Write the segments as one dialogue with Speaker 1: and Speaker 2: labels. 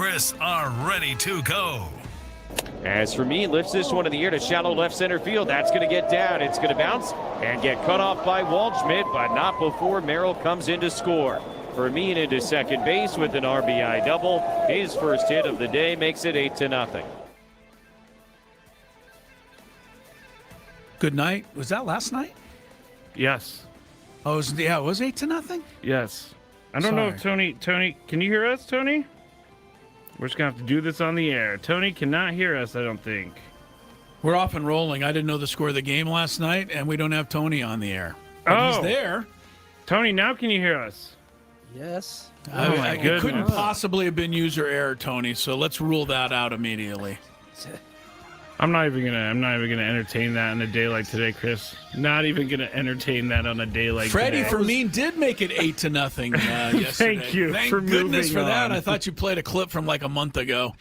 Speaker 1: Chris are ready to go.
Speaker 2: As for me, lifts this one in the air to shallow left center field. That's going to get down. It's going to bounce and get cut off by Waldschmidt, but not before Merrill comes in to score. Fermin into second base with an RBI double. His first hit of the day makes it 8-0.
Speaker 3: Good night. Was that last night?
Speaker 4: Yes.
Speaker 3: Oh, it was 8-0?
Speaker 4: Yes. I don't know if Tony, can you hear us, Tony? We're just going to have to do this on the air. Tony cannot hear us, I don't think.
Speaker 3: We're off and rolling. I didn't know the score of the game last night, and we don't have Tony on the air. But
Speaker 4: Oh.
Speaker 3: he's there.
Speaker 4: Tony, now can you hear us?
Speaker 5: Yes.
Speaker 4: Oh, my
Speaker 3: It
Speaker 4: goodness.
Speaker 3: couldn't possibly have been user error, Tony, so let's rule that out immediately.
Speaker 4: I'm not even gonna entertain that on a day like today, Chris. Not even gonna entertain that on a day like
Speaker 3: Freddie
Speaker 4: today.
Speaker 3: Fermin did make it 8-0 yesterday.
Speaker 4: Thank you
Speaker 3: Thank
Speaker 4: for
Speaker 3: goodness
Speaker 4: moving
Speaker 3: for that.
Speaker 4: on.
Speaker 3: I thought you played a clip from like a month ago.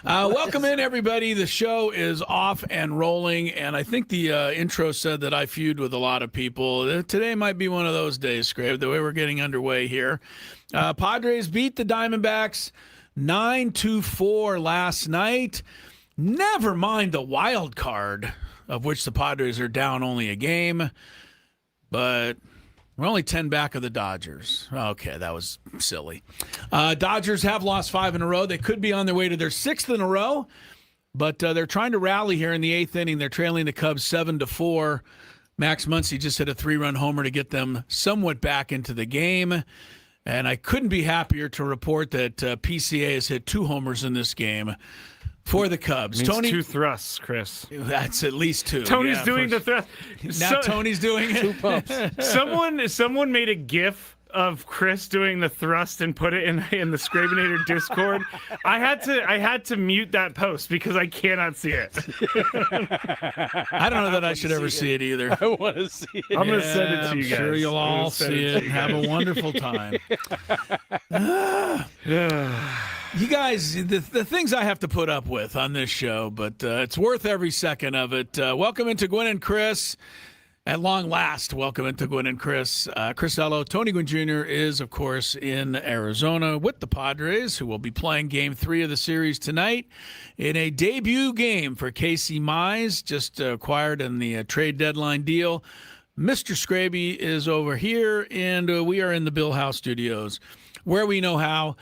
Speaker 3: Welcome in, everybody. The show is off and rolling, and I think the intro said that I feud with a lot of people. Today might be one of those days, Skraby, the way we're getting underway here. Padres beat the Diamondbacks 9-4 last night. Never mind the wild card, of which the Padres are down only a game, but we're only 10 back of the Dodgers. Okay, that was silly. Dodgers have lost 5 in a row. They could be on their way to their 6th in a row, but they're trying to rally here in the 8th inning. They're trailing the Cubs 7-4. Max Muncy just hit a 3-run homer to get them somewhat back into the game. And I couldn't be happier to report that PCA has hit 2 homers in this game for the Cubs.
Speaker 4: Means
Speaker 3: Tony,
Speaker 4: 2 thrusts, Chris.
Speaker 3: that's at least 2.
Speaker 4: Tony's
Speaker 3: Yeah,
Speaker 4: doing
Speaker 3: for-
Speaker 4: the thrust.
Speaker 3: Now Tony's doing it.
Speaker 5: 2 pumps.
Speaker 4: Someone made a GIF of Chris doing the thrust and put it in the Skrabinator Discord. I had to mute that post because I cannot see it.
Speaker 3: I don't know that I should ever see it either.
Speaker 5: I want to see it.
Speaker 4: I'm gonna send it to you guys.
Speaker 3: I'm sure you'll
Speaker 4: I'm gonna
Speaker 3: all
Speaker 4: send
Speaker 3: see
Speaker 4: it
Speaker 3: it
Speaker 4: to
Speaker 3: and have a wonderful time. You guys, the things I have to put up with on this show, but it's worth every second of it. Welcome into Gwynn and Chris. At long last, welcome into Gwynn and Chris. Chris Ello, Tony Gwynn Jr. is, of course, in Arizona with the Padres, who will be playing Game 3 of the series tonight in a debut game for Casey Mize, just acquired in the trade deadline deal. Mr. Skraby is over here, and we are in the Bill House Studios, where we know how.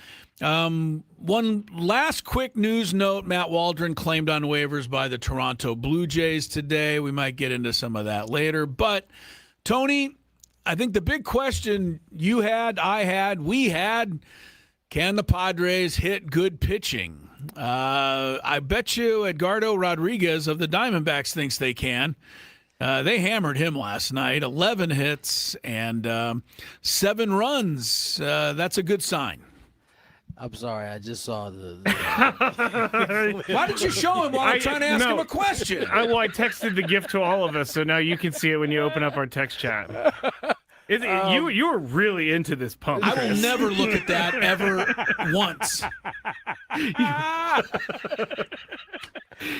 Speaker 3: One last quick news note, Matt Waldron claimed on waivers by the Toronto Blue Jays today. We might get into some of that later. But, Tony, I think the big question you had, I had, we had, can the Padres hit good pitching? I bet you Edgardo Rodriguez of the Diamondbacks thinks they can. They hammered him last night, 11 hits and 7 runs. That's a good sign.
Speaker 5: I'm sorry, I just saw the
Speaker 3: Why did you show him while I'm trying to ask him a question?
Speaker 4: I texted the gift to all of us, so now you can see it when you open up our text chat. You were really into this pump.
Speaker 3: I will
Speaker 4: Chris.
Speaker 3: never look at that ever once.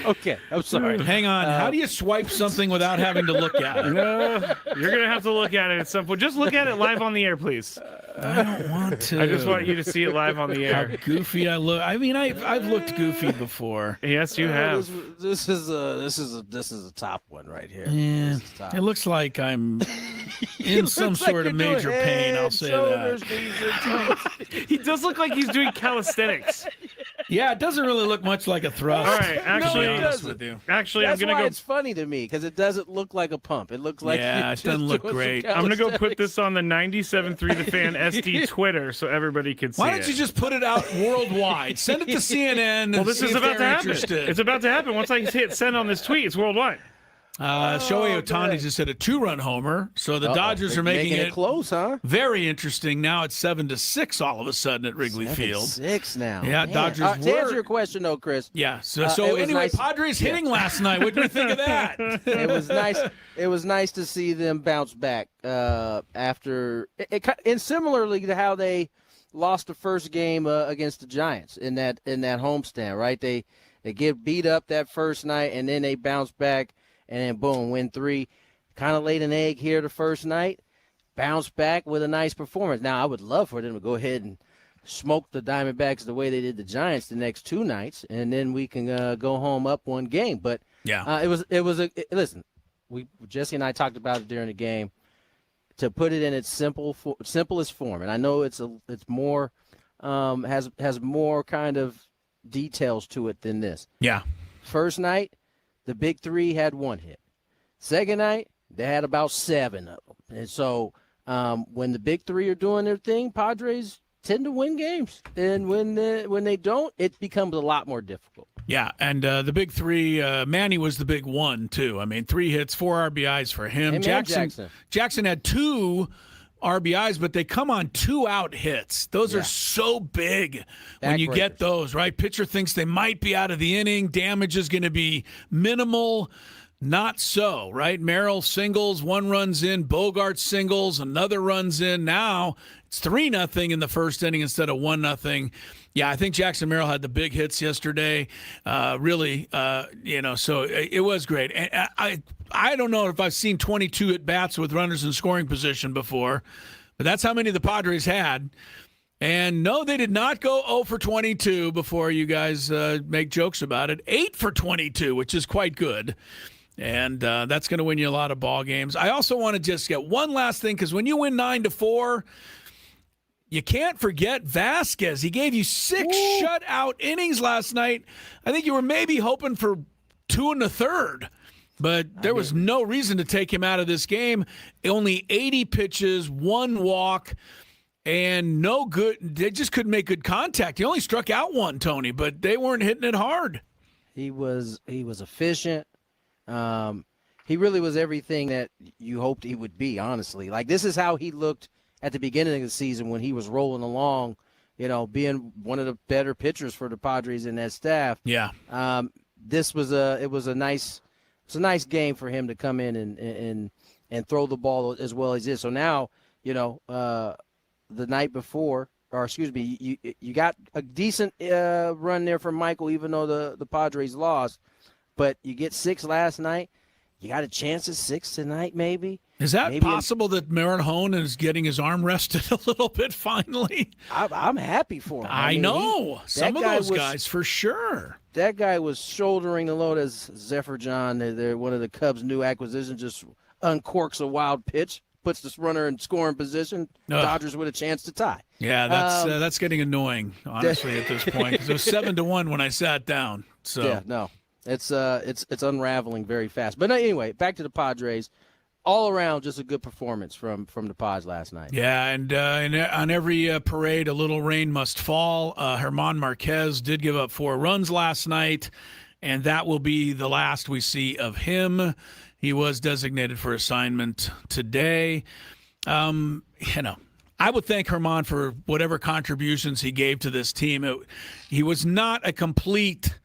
Speaker 5: Okay, I'm sorry.
Speaker 3: Hang on. How do you swipe something without having to look at it?
Speaker 4: No, you're gonna have to look at it at some point. Just look at it live on the air, please.
Speaker 3: I don't want to.
Speaker 4: I just want you to see it live on the
Speaker 3: How
Speaker 4: air.
Speaker 3: goofy I look. I mean, I've looked goofy before.
Speaker 4: Yes, you have.
Speaker 5: This is a top one right here.
Speaker 3: Yeah,
Speaker 5: This is top.
Speaker 3: it looks like I'm in some
Speaker 5: looks like
Speaker 3: sort of
Speaker 5: you're doing
Speaker 3: major pain. I'll
Speaker 5: head,
Speaker 3: say
Speaker 5: shoulders,
Speaker 3: that.
Speaker 5: knees, and toes.
Speaker 4: He does look like he's doing calisthenics.
Speaker 3: Yeah, it doesn't really look much like a thrust.
Speaker 4: All right, actually,
Speaker 3: to be honest
Speaker 5: doesn't.
Speaker 3: with you.
Speaker 4: Actually,
Speaker 5: That's
Speaker 4: I'm gonna
Speaker 5: why
Speaker 4: go.
Speaker 5: it's funny to me because it doesn't look like a pump. It looks like
Speaker 3: Yeah,
Speaker 5: you're
Speaker 3: it
Speaker 5: just
Speaker 3: doesn't look
Speaker 5: doing some
Speaker 3: great.
Speaker 4: I'm gonna go put
Speaker 5: calisthenics.
Speaker 4: this on the 97.3 The Fan SD Twitter so everybody can see
Speaker 3: Why
Speaker 4: it.
Speaker 3: don't you just put it out worldwide? Send it to CNN.
Speaker 4: Well, this
Speaker 3: and
Speaker 4: is
Speaker 3: see if
Speaker 4: about to
Speaker 3: they're
Speaker 4: happen.
Speaker 3: interested.
Speaker 4: It's about to happen. Once I hit send on this tweet, it's worldwide.
Speaker 3: Shohei Ohtani
Speaker 5: good.
Speaker 3: just hit a 2-run homer, so the
Speaker 5: Uh-oh,
Speaker 3: Dodgers
Speaker 5: they're
Speaker 3: are making it
Speaker 5: close, huh?
Speaker 3: very interesting. Now it's 7-6 all of a sudden at Wrigley Field.
Speaker 5: 6 now.
Speaker 3: Yeah,
Speaker 5: Man.
Speaker 3: Dodgers
Speaker 5: To answer
Speaker 3: were-
Speaker 5: your question, though, Chris,
Speaker 3: Yeah. So,
Speaker 5: it was
Speaker 3: anyway,
Speaker 5: nice-
Speaker 3: Padres hitting last night. What do you think of that?
Speaker 5: it was nice. It was nice to see them bounce back after and similarly to how they lost the first game against the Giants in that homestand. Right? They get beat up that first night and then they bounce back and then boom, win 3. Kind of laid an egg here the first night, bounce back with a nice performance. Now I would love for them to go ahead and smoke the Diamondbacks the way they did the Giants the next 2 nights, and then we can go home up 1 game. But listen, Jesse and I talked about it during the game. To put it in its simplest form, and I know it's more has more kind of details to it than this.
Speaker 3: Yeah.
Speaker 5: First night, the big 3 had 1 hit. Second night, they had about 7 of them. And so when the big 3 are doing their thing, Padres tend to win games. And when they don't, it becomes a lot more difficult.
Speaker 3: Yeah, and the big 3, Manny was the big 1, too. I mean, 3 hits, 4 RBIs for him. Jackson had 2 RBIs, but they come on 2-out hits. Those are so big when you get those, right? Pitcher thinks they might be out of the inning. Damage is going to be minimal. Not so, right? Merrill singles, 1 runs in. Bogart singles, another runs in. Now it's 3-0 in the first inning instead of 1-0. Yeah, I think Jackson Merrill had the big hits yesterday. So it was great. And I don't know if I've seen 22 at-bats with runners in scoring position before, but that's how many the Padres had. And no, they did not go 0 for 22 before you guys make jokes about it. 8 for 22, which is quite good. And that's going to win you a lot of ball games. I also want to just get one last thing, because when you win 9-4, you can't forget Vasquez. He gave you 6 shutout innings last night. I think you were maybe hoping for 2 1/3, but there was no reason to take him out of this game. Only 80 pitches, 1 walk, and no good. They just couldn't make good contact. He only struck out 1, Tony, but they weren't hitting it hard.
Speaker 5: He was efficient. He really was everything that you hoped he would be, honestly. Like, this is how he looked at the beginning of the season when he was rolling along, being one of the better pitchers for the Padres in that staff.
Speaker 3: Yeah.
Speaker 5: This was a nice game for him to come in and throw the ball as well as this. So now, the night before, or excuse me, you got a decent run there from Michael, even though the Padres lost, but you get 6 last night. You got a chance at 6 tonight, maybe.
Speaker 3: Is that possible that Marinhone is getting his arm rested a little bit finally?
Speaker 5: I'm happy for him.
Speaker 3: I know. Some of those guys, for sure.
Speaker 5: That guy was shouldering the load as Zephyr John, one of the Cubs' new acquisitions, just uncorks a wild pitch, puts this runner in scoring position, Dodgers with a chance to tie.
Speaker 3: Yeah, that's getting annoying, honestly, at this point. 'Cause it was 7-1 when I sat down. So.
Speaker 5: Yeah, no. It's unraveling very fast. But anyway, back to the Padres. All around, just a good performance from the Padres last night.
Speaker 3: Yeah, and on every parade, a little rain must fall. German Marquez did give up 4 runs last night, and that will be the last we see of him. He was designated for assignment today. I would thank German for whatever contributions he gave to this team. He was not a complete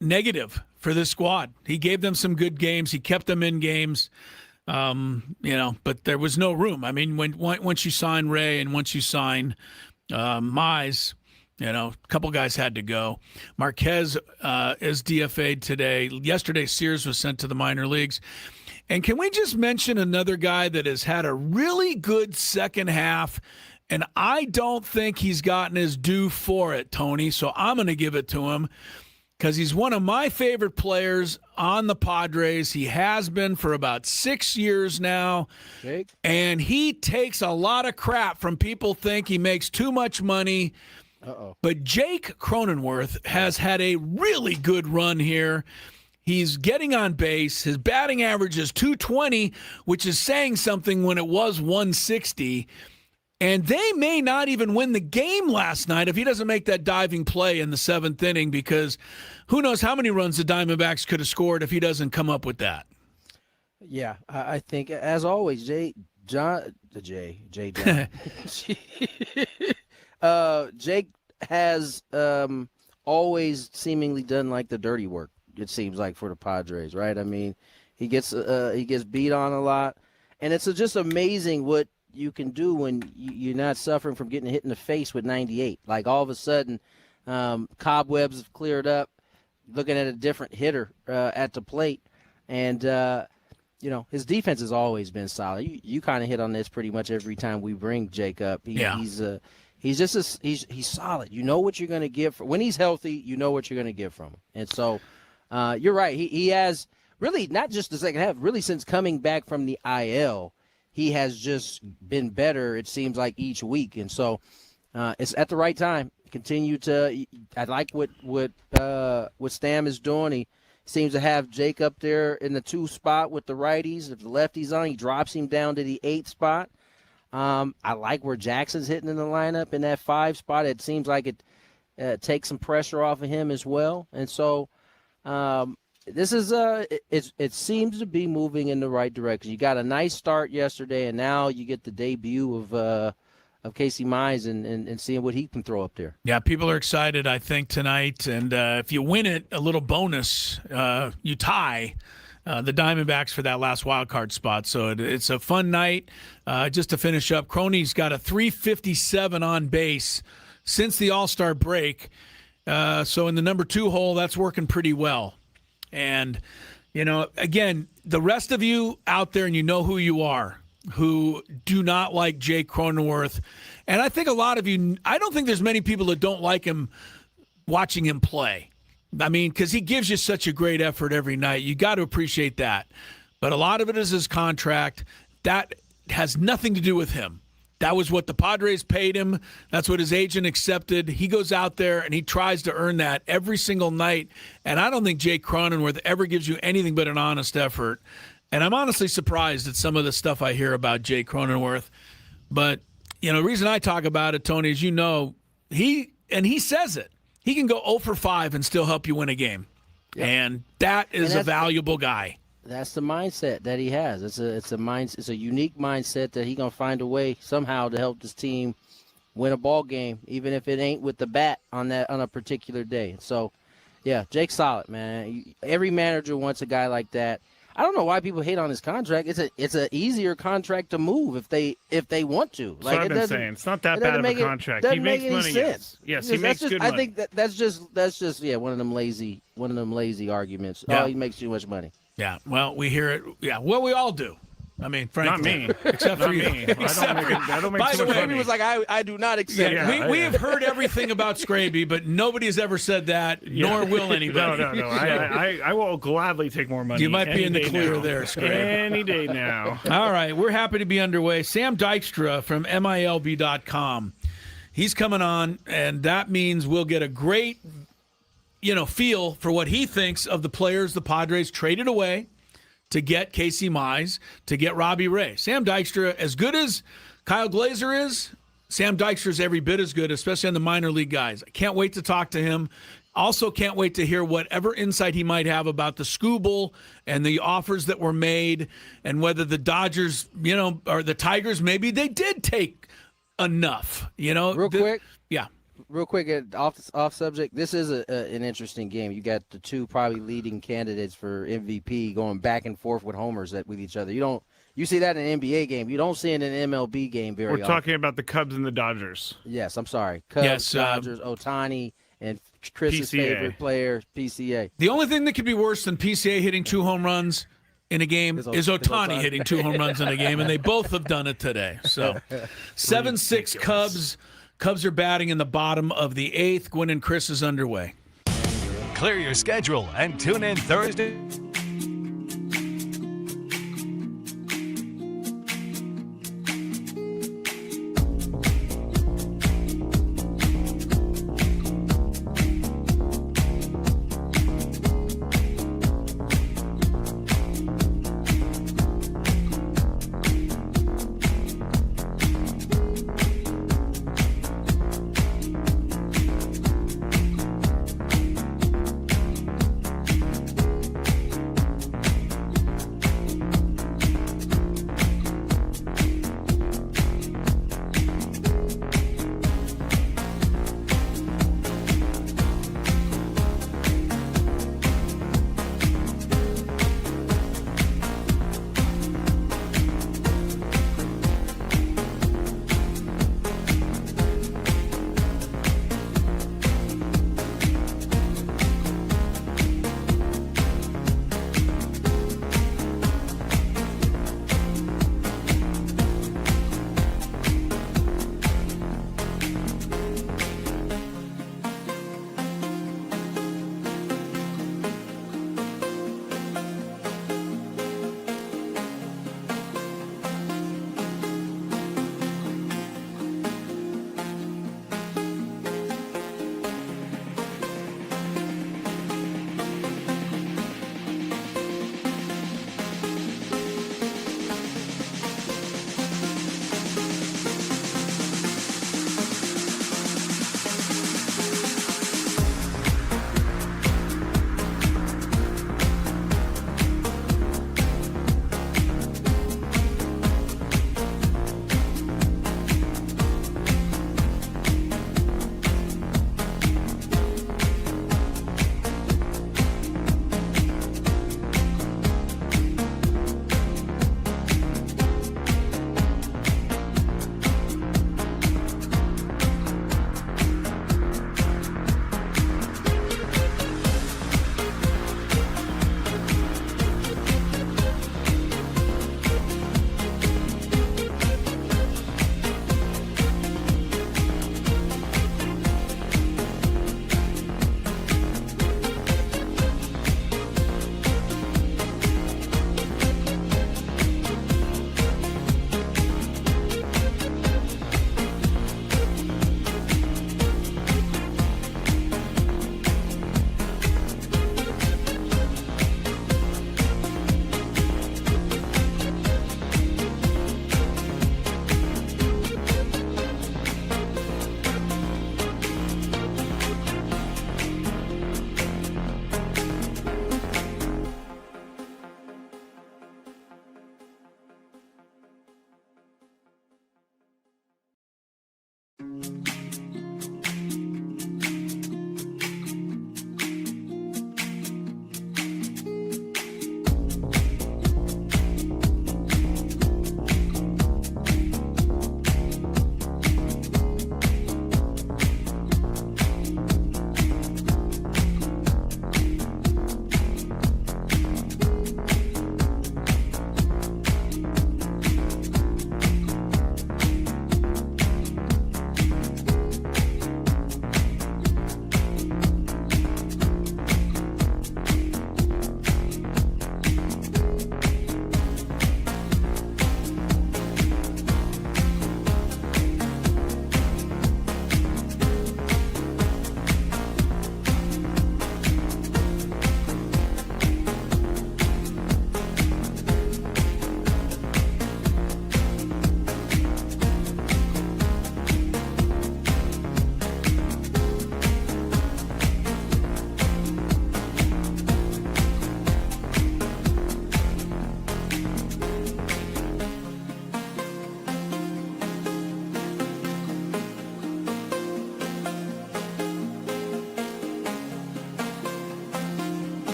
Speaker 3: negative for this squad. He gave them some good games. He kept them in games, but there was no room. I mean, once you sign Ray and once you sign Mize, a couple guys had to go. Marquez is DFA'd today. Yesterday, Sears was sent to the minor leagues. And can we just mention another guy that has had a really good second half, and I don't think he's gotten his due for it, Tony, so I'm going to give it to him because he's one of my favorite players on the Padres. He has been for about 6 years now,
Speaker 5: Jake?
Speaker 3: And he takes a lot of crap from people think he makes too much money. But Jake Cronenworth has had a really good run here. He's getting on base. His batting average is .220, which is saying something when it was .160. And they may not even win the game last night if he doesn't make that diving play in the 7th inning, because who knows how many runs the Diamondbacks could have scored if he doesn't come up with that.
Speaker 5: Yeah, I think, as always, Jake has always seemingly done like the dirty work, it seems like, for the Padres, right? I mean, he gets beat on a lot, and it's just amazing what you can do when you're not suffering from getting hit in the face with 98. Like, all of a sudden, cobwebs have cleared up, looking at a different hitter at the plate. And, his defense has always been solid. You kind of hit on this pretty much every time we bring Jake up. He's solid. You know what you're going to get when he's healthy. You know what you're going to get from him. And so you're right. He has really not just the second half. Really, since coming back from the IL, he has just been better. It seems like each week. And so it's at the right time. Continue to. I like what Stam is doing. He seems to have Jake up there in the 2 spot with the righties. If the lefty's on, he drops him down to the 8 spot. I like where Jackson's hitting in the lineup in that 5 spot. It seems like it takes some pressure off of him as well. And so this is it seems to be moving in the right direction. You got a nice start yesterday, and now you get the debut of Casey Mize and seeing what he can throw up there.
Speaker 3: Yeah, people are excited, I think, tonight. And if you win it, a little bonus, you tie the Diamondbacks for that last wild card spot. So it's a fun night. Just to finish up, Crony's got a 357 on base since the All-Star break. So in the number 2 hole, that's working pretty well. And, again, the rest of you out there, and you know who you are, who do not like Jake Cronenworth. And I think a lot of you, I don't think there's many people that don't like him watching him play. I mean, because he gives you such a great effort every night. You got to appreciate that. But a lot of it is his contract. That has nothing to do with him. That was what the Padres paid him. That's what his agent accepted. He goes out there and he tries to earn that every single night. And I don't think Jake Cronenworth ever gives you anything but an honest effort. And I'm honestly surprised at some of the stuff I hear about Jake Cronenworth. But, the reason I talk about it, Tony, is he says it. He can go 0 for 5 and still help you win a game. Yep. And that is a valuable guy.
Speaker 5: That's the mindset that he has. It's a unique mindset that he's gonna find a way somehow to help this team win a ball game, even if it ain't with the bat on a particular day. So, yeah, Jake's solid, man. Every manager wants a guy like that. I don't know why people hate on his contract. It's an easier contract to move if they want to.
Speaker 4: That's what I've been saying. It's not that bad of a contract. He makes money. Yes, he makes good money.
Speaker 5: I think that's just one of them lazy arguments.
Speaker 3: Yeah.
Speaker 5: Oh, he makes too much money.
Speaker 3: Yeah. Well, we hear it. Yeah. Well, we all do. I mean, frankly,
Speaker 4: not me.
Speaker 3: Except for you.
Speaker 4: Me. I don't make
Speaker 3: By
Speaker 4: too
Speaker 3: the
Speaker 4: much
Speaker 3: way,
Speaker 4: money.
Speaker 5: He was like, I do not accept.
Speaker 3: Yeah, we have heard everything about Skraby, but nobody has ever said that, nor will anybody.
Speaker 4: No. I will gladly take more money.
Speaker 3: You might be in the clear
Speaker 4: now.
Speaker 3: there, Skraby.
Speaker 4: Any day now.
Speaker 3: All right, we're happy to be underway. Sam Dykstra from MILB.com. He's coming on, and that means we'll get a great, feel for what he thinks of the players the Padres traded away to get Casey Mize, to get Robbie Ray. Sam Dykstra, as good as Kyle Glazer is, Sam Dykstra is every bit as good, especially on the minor league guys. I can't wait to talk to him. Also can't wait to hear whatever insight he might have about the Scooble and the offers that were made and whether the Dodgers, or the Tigers, maybe they did take enough,
Speaker 5: Real quick.
Speaker 3: Yeah.
Speaker 5: Real quick, off subject, this is an interesting game. You got the two probably leading candidates for MVP going back and forth with homers with each other. You see that in an NBA game. You don't see it in an MLB game very often.
Speaker 4: We're talking about the Cubs and the Dodgers.
Speaker 5: Yes, I'm sorry. Cubs, Dodgers, Ohtani, and Chris's favorite player, PCA.
Speaker 3: The only thing that could be worse than PCA hitting 2 home runs in a game is Ohtani hitting 2 home runs in a game, and they both have done it today. So 7-6 Cubs. Cubs are batting in the bottom of the 8th. Gwynn and Chris is underway.
Speaker 1: Clear your schedule and tune in Thursday.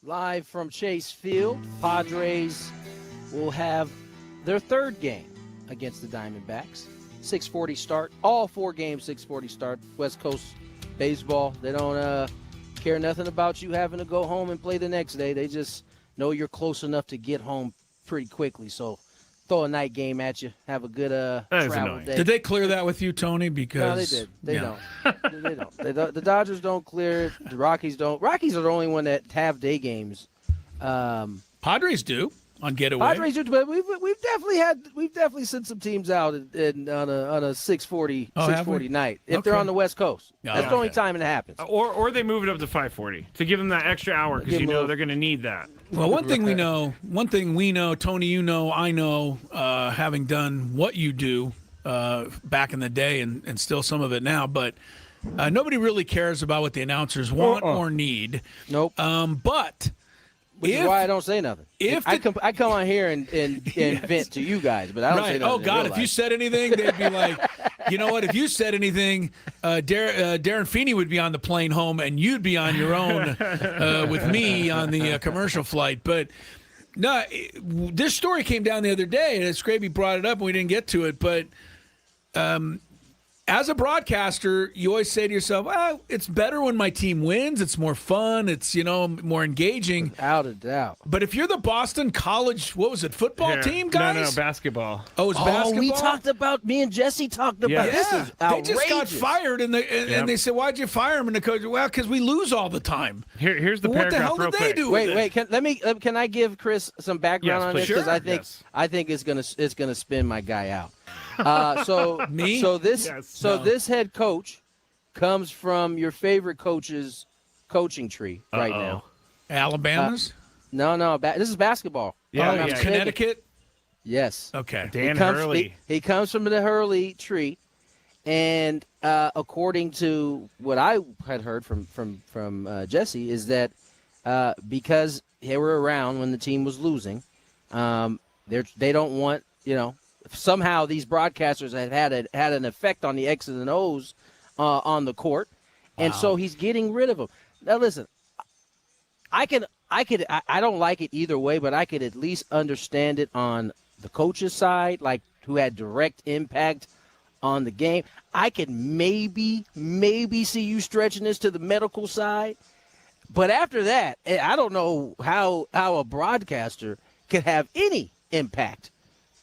Speaker 5: live from Chase Field. Padres will have their third game against the Diamondbacks. 6:40 start. All 4 games, 6:40 start. West Coast baseball. They don't care nothing about you having to go home and play the next day. They just know you're close enough to get home pretty quickly. So throw a night game at you. Have a good travel day.
Speaker 3: Did they clear that with you, Tony? Because
Speaker 5: no, they did. They don't. They don't. The Dodgers don't clear it. The Rockies don't. Rockies are the only one that have day games.
Speaker 3: Padres do on getaway.
Speaker 5: Padres do, but we've definitely sent some teams out on a 6:40 night if they're on the West Coast. That's the only time it happens.
Speaker 4: Or they move it up to 5:40 to give them that extra hour because you know they're going to need that.
Speaker 3: Well, one thing we know, Tony, you know, I know, having done what you do back in the day and still some of it now, but nobody really cares about what the announcers want or need.
Speaker 5: Nope.
Speaker 3: But
Speaker 5: which is why I don't say nothing. I come on here and vent to you guys, but I don't say nothing.
Speaker 3: Oh, God, if you said anything, they'd be like, you know what? If you said anything, Darren Feeney would be on the plane home, and you'd be on your own with me on the commercial flight. But no, this story came down the other day, and Skraby brought it up, and we didn't get to it. But as a broadcaster, you always say to yourself, well, it's better when my team wins. It's more fun. It's, more engaging.
Speaker 5: Without a doubt.
Speaker 3: But if you're the Boston College, football team, guys?
Speaker 4: No, basketball.
Speaker 3: Oh, it's basketball?
Speaker 5: Me and Jesse talked about this. Is outrageous.
Speaker 3: They just got fired, and they said, why'd you fire him? And the coach, well, because we lose all the time.
Speaker 4: Here's the
Speaker 3: What
Speaker 4: paragraph
Speaker 3: the hell did they do
Speaker 5: Wait, can I give Chris some background on this? Because I think it's gonna spin my guy out. This head coach comes from your favorite coach's coaching tree right now.
Speaker 3: Alabama's?
Speaker 5: No. This is basketball.
Speaker 3: Connecticut?
Speaker 5: Yes.
Speaker 3: Okay.
Speaker 4: Dan Hurley.
Speaker 5: He comes from the Hurley tree, and according to what I had heard from Jesse, is that because they were around when the team was losing, they don't want somehow these broadcasters have had an effect on the X's and O's on the court, and so he's getting rid of them. Now listen, I don't like it either way, but I could at least understand it on the coach's side, like who had direct impact on the game. I could maybe see you stretching this to the medical side, but after that, I don't know how a broadcaster could have any impact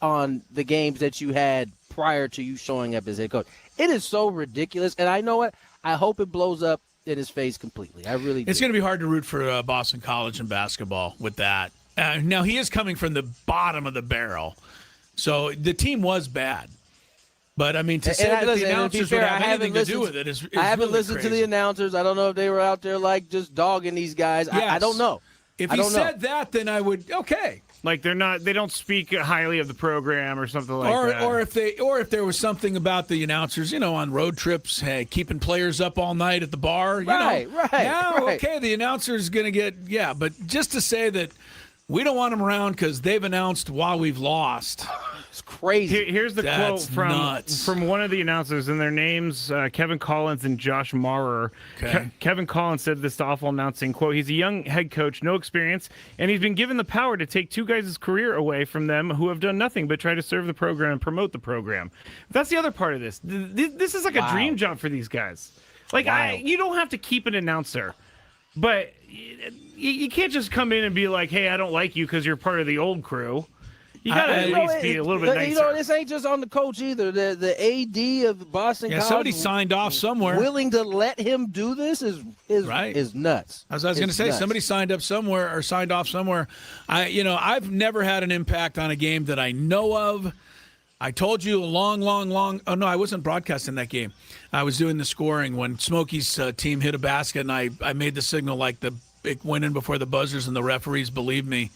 Speaker 5: on the games that you had prior to you showing up as head coach. It is so ridiculous, and I know what? I hope it blows up in his face completely. I really do.
Speaker 3: It's going to be hard to root for Boston College in basketball with that. Now, he is coming from the bottom of the barrel, so the team was bad. But, I mean, to say that the announcers would have anything to do with it is
Speaker 5: I haven't
Speaker 3: really
Speaker 5: listened
Speaker 3: crazy.
Speaker 5: to the announcers. I don't know if they were out there, just dogging these guys.
Speaker 3: Yes.
Speaker 5: I don't know.
Speaker 3: If he said that, then I would, okay.
Speaker 4: Like they don't speak highly of the program or something like that.
Speaker 3: Or if there was something about the announcers, on road trips, keeping players up all night at the bar.
Speaker 5: Right.
Speaker 3: Okay, the announcer's going to get, but just to say that we don't want them around because they've announced while we've lost.
Speaker 5: It's crazy.
Speaker 4: Here's the quote from one of the announcers, and their names, Kevin Collins and Josh Maurer.
Speaker 3: Okay.
Speaker 4: Kevin Collins said this to Awful announcing, quote, he's a young head coach, no experience, and he's been given the power to take 2 guys' career away from them who have done nothing but try to serve the program and promote the program. That's the other part of this. This is like a dream job for these guys. You don't have to keep an announcer, but you can't just come in and be like, hey, I don't like you because you're part of the old crew. You got to at least be a little bit nicer.
Speaker 5: This ain't just on the coach either. The AD of Boston College.
Speaker 3: Somebody signed off somewhere.
Speaker 5: Willing to let him do this is nuts.
Speaker 3: As I was going to say, somebody signed off somewhere. I've never had an impact on a game that I know of. I told you a long. Oh no, I wasn't broadcasting that game. I was doing the scoring when Smokey's team hit a basket, and I made the signal like it went in before the buzzers, and the referees believed me.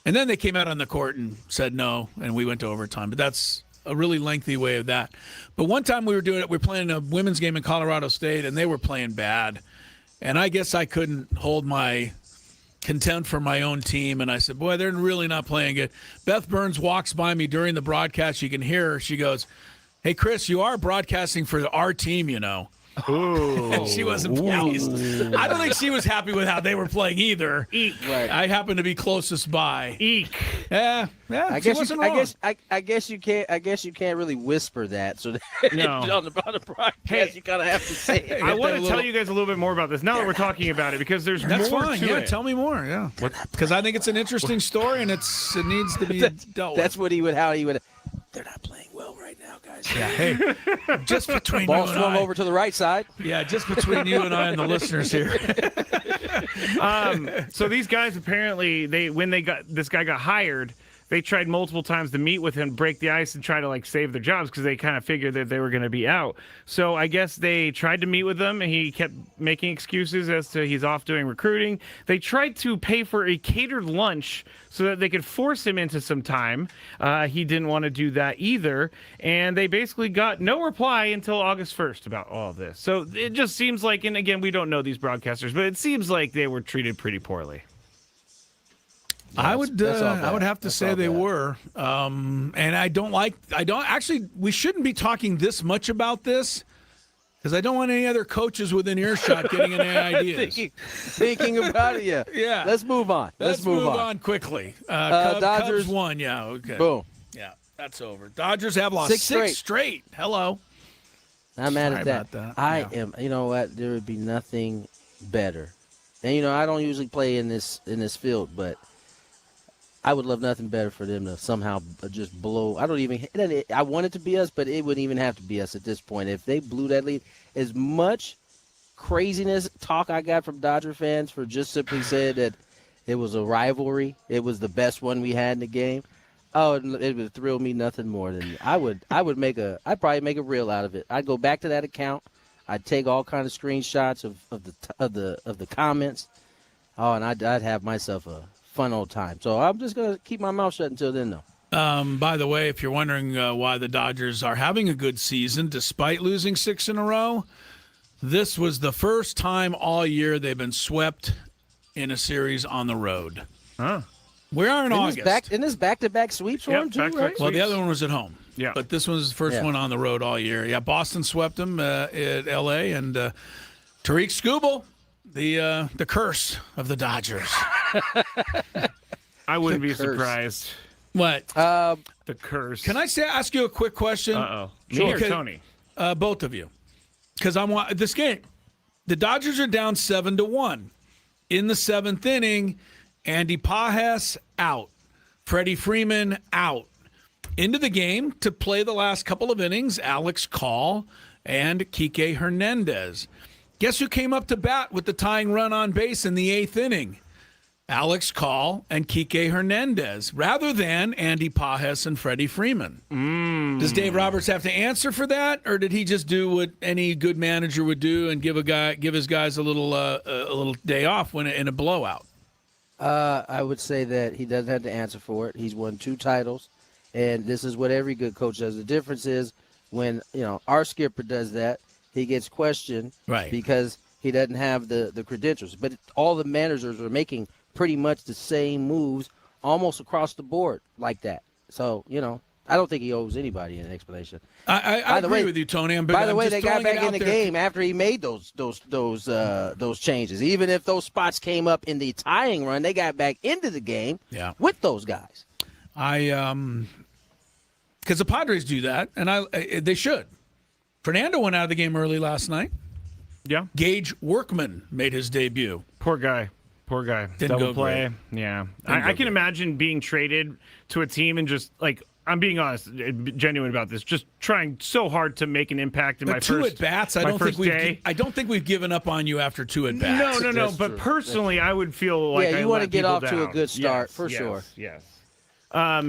Speaker 3: And then they came out on the court and said no, and we went to overtime. But that's a really lengthy way of that. But one time we were playing a women's game in Colorado State, and they were playing bad. And I guess I couldn't hold my contempt for my own team, and I said, boy, they're really not playing good. Beth Burns walks by me during the broadcast. You can hear her. She goes, hey, Chris, you are broadcasting for our team, And she wasn't pleased. I don't think she was happy with how they were playing either.
Speaker 4: Eek.
Speaker 5: Right.
Speaker 3: I happened to be closest by.
Speaker 4: Eek.
Speaker 3: Yeah.
Speaker 5: I
Speaker 3: she
Speaker 5: guess
Speaker 3: wasn't
Speaker 5: you,
Speaker 3: wrong.
Speaker 5: I guess you can't. I guess you can't really whisper that. So
Speaker 4: No.
Speaker 5: on the broadcast,
Speaker 4: Hey.
Speaker 5: you kind of have to say it.
Speaker 4: I want
Speaker 3: a
Speaker 4: to
Speaker 3: little-
Speaker 4: tell you guys a little bit more about this now that we're talking about it because there's
Speaker 3: That's
Speaker 4: more
Speaker 3: fine.
Speaker 4: to
Speaker 3: Yeah,
Speaker 4: it.
Speaker 3: tell me more. Yeah, because I think it's an interesting story and it needs to be dealt with.
Speaker 5: That's how he would. They're not playing well right now, guys.
Speaker 3: Yeah. Hey, just between
Speaker 5: Ball
Speaker 3: you and
Speaker 5: swung
Speaker 3: I.
Speaker 5: over to the right side.
Speaker 3: Yeah, just between you and I and the listeners here.
Speaker 4: So these guys apparently when this guy got hired, they tried multiple times to meet with him, break the ice, and try to save their jobs because they kind of figured that they were going to be out. So I guess they tried to meet with him, and he kept making excuses as to he's off doing recruiting. They tried to pay for a catered lunch so that they could force him into some time. He didn't want to do that either, and they basically got no reply until August 1st about all of this. So it just seems like, and again, we don't know these broadcasters, but it seems like they were treated pretty poorly.
Speaker 3: I would have to say they
Speaker 5: bad.
Speaker 3: were, and we shouldn't be talking this much about this because I don't want any other coaches within earshot getting any ideas.
Speaker 5: Thinking about it, yeah.
Speaker 3: Yeah.
Speaker 5: Let's move on.
Speaker 3: Let's move on quickly.
Speaker 5: Dodgers
Speaker 3: Cubs won, yeah, okay.
Speaker 5: Boom.
Speaker 3: Yeah, that's over. Dodgers have lost six straight. Hello.
Speaker 5: Not mad
Speaker 3: Sorry
Speaker 5: at that.
Speaker 3: about that.
Speaker 5: I
Speaker 3: Yeah.
Speaker 5: am. You know what? There would be nothing better. And I don't usually play in this field, but I would love nothing better for them to somehow just blow. I want it to be us, but it wouldn't even have to be us at this point. If they blew that lead, as much craziness talk I got from Dodger fans for just simply said that it was a rivalry, it was the best one we had in the game. Oh, it would thrill me nothing more than I'd probably make a reel out of it. I'd go back to that account. I'd take all kind of screenshots of the comments. Oh, and I'd have myself a fun old time. So I'm just going to keep my mouth shut until then, though.
Speaker 3: By the way, if you're wondering why the Dodgers are having a good season despite losing 6 in a row, this was the first time all year they've been swept in a series on the road.
Speaker 4: Huh.
Speaker 3: We are in August.
Speaker 5: Isn't this back-to-back sweeps for him, too,
Speaker 4: back-to-back
Speaker 5: right?
Speaker 3: Well, the other one was at home.
Speaker 4: Yeah.
Speaker 3: But this was the first one on the road all year. Yeah, Boston swept them at L.A. and Tariq Skubal, the curse of the Dodgers.
Speaker 4: I wouldn't be
Speaker 5: curse.
Speaker 4: surprised.
Speaker 3: What?
Speaker 4: The curse.
Speaker 3: Can I ask you a quick question?
Speaker 4: Uh-oh. Me or Tony?
Speaker 3: Both of you. Because I want this game. The Dodgers are down 7-1. In the 7th inning, Andy Pages out. Freddie Freeman out. Into the game to play the last couple of innings, Alex Call and Kike Hernandez. Guess who came up to bat with the tying run on base in the 8th inning? Alex Call and Kike Hernandez, rather than Andy Pages and Freddie Freeman. Does Dave Roberts have to answer for that, or did he just do what any good manager would do and give his guys a little day off in a blowout?
Speaker 5: I would say that he doesn't have to answer for it. He's won 2 titles, and this is what every good coach does. The difference is when our skipper does that, he gets questioned because he doesn't have the credentials. But all the managers are making pretty much the same moves almost across the board like that. So, I don't think he owes anybody an explanation.
Speaker 3: I agree with you, Tony.
Speaker 5: By the way, they got back in the game after he made those changes. Even if those spots came up in the tying run, they got back into the game with those guys.
Speaker 3: Because the Padres do that, and they should. Fernando went out of the game early last night.
Speaker 4: Yeah.
Speaker 3: Gage Workman made his debut.
Speaker 4: Poor guy.
Speaker 3: Didn't
Speaker 4: Double
Speaker 3: go
Speaker 4: play.
Speaker 3: great.
Speaker 4: Yeah. I can imagine being traded to a team and just I'm being honest, genuine about this. Just trying so hard to make an impact in my first
Speaker 3: 2 at bats. I don't think we've given up on you after 2 at bats.
Speaker 4: No.
Speaker 5: That's
Speaker 4: But
Speaker 5: true.
Speaker 4: personally, I would feel like
Speaker 5: you
Speaker 4: I
Speaker 5: want to
Speaker 4: let
Speaker 5: get
Speaker 4: people
Speaker 5: off to a
Speaker 4: down.
Speaker 5: good start
Speaker 4: Yes,
Speaker 5: for
Speaker 4: yes,
Speaker 5: sure.
Speaker 4: Yes.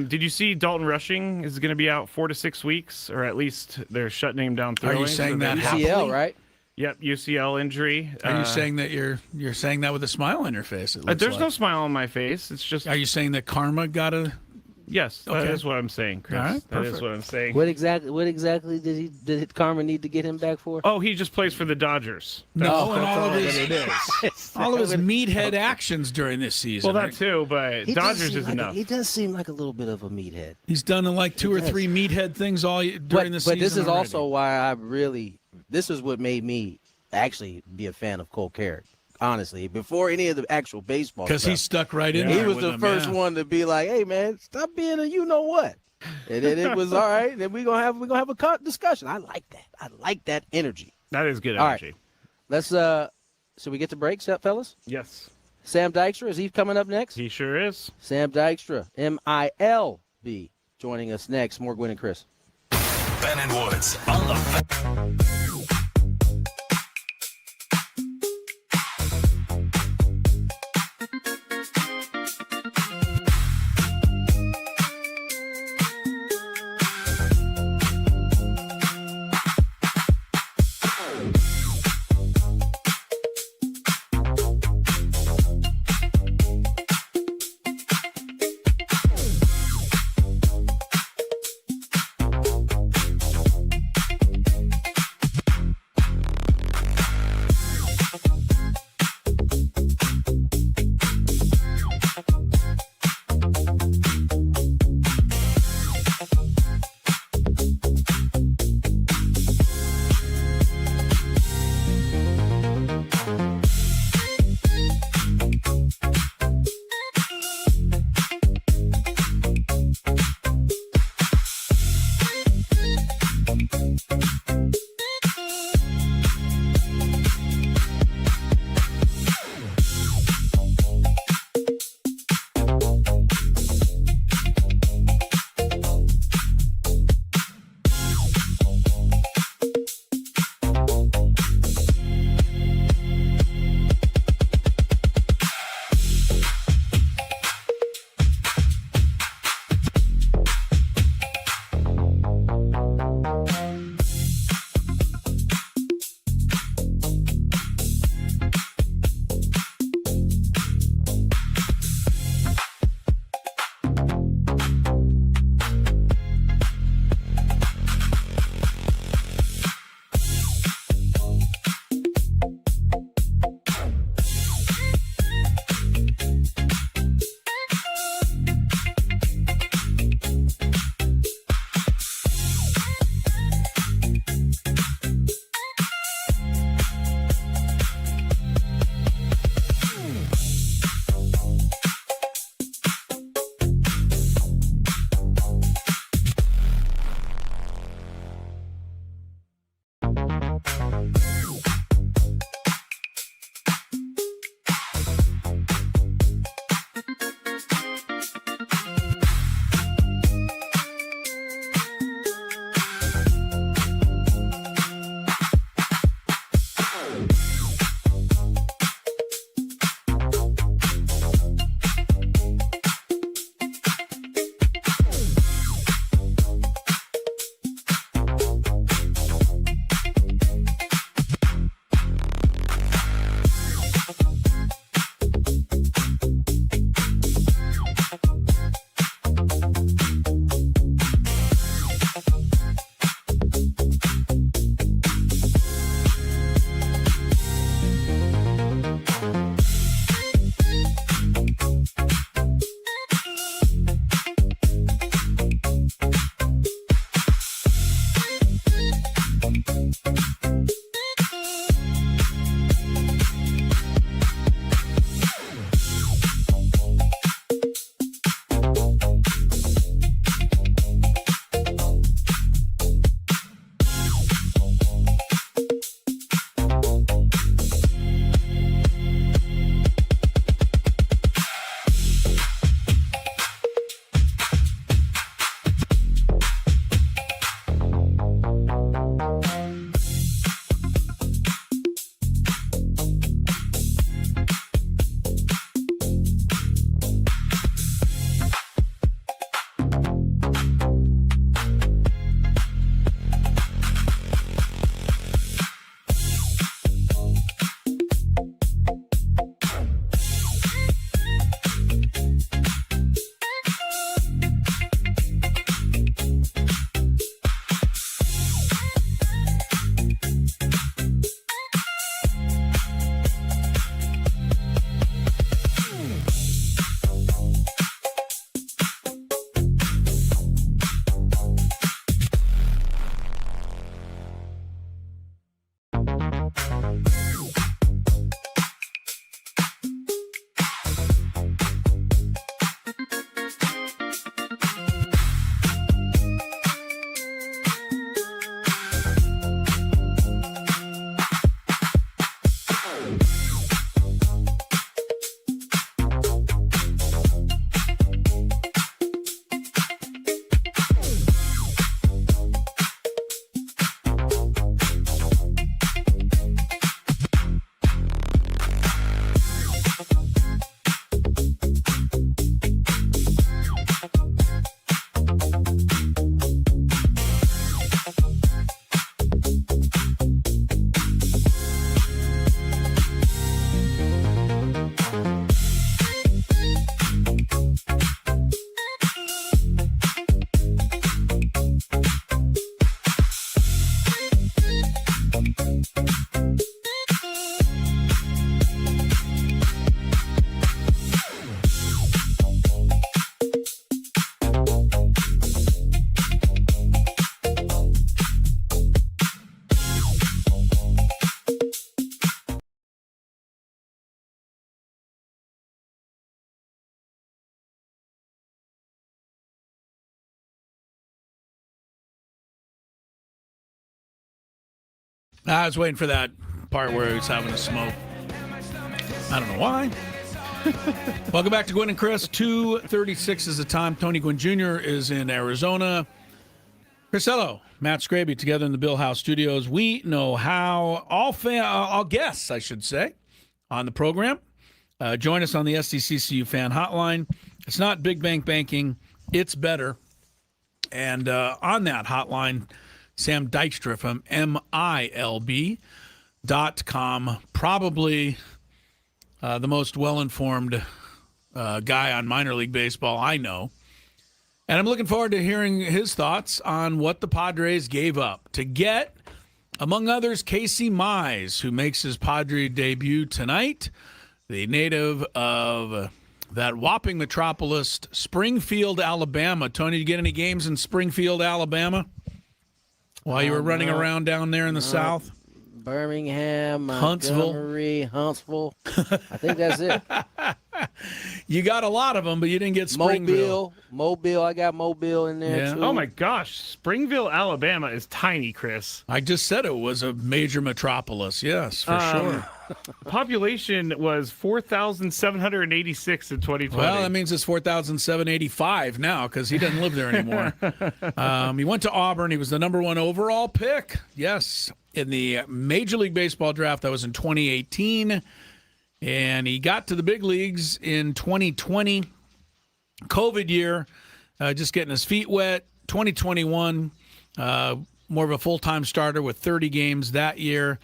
Speaker 4: Did you see Dalton Rushing is going to be out 4 to 6 weeks, or at least they're shutting him down thoroughly?
Speaker 3: Are you saying that
Speaker 5: UCL, right?
Speaker 4: Yep, UCL injury.
Speaker 3: Are you saying that you're saying that with a smile on your face?
Speaker 4: There's no smile on my face. It's just.
Speaker 3: Are you saying that karma got a?
Speaker 4: Yes, that
Speaker 3: Okay.
Speaker 4: is what I'm saying, Chris.
Speaker 3: All right,
Speaker 4: that is
Speaker 3: perfect.
Speaker 4: what I'm saying.
Speaker 5: What exactly did Karma need to get him back for?
Speaker 4: Oh, he just plays for the Dodgers.
Speaker 3: No, and
Speaker 5: that's
Speaker 3: all of
Speaker 5: all
Speaker 3: his
Speaker 5: that it is.
Speaker 3: all of his meathead actions during this season.
Speaker 4: Well, that too, but
Speaker 5: He does
Speaker 4: Dodgers
Speaker 5: seem
Speaker 4: is
Speaker 5: like
Speaker 4: enough.
Speaker 5: he does seem like a little bit of a meathead.
Speaker 3: He's done like 2 or 3 meathead things during the season.
Speaker 5: But this is
Speaker 3: already.
Speaker 5: also why I really, this is what made me actually be a fan of Cole Carrick. Honestly, before any of the actual baseball,
Speaker 3: because he stuck right in.
Speaker 5: he
Speaker 3: there
Speaker 5: was
Speaker 3: with
Speaker 5: the
Speaker 3: him,
Speaker 5: first
Speaker 3: yeah.
Speaker 5: one to be like, "Hey, man, stop being a you know what." And then it was all right. Then we're gonna have a discussion. I like that. I like that energy.
Speaker 4: That is good
Speaker 5: All right.
Speaker 4: energy.
Speaker 5: Let's should we get to breaks, fellas?
Speaker 4: Yes,
Speaker 5: Sam Dykstra, is he coming up next?
Speaker 4: he sure is.
Speaker 5: Sam Dykstra, MILB, joining us next. More Gwynn and Chris.
Speaker 1: Ben and Woods on the
Speaker 3: I was waiting for that part where he was having a smoke. I don't know why. Welcome back to Gwynn and Chris. 2:36 is the time. Tony Gwynn Jr. is in Arizona. Chris Hello, Matt Skraby together in the Bill House Studios. We know how. All guests, I should say, on the program. Join us on the SDCCU fan hotline. It's not big bank banking. It's better. And on that hotline, Sam Dykstra from MILB.com, probably the most well-informed guy on minor league baseball I know. And I'm looking forward to hearing his thoughts on what the Padres gave up to get, among others, Casey Mize, who makes his Padre debut tonight, the native of that whopping metropolis, Springfield, Alabama. Tony, did you get any games in Springfield, Alabama while you were running around down there in the South?
Speaker 5: Birmingham,
Speaker 3: Huntsville.
Speaker 5: Montgomery, Huntsville. I think that's it.
Speaker 3: You got a lot of them, but you didn't get Springfield.
Speaker 5: Mobile. I got Mobile in there, too.
Speaker 4: Oh, my gosh. Springville, Alabama is tiny, Chris.
Speaker 3: I just said it was a major metropolis. Yes, for sure.
Speaker 4: Population was 4,786 in 2020.
Speaker 3: Well, that means it's 4,785 now because he doesn't live there anymore. He went to Auburn. He was the number 1 overall pick. Yes, in the Major League Baseball draft. That was in 2018. And he got to the big leagues in 2020, COVID year, just getting his feet wet. 2021, more of a full-time starter with 30 games that year.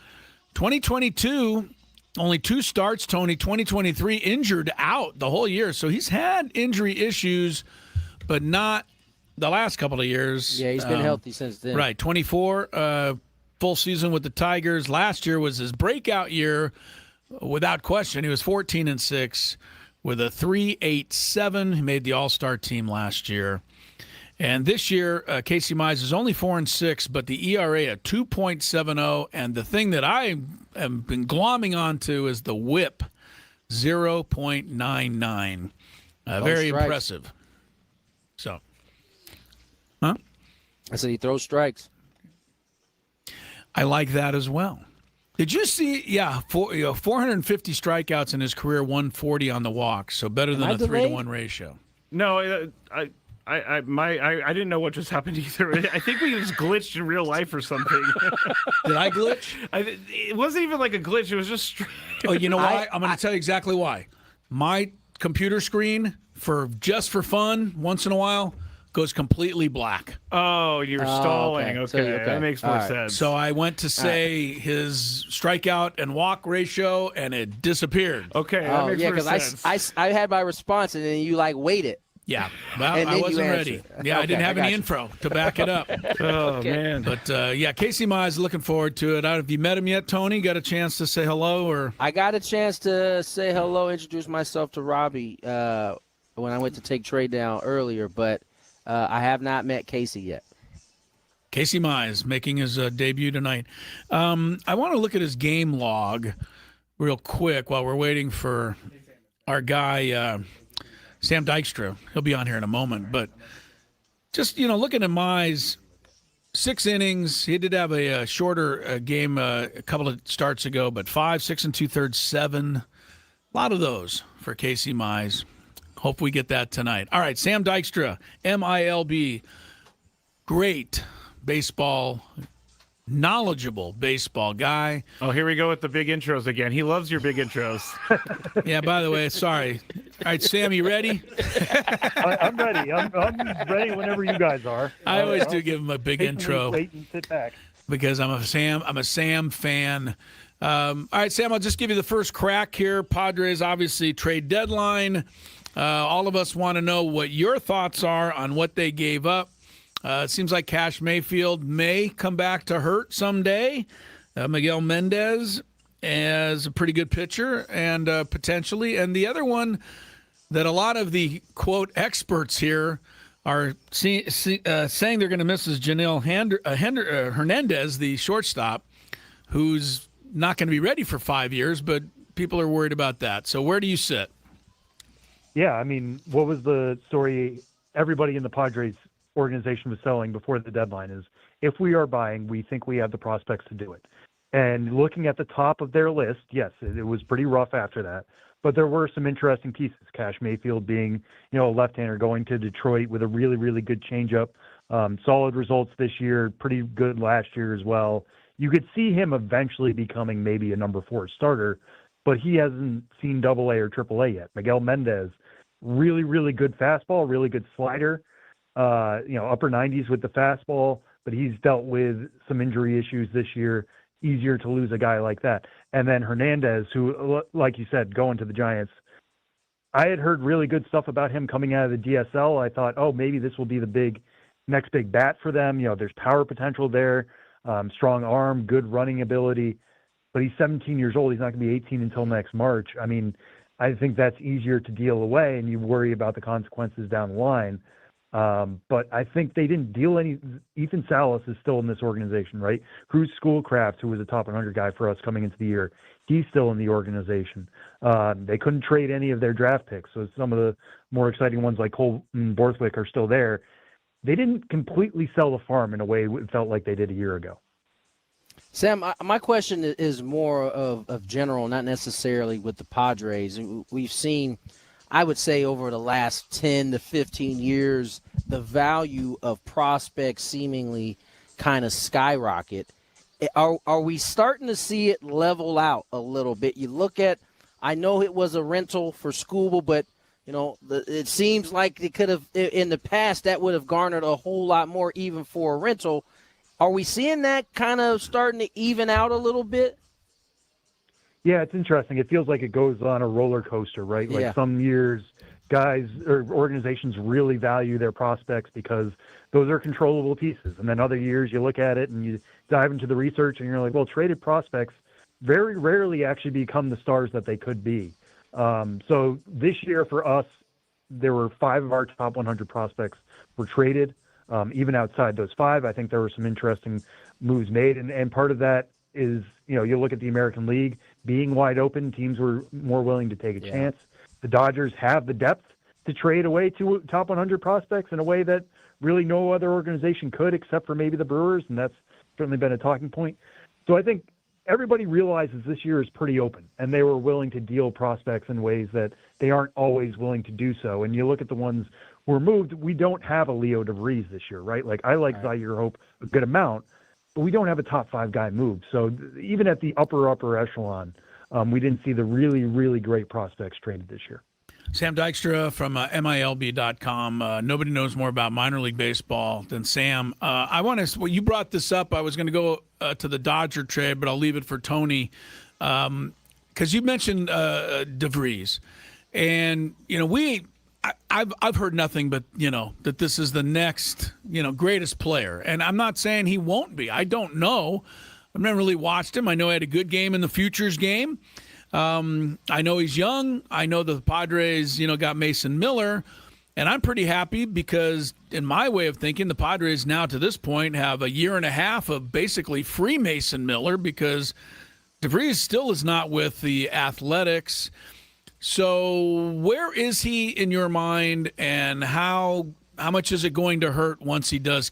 Speaker 3: 2022, only 2 starts, Tony. 2023, injured out the whole year. So he's had injury issues, but not the last couple of years.
Speaker 5: Yeah, he's been healthy since then.
Speaker 3: Right, 24, full season with the Tigers. Last year was his breakout year. Without question, he was 14-6 with a 3.87. He made the All-Star team last year. And this year, Casey Mize is only 4-6, but the ERA at 2.70. And the thing that I have been glomming onto is the WHIP, 0.99. Very impressive. So,
Speaker 5: I said he throws strikes.
Speaker 3: I like that as well. Did you see? Yeah, 450 strikeouts in his career, 140 on the walk, so better than a 3-to-1 ratio.
Speaker 4: No, I didn't know what just happened either. I think we just glitched in real life or something.
Speaker 3: Did I glitch?
Speaker 4: It wasn't even like a glitch. It was just straight.
Speaker 3: Oh, you know why? I'm going to tell you exactly why. My computer screen, for fun, once in a while, goes completely black.
Speaker 4: Oh, you're stalling. Okay.
Speaker 5: So,
Speaker 4: That makes more sense.
Speaker 3: So I went to say his strikeout and walk ratio, and it disappeared.
Speaker 4: Okay, that makes more
Speaker 5: because I had my response, and then you waited.
Speaker 3: Yeah, well,
Speaker 5: And
Speaker 3: I
Speaker 5: then
Speaker 3: wasn't
Speaker 5: you
Speaker 3: ready.
Speaker 5: answered.
Speaker 3: Yeah, I
Speaker 5: Okay,
Speaker 3: didn't have
Speaker 5: I got
Speaker 3: any
Speaker 5: you.
Speaker 3: info to back it up.
Speaker 4: Oh, man.
Speaker 3: But, Casey Mize, looking forward to it. Have you met him yet, Tony? Got a chance to say hello? Or
Speaker 5: I got a chance to say hello, introduce myself to Robbie when I went to take trade down earlier, but I have not met Casey yet.
Speaker 3: Casey Mize making his debut tonight. I want to look at his game log real quick while we're waiting for our guy, Sam Dykstra. He'll be on here in a moment. But just, looking at Mize, 6 innings. He did have a shorter game a couple of starts ago, but 5, 6 2/3, 7. A lot of those for Casey Mize. Hope we get that tonight. All right, Sam Dykstra, MILB. Great baseball, knowledgeable baseball guy.
Speaker 4: Oh, here we go with the big intros again. He loves your big intros.
Speaker 3: Yeah, by the way, sorry. All right, Sam, you ready?
Speaker 6: I'm ready. I'm ready whenever you guys are.
Speaker 3: I always do give him a big intro
Speaker 6: Wait and sit back.
Speaker 3: because I'm a Sam fan. All right, Sam, I'll just give you the first crack here. Padres, obviously, trade deadline. All of us want to know what your thoughts are on what they gave up. It seems like Cash Mayfield may come back to hurt someday. Miguel Mendez as a pretty good pitcher and potentially. And the other one that a lot of the, quote, experts here are saying they're going to miss is Janelle Hernandez, the shortstop, who's not going to be ready for 5 years, but people are worried about that. So where do you sit?
Speaker 6: Yeah, I mean, what was the story everybody in the Padres organization was selling before the deadline is if we are buying, we think we have the prospects to do it. And looking at the top of their list, yes, it was pretty rough after that. But there were some interesting pieces. Cash Mayfield being, a left-hander going to Detroit with a really, really good changeup. Solid results this year, pretty good last year as well. You could see him eventually becoming maybe a number 4 starter, but he hasn't seen Double-A or Triple-A yet. Miguel Mendez, really, really good fastball, really good slider. Upper 90s with the fastball, but he's dealt with some injury issues this year. Easier to lose a guy like that. And then Hernandez, who, like you said, going to the Giants. I had heard really good stuff about him coming out of the DSL. I thought, maybe this will be the next big bat for them. There's power potential there, strong arm, good running ability. But he's 17 years old. He's not going to be 18 until next March. I mean, I think that's easier to deal away, and you worry about the consequences down the line. But I think they didn't deal any. Ethan Salas is still in this organization, right? Cruz Schoolcraft, who was a top 100 guy for us coming into the year, he's still in the organization. They couldn't trade any of their draft picks, so some of the more exciting ones like Cole and Borthwick are still there. They didn't completely sell the farm in a way it felt like they did a year ago.
Speaker 5: Sam, my question is more of general, not necessarily with the Padres. We've seen, I would say, over the last 10 to 15 years, the value of prospects seemingly kind of skyrocket. Are we starting to see it level out a little bit? You look at, I know it was a rental for Skubal, but it seems like it could have, in the past, that would have garnered a whole lot more even for a rental. Are we seeing that kind of starting to even out a little bit?
Speaker 6: Yeah, it's interesting. It feels like it goes on a roller coaster, right? Like some years, guys or organizations really value their prospects because those are controllable pieces. And then other years you look at it and you dive into the research and you're like, well, traded prospects very rarely actually become the stars that they could be. So this year for us, there were 5 of our top 100 prospects were traded. Even outside those 5, I think there were some interesting moves made. And part of that is, you look at the American League being wide open, teams were more willing to take a chance. The Dodgers have the depth to trade away 2 top 100 prospects in a way that really no other organization could, except for maybe the Brewers, and that's certainly been a talking point. So I think everybody realizes this year is pretty open, and they were willing to deal prospects in ways that they aren't always willing to do so. And you look at the ones who were moved, we don't have a Leo DeVries this year, right? Like, I like Zaire Hope a good amount, but we don't have a top 5 guy moved. So even at the upper echelon, we didn't see the really, really great prospects traded this year.
Speaker 3: Sam Dykstra from MILB.com. Nobody knows more about minor league baseball than Sam. I want to. Well, you brought this up. I was going to go to the Dodger trade, but I'll leave it for Tony because you mentioned DeVries, and I've heard nothing but that this is the next greatest player, and I'm not saying he won't be. I don't know. I've never really watched him. I know he had a good game in the Futures game. I know he's young. I know the Padres, got Mason Miller, and I'm pretty happy because in my way of thinking, the Padres now to this point have a year and a half of basically free Mason Miller because DeVries still is not with the Athletics. So where is he in your mind, and how much is it going to hurt once he does,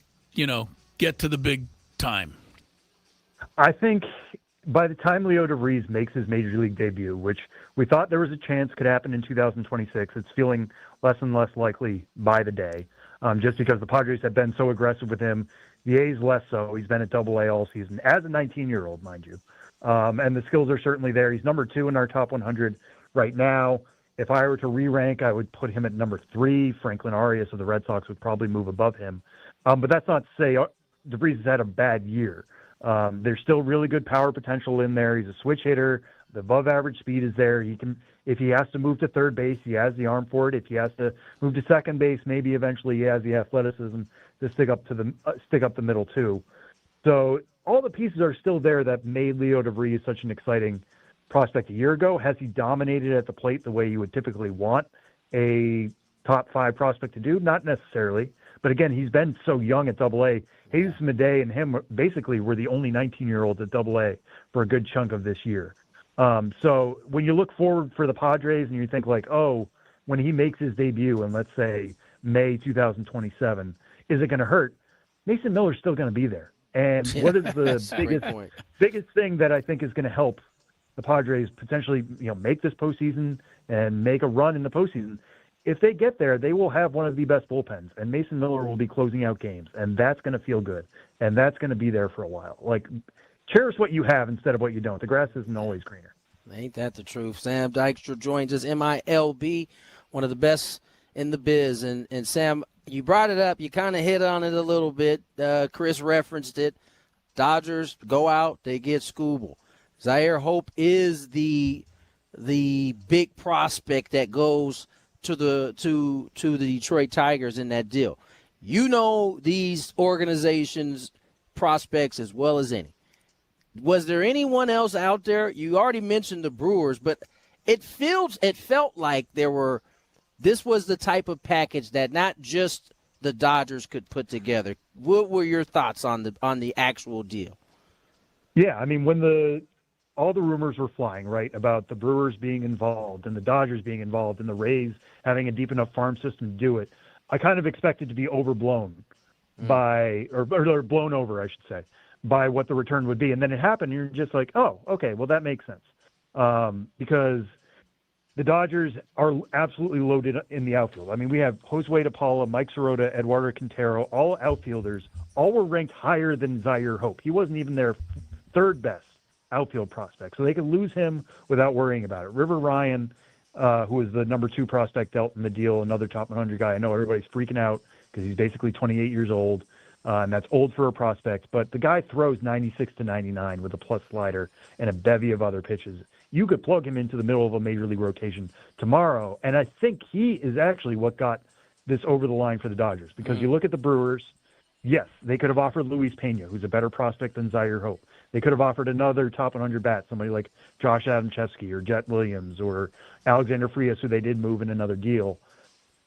Speaker 3: get to the big time?
Speaker 6: I think by the time Leo DeVries makes his major league debut, which we thought there was a chance could happen in 2026, it's feeling less and less likely by the day, just because the Padres have been so aggressive with him. The A's less so. He's been at Double-A all season as a 19-year-old, mind you. And the skills are certainly there. He's number 2 in our top 100 right now. If I were to re-rank, I would put him at number 3. Franklin Arias of the Red Sox would probably move above him. But that's not to say DeVries has had a bad year. There's still really good power potential in there. He's a switch hitter. The above average speed is there. He can, if he has to move to third base, he has the arm for it. If he has to move to second base, maybe eventually he has the athleticism to stick up the middle too. So all the pieces are still there that made Leo DeVries such an exciting prospect a year ago. Has he dominated at the plate the way you would typically want a top 5 prospect to do? Not necessarily. But again, he's been so young at Double-A. Jesus Madej and him basically were the only 19-year-olds at Double-A for a good chunk of this year. So when you look forward for the Padres and you think like, oh, when he makes his debut in, let's say, May 2027, is it going to hurt? Mason Miller's still going to be there. And what is the
Speaker 5: That's a great point.
Speaker 6: biggest thing that I think is going to help the Padres potentially, make this postseason and make a run in the postseason? If they get there, they will have one of the best bullpens, and Mason Miller will be closing out games, and that's going to feel good, and that's going to be there for a while. Like, cherish what you have instead of what you don't. The grass isn't always greener.
Speaker 5: Ain't that the truth? Sam Dykstra joins us, MILB, one of the best in the biz. And Sam, you brought it up. You kind of hit on it a little bit. Chris referenced it. Dodgers go out, they get Skubal. Zaire Hope is the big prospect that goes to the Detroit Tigers in that deal. You know these organizations' prospects as well as any. Was there anyone else out there? You already mentioned the Brewers, but it felt like this was the type of package that not just the Dodgers could put together. What were your thoughts on the actual deal?
Speaker 6: Yeah, I mean, when all the rumors were flying, right, about the Brewers being involved and the Dodgers being involved and the Rays having a deep enough farm system to do it, I kind of expected to be overblown or blown over, I should say, by what the return would be. And then it happened, and you're just like, oh, okay, well, that makes sense. Because the Dodgers are absolutely loaded in the outfield. I mean, we have Josue DePaula, Mike Sirota, Eduardo Quintero, all outfielders. All were ranked higher than Zaire Hope. He wasn't even their third best outfield prospect. So they could lose him without worrying about it. River Ryan, who was the number 2 prospect dealt in the deal, another top 100 guy. I know everybody's freaking out because he's basically 28 years old. And that's old for a prospect, but the guy throws 96 to 99 with a plus slider and a bevy of other pitches. You could plug him into the middle of a major league rotation tomorrow, and I think he is actually what got this over the line for the Dodgers, because you look at the Brewers, yes, they could have offered Luis Pena, who's a better prospect than Zaire Hope. They could have offered another top 100 bat, somebody like Josh Adamchevsky or Jet Williams or Alexander Frias, who they did move in another deal.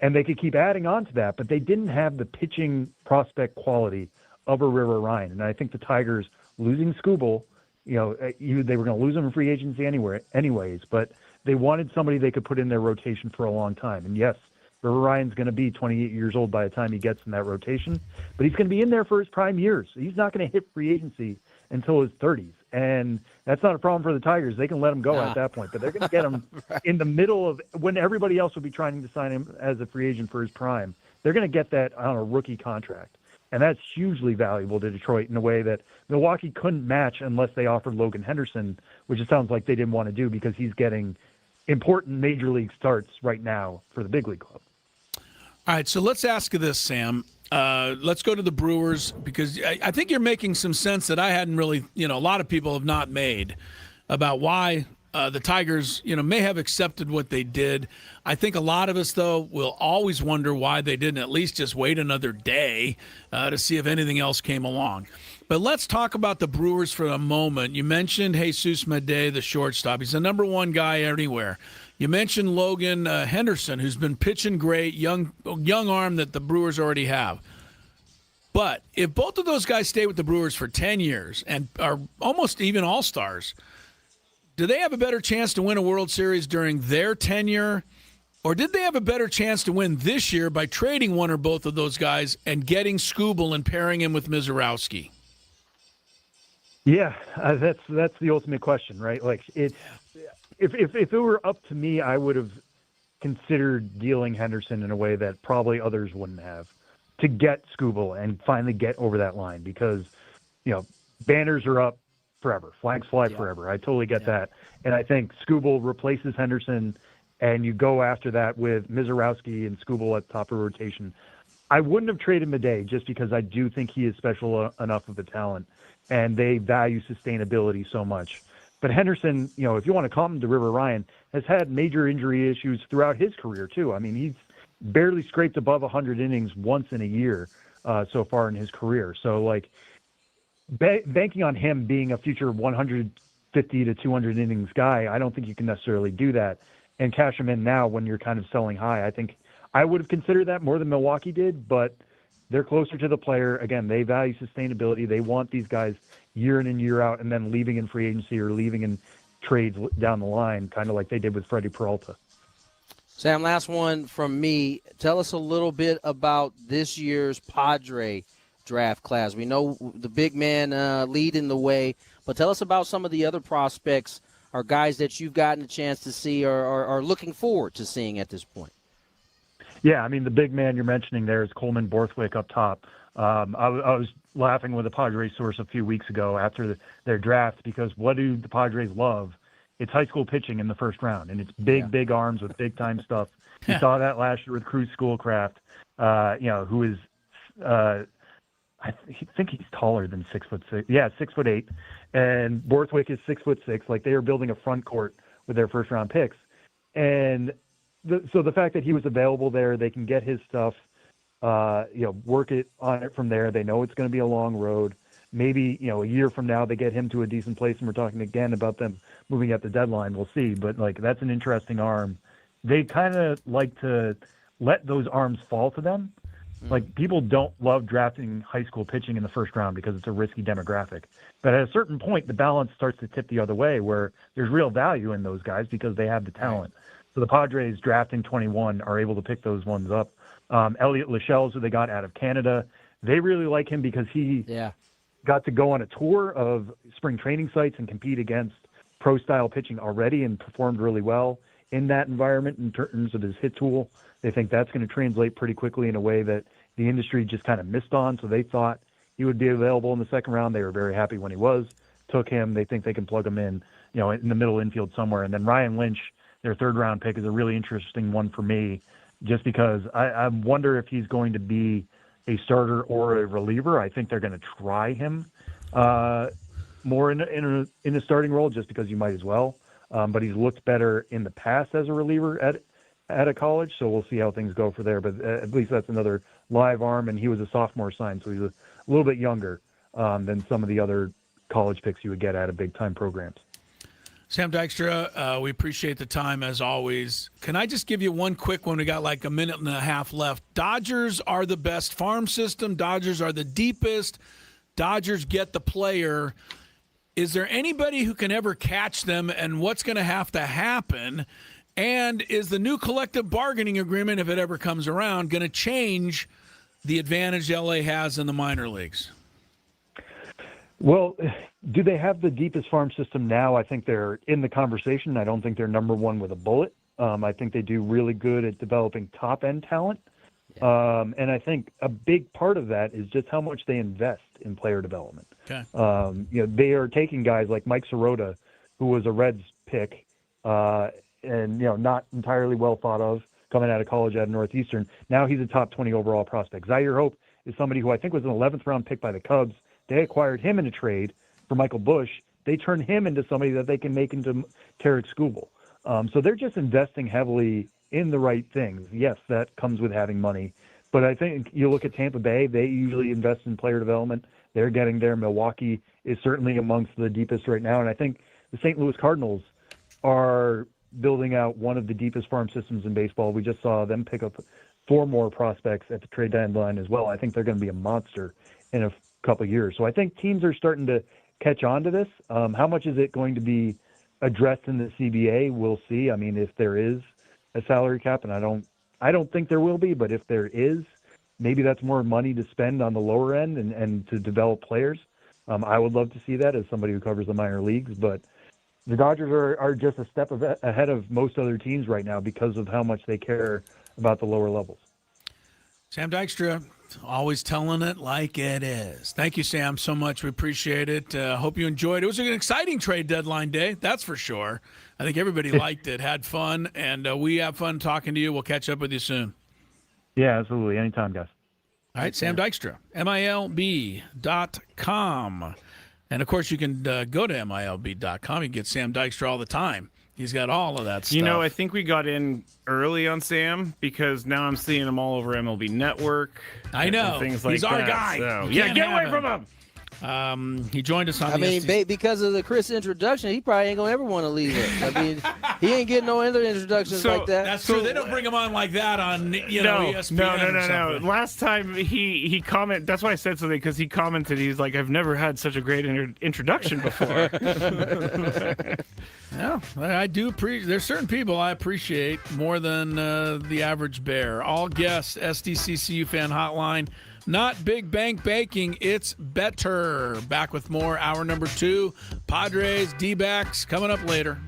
Speaker 6: And they could keep adding on to that, but they didn't have the pitching prospect quality of a River Ryan. And I think the Tigers losing Skubal, they were going to lose him in free agency anyways, but they wanted somebody they could put in their rotation for a long time. And yes, River Ryan's going to be 28 years old by the time he gets in that rotation, but he's going to be in there for his prime years. He's not going to hit free agency until his 30s. And that's not a problem for the Tigers. They can let him go at that point, but they're going to get him in the middle of when everybody else will be trying to sign him as a free agent for his prime. They're going to get that on a rookie contract. And that's hugely valuable to Detroit in a way that Milwaukee couldn't match unless they offered Logan Henderson, which it sounds like they didn't want to do because he's getting important major league starts right now for the big league club.
Speaker 3: All right, so let's ask you this, Sam. Let's go to the Brewers, because I think you're making some sense that I hadn't really, a lot of people have not made about why the Tigers, may have accepted what they did. I think a lot of us, though, will always wonder why they didn't at least just wait another day to see if anything else came along. But let's talk about the Brewers for a moment. You mentioned Jesus Mede, the shortstop. He's the number 1 guy anywhere. You mentioned Logan Henderson, who's been pitching great, young arm that the Brewers already have. But if both of those guys stay with the Brewers for 10 years and are almost even all-stars, do they have a better chance to win a World Series during their tenure? Or did they have a better chance to win this year by trading one or both of those guys and getting Skubal and pairing him with Mizorowski?
Speaker 6: Yeah, that's the ultimate question, right? Like, it's if it were up to me, I would have considered dealing Henderson in a way that probably others wouldn't have, to get Skubal and finally get over that line, because banners are up forever, flags fly forever. I totally get that, and I think Skubal replaces Henderson, and you go after that with Mizorowski and Skubal at the top of rotation. I wouldn't have traded Mede just because I do think he is special enough of a talent, and they value sustainability so much. But Henderson, if you want to call him to River Ryan, has had major injury issues throughout his career too. I mean, he's barely scraped above 100 innings once in a year so far in his career. So, like, banking on him being a future 150 to 200 innings guy, I don't think you can necessarily do that and cash him in now when you're kind of selling high. I think I would have considered that more than Milwaukee did, but they're closer to the player. Again, they value sustainability. They want these guys year in and year out, and then leaving in free agency or leaving in trades down the line, kind of like they did with Freddie Peralta.
Speaker 5: Sam, last one from me. Tell us a little bit about this year's Padre draft class. We know the big man leading the way, but tell us about some of the other prospects or guys that you've gotten a chance to see or are looking forward to seeing at this point.
Speaker 6: Yeah, I mean, the big man you're mentioning there is Coleman Borthwick up top. I was laughing with a Padres source a few weeks ago after their draft because what do the Padres love? It's high school pitching in the first round, and it's big arms with big-time stuff. You saw that last year with Cruz Schoolcraft, who is I think he's taller than 6'6". Yeah, 6'8", and Borthwick is 6'6". Like they are building a front court with their first-round picks, and so the fact that he was available there, they can get his stuff, work it on it from there. They know it's going to be a long road. Maybe, a year from now they get him to a decent place, and we're talking again about them moving at the deadline. We'll see. But, that's an interesting arm. They kind of like to let those arms fall to them. People don't love drafting high school pitching in the first round because it's a risky demographic. But at a certain point, the balance starts to tip the other way where there's real value in those guys because they have the talent. So the Padres drafting 21 are able to pick those ones up. Elliot Lachelle's who they got out of Canada. They really like him because he got to go on a tour of spring training sites and compete against pro-style pitching already and performed really well in that environment in terms of his hit tool. They think that's going to translate pretty quickly in a way that the industry just kind of missed on. So they thought he would be available in the second round. They were very happy when he was. Took him. They think they can plug him in, in the middle infield somewhere. And then Ryan Lynch, their third-round pick, is a really interesting one for me just because I wonder if he's going to be a starter or a reliever. I think they're going to try him more in a starting role just because you might as well. But he's looked better in the past as a reliever at a college, so we'll see how things go for there. But at least that's another live arm, and he was a sophomore signed, so he's a little bit younger than some of the other college picks you would get out of big-time programs.
Speaker 3: Sam Dykstra, we appreciate the time as always. Can I just give you one quick one? We got like a minute and a half left. Dodgers are the best farm system. Dodgers are the deepest. Dodgers get the player. Is there anybody who can ever catch them, and what's going to have to happen? And is the new collective bargaining agreement, if it ever comes around, going to change the advantage LA has in the minor leagues?
Speaker 6: Well, do they have the deepest farm system now? I think they're in the conversation. I don't think they're number one with a bullet. I think they do really good at developing top-end talent. And I think a big part of that is just how much they invest in player development.
Speaker 3: Okay.
Speaker 6: They are taking guys like Mike Sirota, who was a Reds pick, and not entirely well thought of coming out of college at Northeastern. Now he's a top 20 overall prospect. Zaire Hope is somebody who I think was an 11th round pick by the Cubs. They acquired him in a trade for Michael Busch. They turned him into somebody that they can make into Tarek Skubal. So they're just investing heavily in the right things. Yes, that comes with having money. But I think you look at Tampa Bay, they usually invest in player development. They're getting there. Milwaukee is certainly amongst the deepest right now. And I think the St. Louis Cardinals are building out one of the deepest farm systems in baseball. We just saw them pick up 4 more prospects at the trade deadline as well. I think they're going to be a monster in a couple of years. So I think teams are starting to catch on to this. How much is it going to be addressed in the CBA? We'll see. I mean, if there is a salary cap, and I don't think there will be, but if there is, maybe that's more money to spend on the lower end and to develop players. I would love to see that as somebody who covers the minor leagues, but the Dodgers are just a step ahead of most other teams right now because of how much they care about the lower levels.
Speaker 3: Sam Dykstra, always telling it like it is. Thank you, Sam, so much. We appreciate it. Hope you enjoyed it. It was an exciting trade deadline day, that's for sure. I think everybody liked it, had fun, and we have fun talking to you. We'll catch up with you soon.
Speaker 6: Yeah, absolutely. Anytime, guys.
Speaker 3: All right, Sam Dykstra, MILB.com. And, of course, you can go to MILB.com. You can get Sam Dykstra all the time. He's got all of that stuff.
Speaker 4: I think we got in early on Sam because now I'm seeing him all over MLB Network.
Speaker 3: I know.
Speaker 4: Things like
Speaker 3: He's our
Speaker 4: that.
Speaker 3: guy.
Speaker 4: So, get away from him.
Speaker 3: He joined us on
Speaker 5: because of the Chris introduction, he probably ain't going to ever want to leave it. I mean, he ain't getting no other introductions like that.
Speaker 3: That's true. They don't bring him on like that on ESPN.
Speaker 4: No. Last time he commented, that's why I said something, because he commented, he's like, I've never had such a great introduction before.
Speaker 3: Yeah, I do appreciate. There's certain people I appreciate more than the average bear. All guests, SDCCU fan hotline, Not big bank baking, it's better. Back with more. Hour number 2. Padres, D-backs coming up later.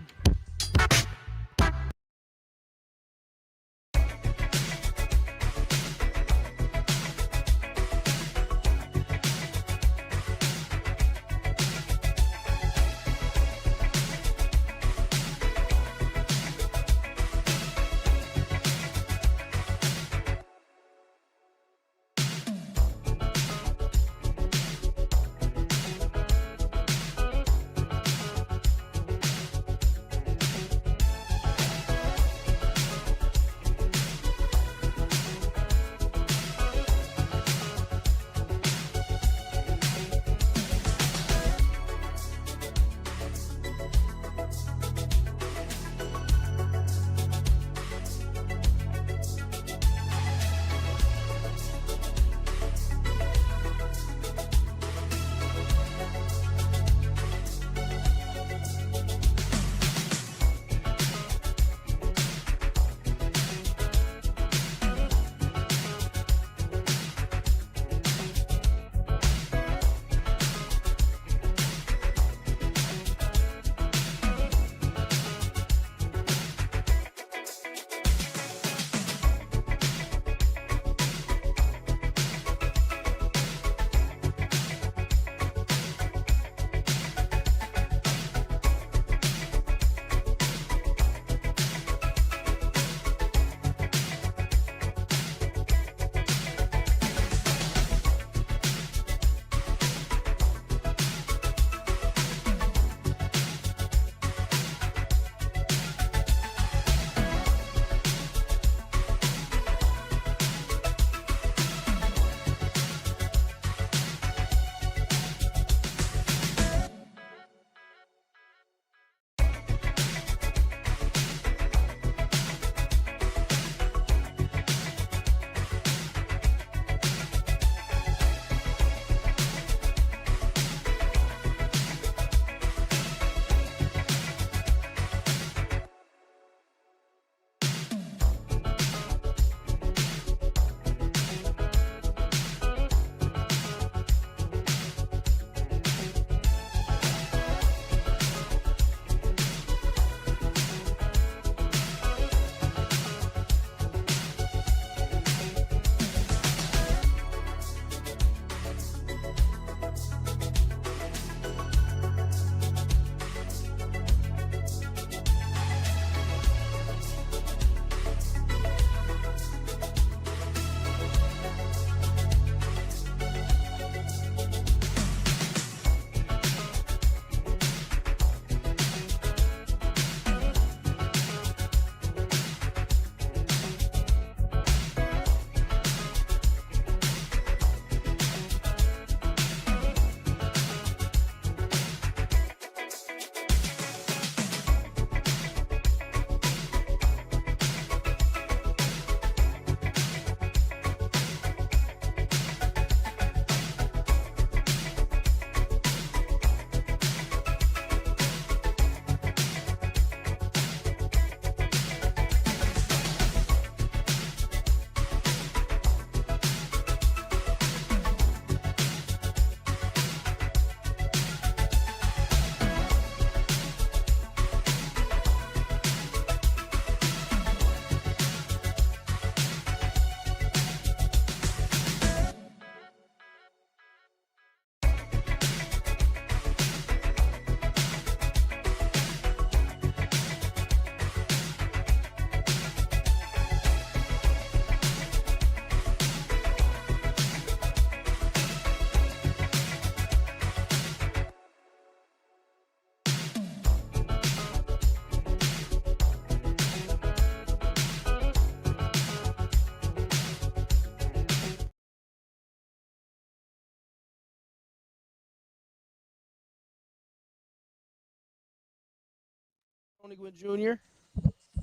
Speaker 5: Tony Gwynn Jr.,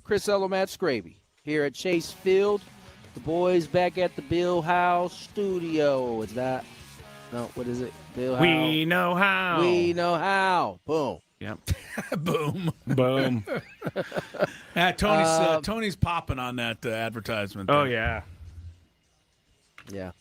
Speaker 5: Chris Matt Skraby here at Chase Field. The boys back at the Bill Howe studio. It's not, no, what is it? Bill Howe.
Speaker 4: We know how.
Speaker 5: We know how. Boom.
Speaker 4: Yep.
Speaker 3: Boom.
Speaker 4: Boom.
Speaker 3: Tony's popping on that advertisement.
Speaker 4: Oh,
Speaker 3: there.
Speaker 4: yeah.
Speaker 5: Yeah.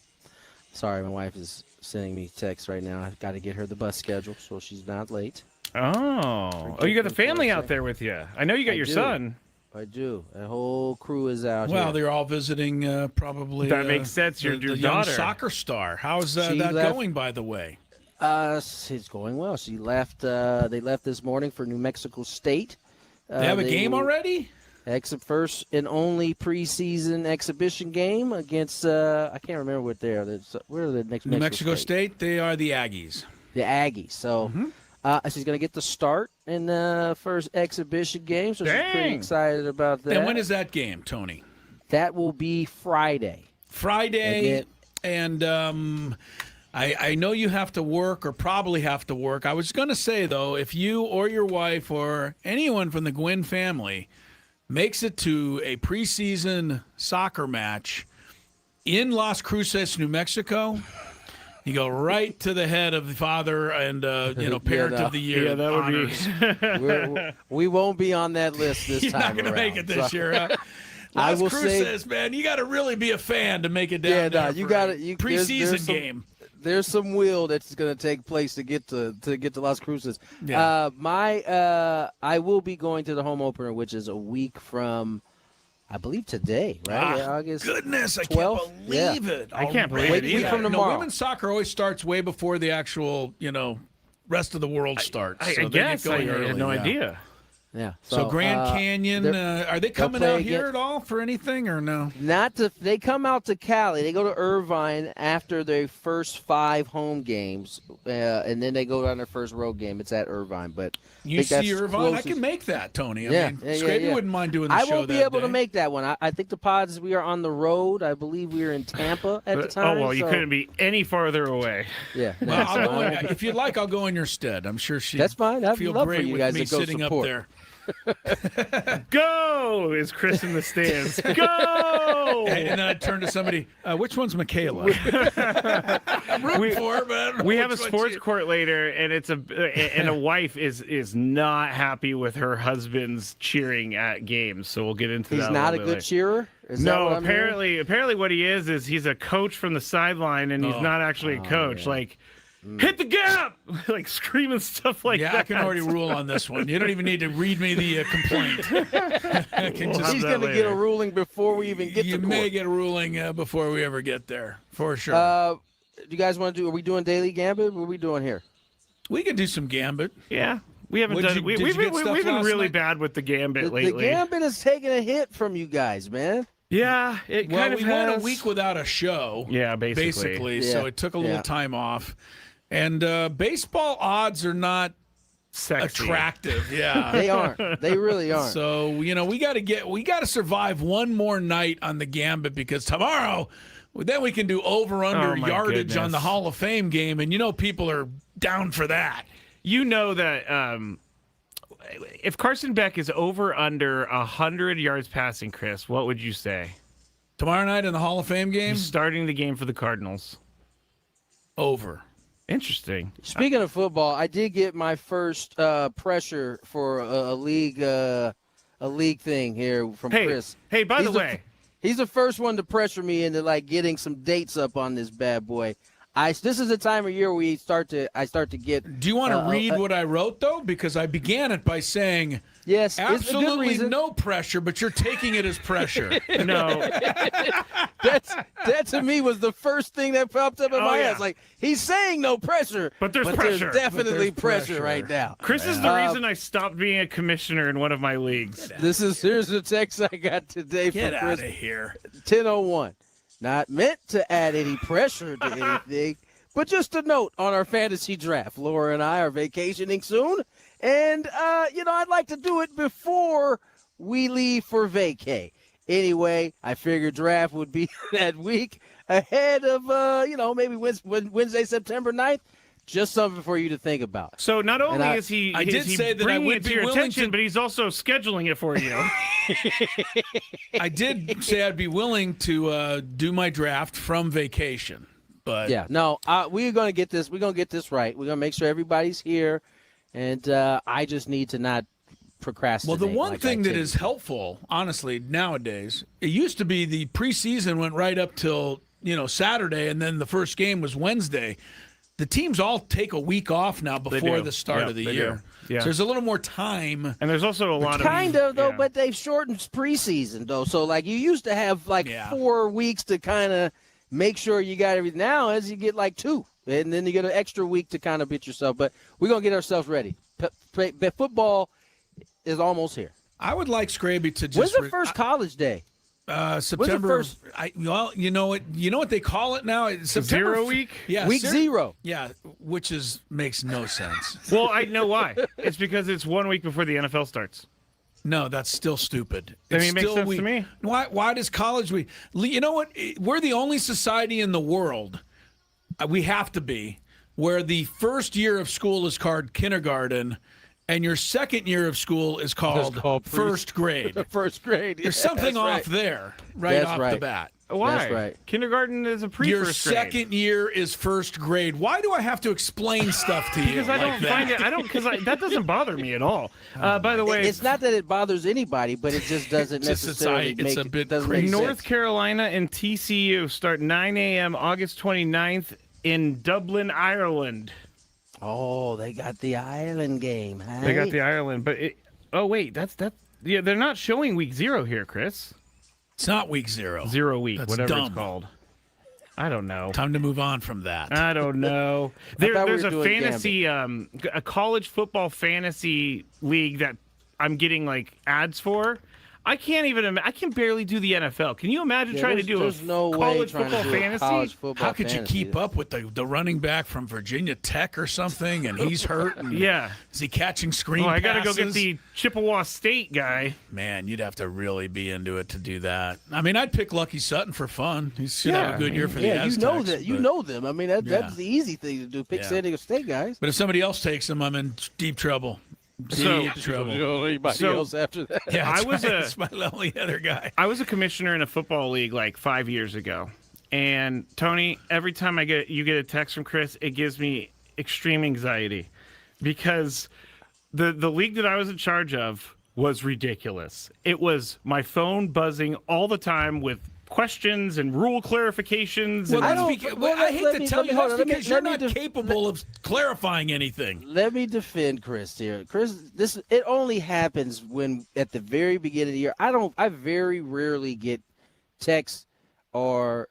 Speaker 5: Sorry, my wife is sending me text right now. I've got to get her the bus schedule so she's not late.
Speaker 4: Oh, you got the family out there with you. I know you got your son.
Speaker 5: I do. The whole crew is out here.
Speaker 3: Well, they're all visiting probably.
Speaker 4: That makes sense. Your
Speaker 3: the
Speaker 4: daughter.
Speaker 3: young soccer star. How's that going, by the way?
Speaker 5: It's going well. She left. They left this morning for New Mexico State.
Speaker 3: They have a game already?
Speaker 5: First and only preseason exhibition game against I can't remember what they are. Where are the next
Speaker 3: New Mexico State? They are the Aggies.
Speaker 5: The Aggies. So she's going to get the start in the first exhibition game. So she's pretty excited about that.
Speaker 3: And when is that game, Tony?
Speaker 5: That will be Friday.
Speaker 3: And I know you have to work or probably have to work. I was going to say, though, if you or your wife or anyone from the Gwynn family makes it to a preseason soccer match in Las Cruces, New Mexico, you go right to the head of the father and parent of the year.
Speaker 4: Yeah, that would
Speaker 5: be. We won't be on that list this
Speaker 3: You're
Speaker 5: time.
Speaker 3: You're not going to make it this year. Huh?
Speaker 5: Las
Speaker 3: Cruces, man, you got to really be a fan to make it down there.
Speaker 5: You got
Speaker 3: preseason game.
Speaker 5: There's some wheel that's going to take place to get to Las Cruces.
Speaker 3: Yeah.
Speaker 5: I will be going to the home opener, which is a week from, I believe today, right? August.
Speaker 3: Goodness,
Speaker 5: 12th?
Speaker 3: I can't believe it.
Speaker 4: I can't believe it.
Speaker 5: Week from tomorrow.
Speaker 3: Women's soccer always starts way before the actual, rest of the world starts.
Speaker 4: I guess I had no idea.
Speaker 5: Yeah.
Speaker 3: So Grand Canyon, are they coming out here at all for anything or no?
Speaker 5: They come out to Cali. They go to Irvine after their first 5 home games, and then they go on their first road game. It's at Irvine, but
Speaker 3: you see Irvine. Closest. I can make that, Tony. Skraby wouldn't mind doing the show.
Speaker 5: I won't be able to make that one. I think the Pods. We are on the road. I believe we were in Tampa at the time.
Speaker 4: Oh well, you couldn't be any farther away.
Speaker 5: Yeah.
Speaker 3: Well, if you'd like, I'll go in your stead. I'm sure
Speaker 5: that's fine. I'd
Speaker 3: feel
Speaker 5: love
Speaker 3: great
Speaker 5: for you
Speaker 3: with
Speaker 5: guys
Speaker 3: me
Speaker 5: to go
Speaker 3: sitting
Speaker 5: support.
Speaker 3: up there.
Speaker 4: Go is Chris in the stands. Go.
Speaker 3: And then I turn to somebody. Which one's Michaela? I'm rooting for her, man.
Speaker 4: We have a sports court later, and a wife is not happy with her husband's cheering at games. So we'll get into that.
Speaker 5: He's not a good cheerer.
Speaker 4: No, apparently what he is he's a coach from the sideline, and he's not actually a coach.
Speaker 5: Yeah.
Speaker 4: Hit the gap, like screaming stuff like that.
Speaker 3: Yeah, I can already rule on this one. You don't even need to read me the complaint.
Speaker 5: He's going to get a ruling before we even get to court.
Speaker 3: You may get a ruling before we ever get there, for sure.
Speaker 5: Do you guys want to do? Are we doing daily gambit? What are we doing here?
Speaker 3: We could do some gambit.
Speaker 4: Yeah. We haven't done. We've been really bad with the gambit lately.
Speaker 5: The gambit is taking a hit from you guys, man.
Speaker 4: Yeah,
Speaker 3: we went a week without a show.
Speaker 4: Yeah, basically.
Speaker 3: Yeah. So it took a little time off. And baseball odds are not
Speaker 4: sexy.
Speaker 3: Attractive. Yeah,
Speaker 5: they aren't. They really aren't.
Speaker 3: So we got to survive one more night on the gambit because tomorrow, then we can do over/under yardage on the Hall of Fame game, and people are down for that.
Speaker 4: You know that if Carson Beck is over/under 100 yards passing, Chris, what would you say?
Speaker 3: Tomorrow night in the Hall of Fame game,
Speaker 4: he's starting the game for the Cardinals.
Speaker 3: Over.
Speaker 4: Interesting.
Speaker 5: Speaking of football, I did get my first pressure for a league thing here from Chris.
Speaker 4: Hey, by the way,
Speaker 5: he's the first one to pressure me into getting some dates up on this bad boy. This is the time of year where I start to get.
Speaker 3: Do you want to read what I wrote though? Because I began it by saying.
Speaker 5: Yes,
Speaker 3: absolutely no pressure, but you're taking it as pressure.
Speaker 4: No,
Speaker 5: that to me was the first thing that popped up in my head. Like he's saying no pressure,
Speaker 4: but there's pressure.
Speaker 5: There's definitely pressure right now.
Speaker 4: Chris is the reason I stopped being a commissioner in one of my leagues.
Speaker 5: Here's the text I got today from Chris.
Speaker 3: Get out of here.
Speaker 5: 10:01. Not meant to add any pressure to anything, but just a note on our fantasy draft. Laura and I are vacationing soon. And, I'd like to do it before we leave for vacay. Anyway, I figured draft would be that week ahead of, maybe Wednesday, September 9th. Just something for you to think about.
Speaker 4: So not only is he bringing it to your attention, but he's also scheduling it for you.
Speaker 3: I did say I'd be willing to do my draft from vacation. But
Speaker 5: yeah, no, we're going to get this. We're going to get this right. We're going to make sure everybody's here. And I just need to not procrastinate.
Speaker 3: Well, the one thing that is helpful, honestly, nowadays, it used to be the preseason went right up till Saturday, and then the first game was Wednesday. The teams all take a week off now before the start of the year.
Speaker 4: Yeah.
Speaker 3: So there's a little more time.
Speaker 4: And there's also a lot of
Speaker 5: kind of though, but they've shortened preseason though. So like you used to have 4 weeks to kind of make sure you got everything. Now as you get 2, and then you get an extra week to kind of get yourself. But we're gonna get ourselves ready. Football is almost here.
Speaker 3: I would like Skraby to just.
Speaker 5: When's the first college day?
Speaker 3: September. You know what they call it now? It's September
Speaker 4: 0 week.
Speaker 3: Yeah,
Speaker 5: week 0.
Speaker 3: Yeah, which makes no sense.
Speaker 4: Well, I know why. It's because it's 1 week before the NFL starts.
Speaker 3: No, that's still stupid.
Speaker 4: I mean, it makes sense to me.
Speaker 3: Why does college week? You know what? We're the only society in the world. We have to be where the first year of school is called kindergarten. And your second year of school is called first grade.
Speaker 5: First grade.
Speaker 3: There's something off there off the bat.
Speaker 4: Why?
Speaker 5: That's right.
Speaker 4: Kindergarten is a
Speaker 3: Your
Speaker 4: first grade.
Speaker 3: second year is first grade. Why do I have to explain stuff to you?
Speaker 4: Because I don't find it. That doesn't bother me at all. By the way,
Speaker 5: it's not that it bothers anybody, but it just doesn't necessarily
Speaker 3: it's a bit
Speaker 5: doesn't
Speaker 3: crazy.
Speaker 5: make
Speaker 4: North
Speaker 5: sense.
Speaker 4: Carolina and TCU start 9 a.m. August 29th in Dublin, Ireland.
Speaker 5: Oh, they got the Ireland game. Huh?
Speaker 4: They got the Ireland, but yeah, they're not showing week 0 here, Chris.
Speaker 3: It's not week 0.
Speaker 4: 0 week,
Speaker 3: That's
Speaker 4: whatever
Speaker 3: dumb.
Speaker 4: it's called. I don't know.
Speaker 3: Time to move on from that.
Speaker 4: I don't know. There's a fantasy, a college football fantasy league that I'm getting ads for. I can't even. I can barely do the NFL. Can you imagine trying to do college football fantasy?
Speaker 3: How could you keep up with the running back from Virginia Tech or something, and he's hurt? And
Speaker 4: yeah.
Speaker 3: Is he catching screen
Speaker 4: I got to
Speaker 3: passes?
Speaker 4: go get the Chippewa State guy.
Speaker 3: Man, you'd have to really be into it to do that. I mean, I'd pick Lucky Sutton for fun. He should have a good year for the Aztecs.
Speaker 5: You know that. You know them. I mean, that's the easy thing to do. Pick San Diego State guys.
Speaker 3: But if somebody else takes them, I'm in deep trouble.
Speaker 5: Anybody else after that?
Speaker 3: Yeah, that's my only other guy.
Speaker 4: I was a commissioner in a football league 5 years ago, and Tony, every time you get a text from Chris, it gives me extreme anxiety because the league that I was in charge of was ridiculous. It was my phone buzzing all the time with questions and rule clarifications.
Speaker 3: Well, I hate to tell you that's because you're not capable of clarifying anything.
Speaker 5: Let me defend Chris here. Chris, it only happens when at the very beginning of the year. I very rarely get texts or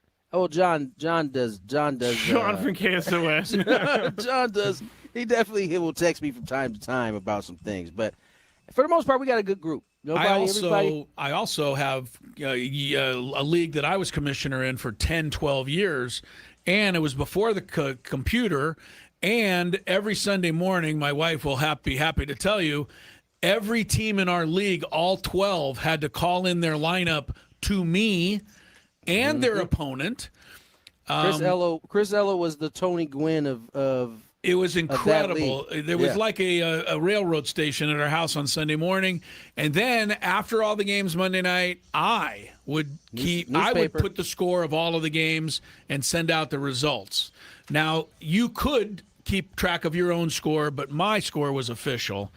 Speaker 5: John does.
Speaker 4: John from KSOS.
Speaker 5: John does. He will text me from time to time about some things, but for the most part, we got a good group. I
Speaker 3: also have a league that I was commissioner in for 10, 12 years, and it was before the computer. And every Sunday morning, my wife will be happy to tell you, every team in our league, all 12, had to call in their lineup to me and their opponent.
Speaker 5: Chris Ello was the Tony Gwynn of
Speaker 3: it was incredible. There was like a railroad station at our house on Sunday morning. And then after all the games Monday night, I would put the score of all of the games and send out the results. Now, you could keep track of your own score, but my score was official.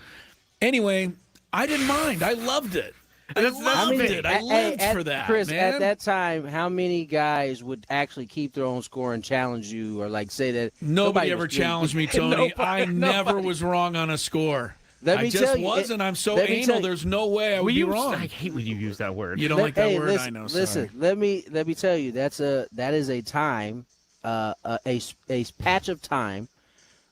Speaker 3: Anyway, I didn't mind. I loved it. I loved it. I lived for that,
Speaker 5: Chris,
Speaker 3: man.
Speaker 5: at that time, how many guys would actually keep their own score and challenge you or say that?
Speaker 3: Nobody ever challenged me, Tony. I never was wrong on a score. I just wasn't. I'm so anal. There's no way I would be wrong.
Speaker 4: I hate when you use that word.
Speaker 3: You don't like that word?
Speaker 5: Listen,
Speaker 3: I know.
Speaker 5: Listen, let me tell you, that is a time, a patch of time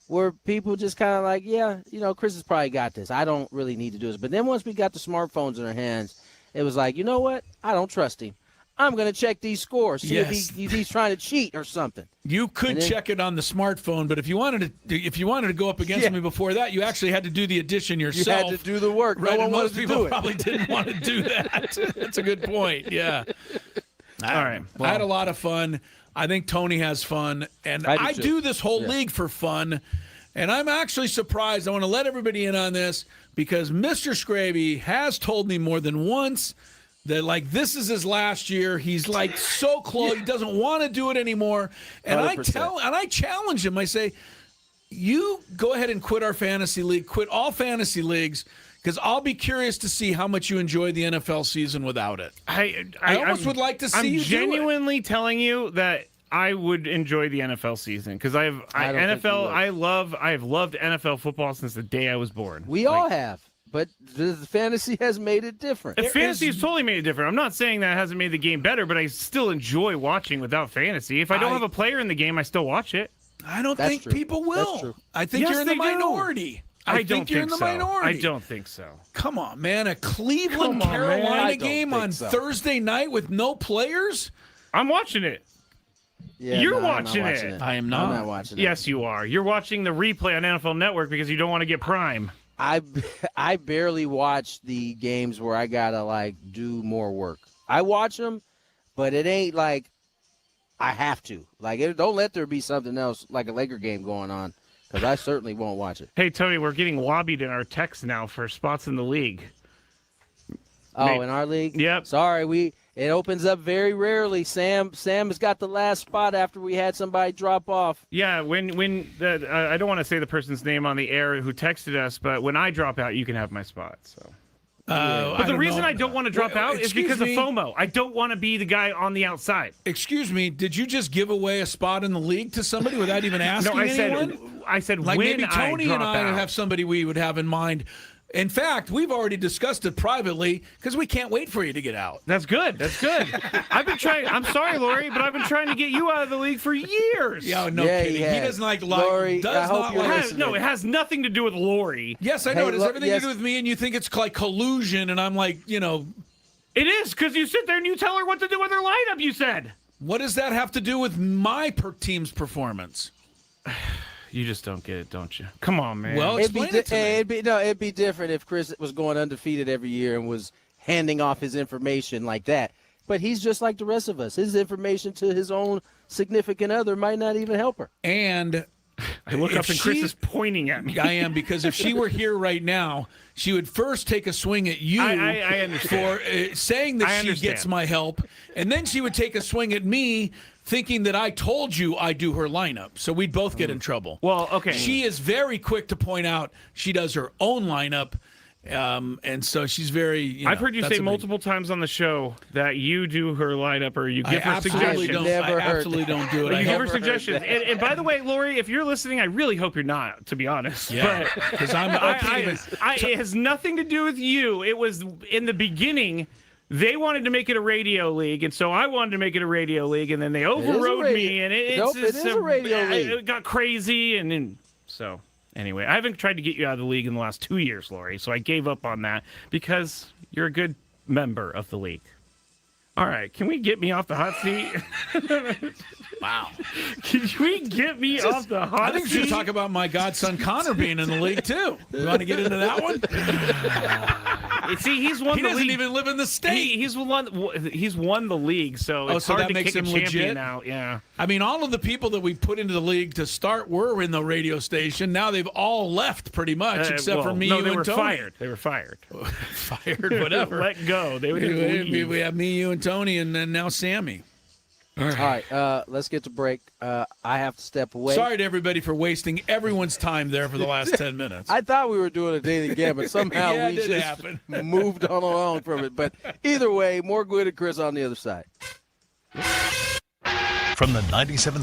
Speaker 5: where people just kind of Chris has probably got this. I don't really need to do this. But then once we got the smartphones in our hands, it was like, you know what? I don't trust him. I'm going to check these scores, see if he's trying to cheat or something.
Speaker 3: You could check it on the smartphone, but if you wanted to go up against me before that, you actually had to do the addition yourself.
Speaker 5: You had to do the work.
Speaker 3: Right,
Speaker 5: no one
Speaker 3: most
Speaker 5: wanted
Speaker 3: people
Speaker 5: to do
Speaker 3: probably didn't want to do that. That's a good point. Yeah.
Speaker 4: All right.
Speaker 3: Well, I had a lot of fun. I think Tony has fun, and I do this whole league for fun. And I'm actually surprised. I want to let everybody in on this because Mr. Skraby has told me more than once that this is his last year. He's so close. He doesn't want to do it anymore. And
Speaker 5: 100%.
Speaker 3: I challenge him. I say, you go ahead and quit our fantasy league, quit all fantasy leagues, because I'll be curious to see how much you enjoy the NFL season without it.
Speaker 4: I
Speaker 3: almost would like to see you
Speaker 4: do it. I'm genuinely telling you that I would enjoy the NFL season because I have loved NFL football since the day I was born.
Speaker 5: We all have, but the fantasy has made it different.
Speaker 4: Fantasy has totally made it different. I'm not saying that it hasn't made the game better, but I still enjoy watching without fantasy. If I don't have a player in the game, I still watch it.
Speaker 3: I don't think people will.
Speaker 5: That's true.
Speaker 3: I think you're in the minority.
Speaker 4: I don't
Speaker 3: think you're in the minority.
Speaker 4: I don't think so.
Speaker 3: Come on, man. A Cleveland-Carolina game on Thursday night with no players?
Speaker 4: I'm watching it.
Speaker 5: Yeah,
Speaker 4: You're
Speaker 5: no,
Speaker 4: watching it.
Speaker 3: I am not.
Speaker 5: I'm not watching it.
Speaker 4: Yes, you are. You're watching the replay on NFL Network because you don't want to get Prime.
Speaker 5: I barely watch the games where I gotta do more work. I watch them, but it ain't like I have to. Don't let there be something else like a Laker game going on, because I certainly won't watch it.
Speaker 4: Hey, Tony, we're getting lobbied in our texts now for spots in the league.
Speaker 5: Oh, in our league?
Speaker 4: Yep.
Speaker 5: Sorry, it opens up very rarely. Sam has got the last spot after we had somebody drop off.
Speaker 4: Yeah, when I don't want to say the person's name on the air who texted us, but when I drop out, you can have my spot. So. But the reason I don't want to drop out is because of FOMO. I don't want to be the guy on the outside.
Speaker 3: Excuse me, did you just give away a spot in the league to somebody without even asking anyone?
Speaker 4: I said
Speaker 3: like
Speaker 4: when
Speaker 3: maybe Tony
Speaker 4: I
Speaker 3: and I
Speaker 4: out.
Speaker 3: have somebody we would have in mind. In fact, we've already discussed it privately because we can't wait for you to get out.
Speaker 4: That's good. That's good. I've been trying. I'm sorry, Lori, but I've been trying to get you out of the league for years.
Speaker 3: Yeah, no kidding. He doesn't like
Speaker 5: Lori. I hope you're listening.
Speaker 4: No, it has nothing to do with Lori.
Speaker 3: Yes, I know. It has everything to do with me, and you think it's like collusion, and I'm like,
Speaker 4: It is, because you sit there and you tell her what to do with her lineup, you said.
Speaker 3: What does that have to do with my team's performance?
Speaker 4: You just don't get it, don't you? Come on, man.
Speaker 3: Well, explain it to me.
Speaker 5: It'd be different if Chris was going undefeated every year and was handing off his information like that. But he's just like the rest of us. His information to his own significant other might not even help her.
Speaker 3: And
Speaker 4: I look up and Chris is pointing at me.
Speaker 3: I am, because if she were here right now, she would first take a swing at you
Speaker 4: I understand.
Speaker 3: for saying that she gets my help, and then she would take a swing at me thinking that I told you I do her lineup. So we'd both get in trouble.
Speaker 4: Well, okay.
Speaker 3: She is very quick to point out she does her own lineup. And so she's very.
Speaker 4: I've heard you say multiple times on the show that you do her lineup or you give her suggestions.
Speaker 3: I absolutely don't do it.
Speaker 4: You give her suggestions. And by the way, Lori, if you're listening, I really hope you're not, to be honest.
Speaker 3: Yeah, because
Speaker 4: it has nothing to do with you. It was in the beginning. They wanted to make it a radio league, and so I wanted to make it a radio league, and then they overrode me, and it is a radio league. It got crazy, and then so. Anyway, I haven't tried to get you out of the league in the last 2 years, Lori, so I gave up on that because you're a good member of the league. All right, can we get me off the hot seat?
Speaker 3: Wow.
Speaker 4: Can we get me off the hot seat?
Speaker 3: I think we should talk about my godson Connor being in the league, too. You want to get into that one?
Speaker 4: See, he's won the league. He
Speaker 3: doesn't even live in the state.
Speaker 4: He's won the league, so it's hard to kick a champion out. Yeah.
Speaker 3: I mean, all of the people that we put into the league to start were in the radio station. Now they've all left, pretty much, except for me, you, and Tony.
Speaker 4: They were fired.
Speaker 3: Fired, whatever.
Speaker 4: Let go. They would
Speaker 3: we have me, you, and Tony, and then now Sammy.
Speaker 5: All right, let's get to break. I have to step away.
Speaker 3: Sorry to everybody for wasting everyone's time there for the last 10 minutes.
Speaker 5: I thought we were doing a daily game, but somehow we just moved on along from it. But either way, more Gwynn and Chris on the other side.
Speaker 1: From the 97th.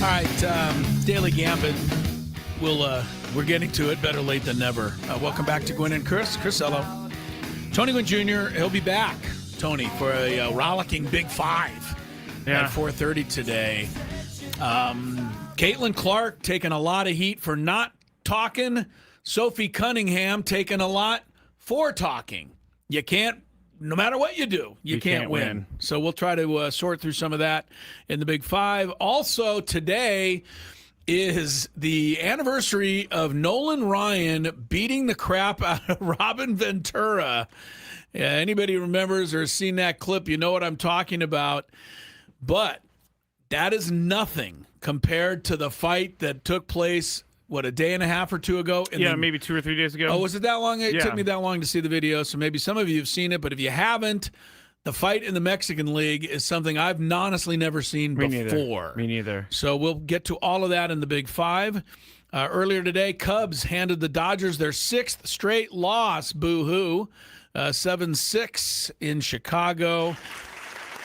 Speaker 3: All right, Daily Gambit. We're getting to it. Better late than never. Welcome back to Gwynn and Chris. Chris, hello. Tony Gwynn Jr. He'll be back, Tony, for a rollicking Big Five at 4:30 today. Caitlin Clark taking a lot of heat for not talking. Sophie Cunningham taking a lot for talking. You can't. No matter what you do, you can't win. So we'll try to sort through some of that in the Big Five. Also, today is the anniversary of Nolan Ryan beating the crap out of Robin Ventura. Yeah, anybody remembers or has seen that clip, you know what I'm talking about. But that is nothing compared to the fight that took place a day and a half or two ago?
Speaker 4: Maybe 2 or 3 days ago.
Speaker 3: Oh, was it that long? It took me that long to see the video, so maybe some of you have seen it, but if you haven't, the fight in the Mexican League is something I've honestly never seen before.
Speaker 4: Me neither.
Speaker 3: So we'll get to all of that in the Big Five. Earlier today, Cubs handed the Dodgers their 6th straight loss, boo-hoo, 7-6 in Chicago.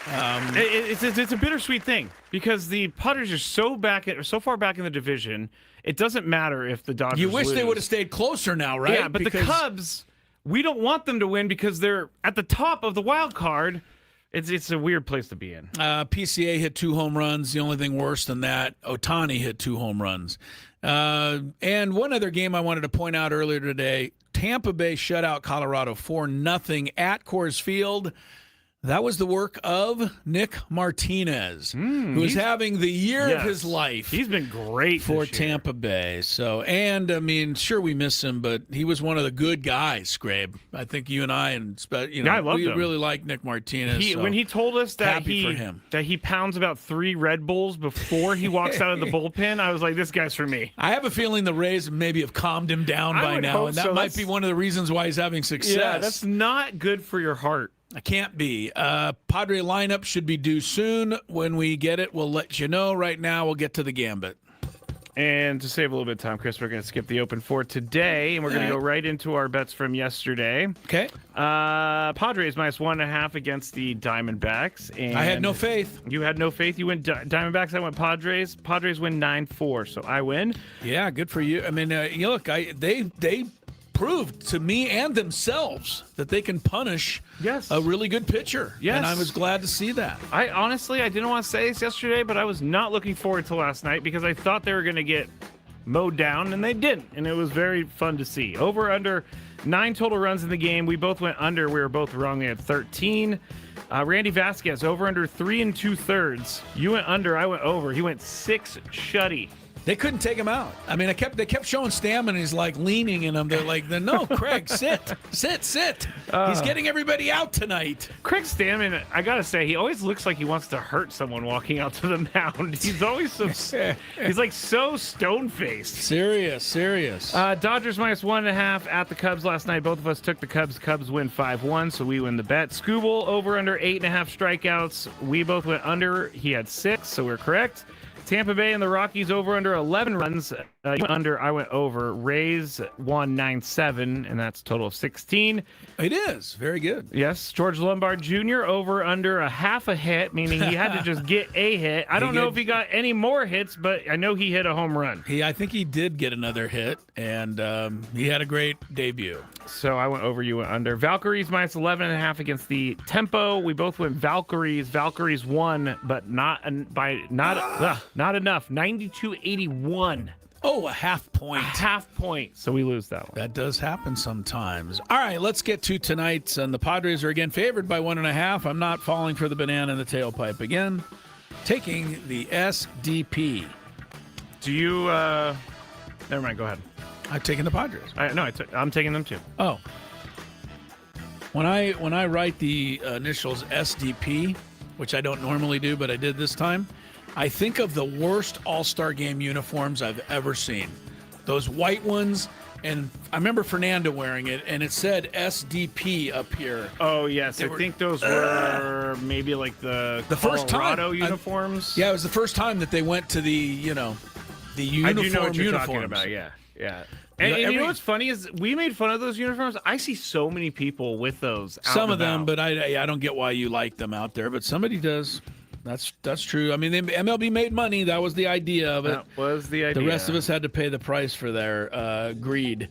Speaker 4: It's a bittersweet thing because the Padres are so far back in the division. It doesn't matter if the Dodgers
Speaker 3: You wish
Speaker 4: lose.
Speaker 3: they would have stayed closer now, right?
Speaker 4: Yeah, but the Cubs, we don't want them to win because they're at the top of the wild card. It's a weird place to be in.
Speaker 3: PCA hit 2 home runs. The only thing worse than that, Ohtani hit 2 home runs. And one other game I wanted to point out earlier today, Tampa Bay shut out Colorado 4-0 at Coors Field. That was the work of Nick Martinez, who's having the year of his life.
Speaker 4: He's been great
Speaker 3: for Tampa Bay. So, and I mean, sure we miss him, but he was one of the good guys, Skrabe. I think you and I we really like Nick Martinez.
Speaker 4: When he told us that he pounds about 3 Red Bulls before he walks out of the bullpen, I was like, this guy's for me.
Speaker 3: I have a feeling the Rays maybe have calmed him down by now, and that might be one of the reasons why he's having success.
Speaker 4: Yeah, that's not good for your heart.
Speaker 3: I can't be. Padre lineup should be due soon. When we get it, we'll let you know. Right now, we'll get to the Gambit.
Speaker 4: And to save a little bit of time, Chris, we're going to skip the Open 4 today, and we're going to go right into our bets from yesterday.
Speaker 3: Okay.
Speaker 4: Padres -1.5 against the Diamondbacks. And
Speaker 3: I had no faith.
Speaker 4: You had no faith. You went Diamondbacks. I went Padres. Padres win 9-4, so I win.
Speaker 3: Yeah, good for you. I mean, look, they proved to me and themselves that they can punish a really good pitcher.
Speaker 4: Yes.
Speaker 3: And I was glad to see that.
Speaker 4: I honestly didn't want to say this yesterday, but I was not looking forward to last night because I thought they were going to get mowed down, and they didn't. And it was very fun to see. Over under 9 total runs in the game. We both went under. We were both wrong. We had 13. Randy Vasquez, over under 3 2/3. You went under. I went over. He went 6 shutty.
Speaker 3: They couldn't take him out. I mean, they kept showing Stammen, and he's like leaning in him. They're like, no, Craig, sit. He's getting everybody out tonight.
Speaker 4: Craig Stammen, I got to say, he always looks like he wants to hurt someone walking out to the mound. He's always he's like so stone-faced.
Speaker 3: Serious.
Speaker 4: Dodgers -1.5 at the Cubs last night. Both of us took the Cubs. Cubs win 5-1, so we win the bet. Scooble over under 8.5 strikeouts. We both went under. He had 6, so we're correct. Tampa Bay and the Rockies over under 11 runs. You went under, I went over. Rays won 9-7, and that's a total of 16.
Speaker 3: It is. Very good.
Speaker 4: Yes. George Lombard Jr. over under a half a hit, meaning he had to just get a hit. I don't know if he got any more hits, but I know he hit a home run.
Speaker 3: I think he did get another hit, and he had a great debut.
Speaker 4: So I went over, you went under. Valkyries -11.5 against the Tempo. We both went Valkyries. Valkyries won, but not enough. 92-81.
Speaker 3: Oh, a half point.
Speaker 4: So we lose that one.
Speaker 3: That does happen sometimes. All right, let's get to tonight's. And the Padres are again favored by 1.5. I'm not falling for the banana in the tailpipe again. Taking the SDP.
Speaker 4: Do you? Never mind. Go ahead.
Speaker 3: I've taken the Padres.
Speaker 4: I'm taking them too.
Speaker 3: Oh. When I write the initials SDP, which I don't normally do, but I did this time, I think of the worst All-Star Game uniforms I've ever seen. Those white ones, and I remember Fernando wearing it, and it said SDP up here.
Speaker 4: Oh, yes. I think those were maybe like the
Speaker 3: first
Speaker 4: Colorado uniforms.
Speaker 3: Yeah, it was the first time that they went to the uniform
Speaker 4: I do know what you're talking about, yeah. And you know what's funny is we made fun of those uniforms. I see so many people with those out
Speaker 3: Some of
Speaker 4: and
Speaker 3: them,
Speaker 4: about.
Speaker 3: but I don't get why you like them out there, but somebody does. That's true. I mean, the MLB made money. That was the idea of it.
Speaker 4: That was the idea.
Speaker 3: The rest of us had to pay the price for their greed.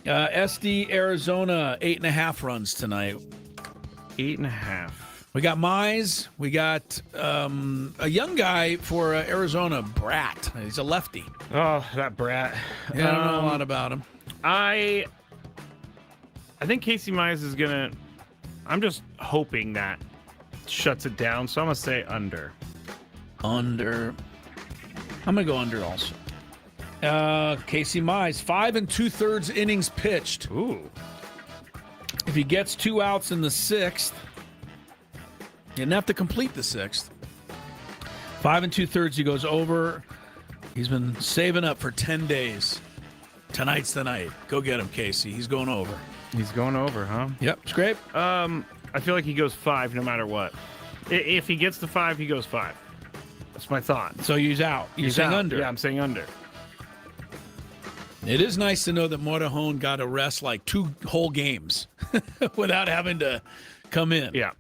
Speaker 3: SD Arizona 8.5 runs tonight.
Speaker 4: 8.5.
Speaker 3: We got Mize. We got a young guy for Arizona, Brat. He's a lefty.
Speaker 4: Oh, that Brat.
Speaker 3: Yeah, I don't know a lot about him.
Speaker 4: I think Casey Mize is gonna. I'm just hoping that shuts it down. So I'm gonna say under.
Speaker 3: Under. I'm gonna go under also. Casey Mize, 5 2/3 innings pitched.
Speaker 4: Ooh.
Speaker 3: If he gets 2 outs in the 6th, he didn't have to complete the 6th. 5 2/3, he goes over. He's been saving up for 10 days. Tonight's the night. Go get him, Casey. He's going over.
Speaker 4: He's going over, huh?
Speaker 3: Yep. Scrape.
Speaker 4: I feel like he goes 5 no matter what. If he gets to 5, he goes 5. That's my thought.
Speaker 3: So he's out. You're saying under.
Speaker 4: Yeah, I'm saying under.
Speaker 3: It is nice to know that Morejon got to rest like 2 whole games without having to come in.
Speaker 4: Yeah.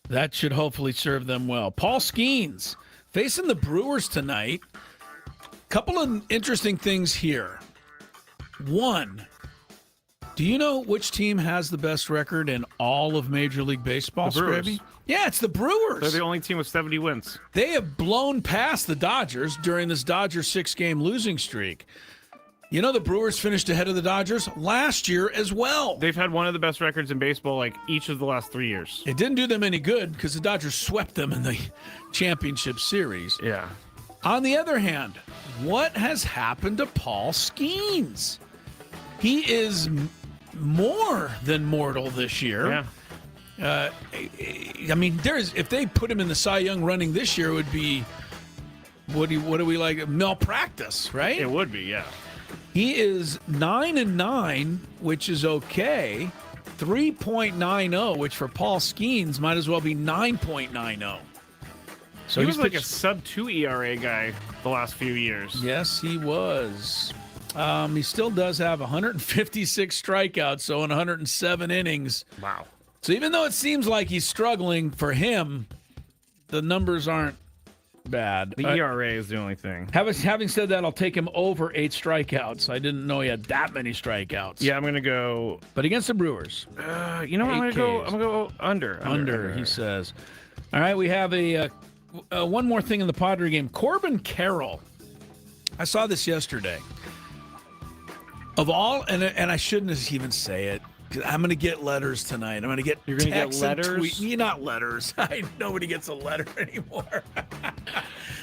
Speaker 3: That should hopefully serve them well. Paul Skeens facing the Brewers tonight. Couple of interesting things here. One, do you know which team has the best record in all of Major League Baseball,
Speaker 4: The Brewers.
Speaker 3: Scraby? Yeah, it's the Brewers.
Speaker 4: They're the only team with 70 wins.
Speaker 3: They have blown past the Dodgers during this Dodgers 6-game losing streak. You know, the Brewers finished ahead of the Dodgers last year as well.
Speaker 4: They've had one of the best records in baseball like each of the last 3 years.
Speaker 3: It didn't do them any good because the Dodgers swept them in the championship series.
Speaker 4: Yeah.
Speaker 3: On the other hand, what has happened to Paul Skeens? He is more than mortal this year.
Speaker 4: Yeah.
Speaker 3: I mean, if they put him in the Cy Young running this year, it would be what do we like malpractice, right?
Speaker 4: It would be, yeah.
Speaker 3: He is 9-9, which is okay. 3.90, which for Paul Skeens might as well be 9.90. So
Speaker 4: he was like a
Speaker 3: pitched-
Speaker 4: sub-2 ERA guy the last few years.
Speaker 3: Yes, he was. He still does have 156 strikeouts, so in 107 innings.
Speaker 4: Wow.
Speaker 3: So even though it seems like he's struggling, for him, the numbers aren't bad.
Speaker 4: The ERA is the only thing.
Speaker 3: Having said that, I'll take him over 8 strikeouts. I didn't know he had that many strikeouts.
Speaker 4: Yeah, I'm going to go...
Speaker 3: But against the Brewers.
Speaker 4: You know what? I'm
Speaker 3: 8
Speaker 4: going
Speaker 3: Ks.
Speaker 4: to go under,
Speaker 3: He says. All right, we have one more thing in the Padre game. Corbin Carroll. I saw this yesterday. Of all, and I shouldn't even say it, because I'm going to get letters tonight. I'm going to get
Speaker 4: You're going to get
Speaker 3: texts and
Speaker 4: letters?
Speaker 3: tweets. Not letters. Nobody gets a letter anymore.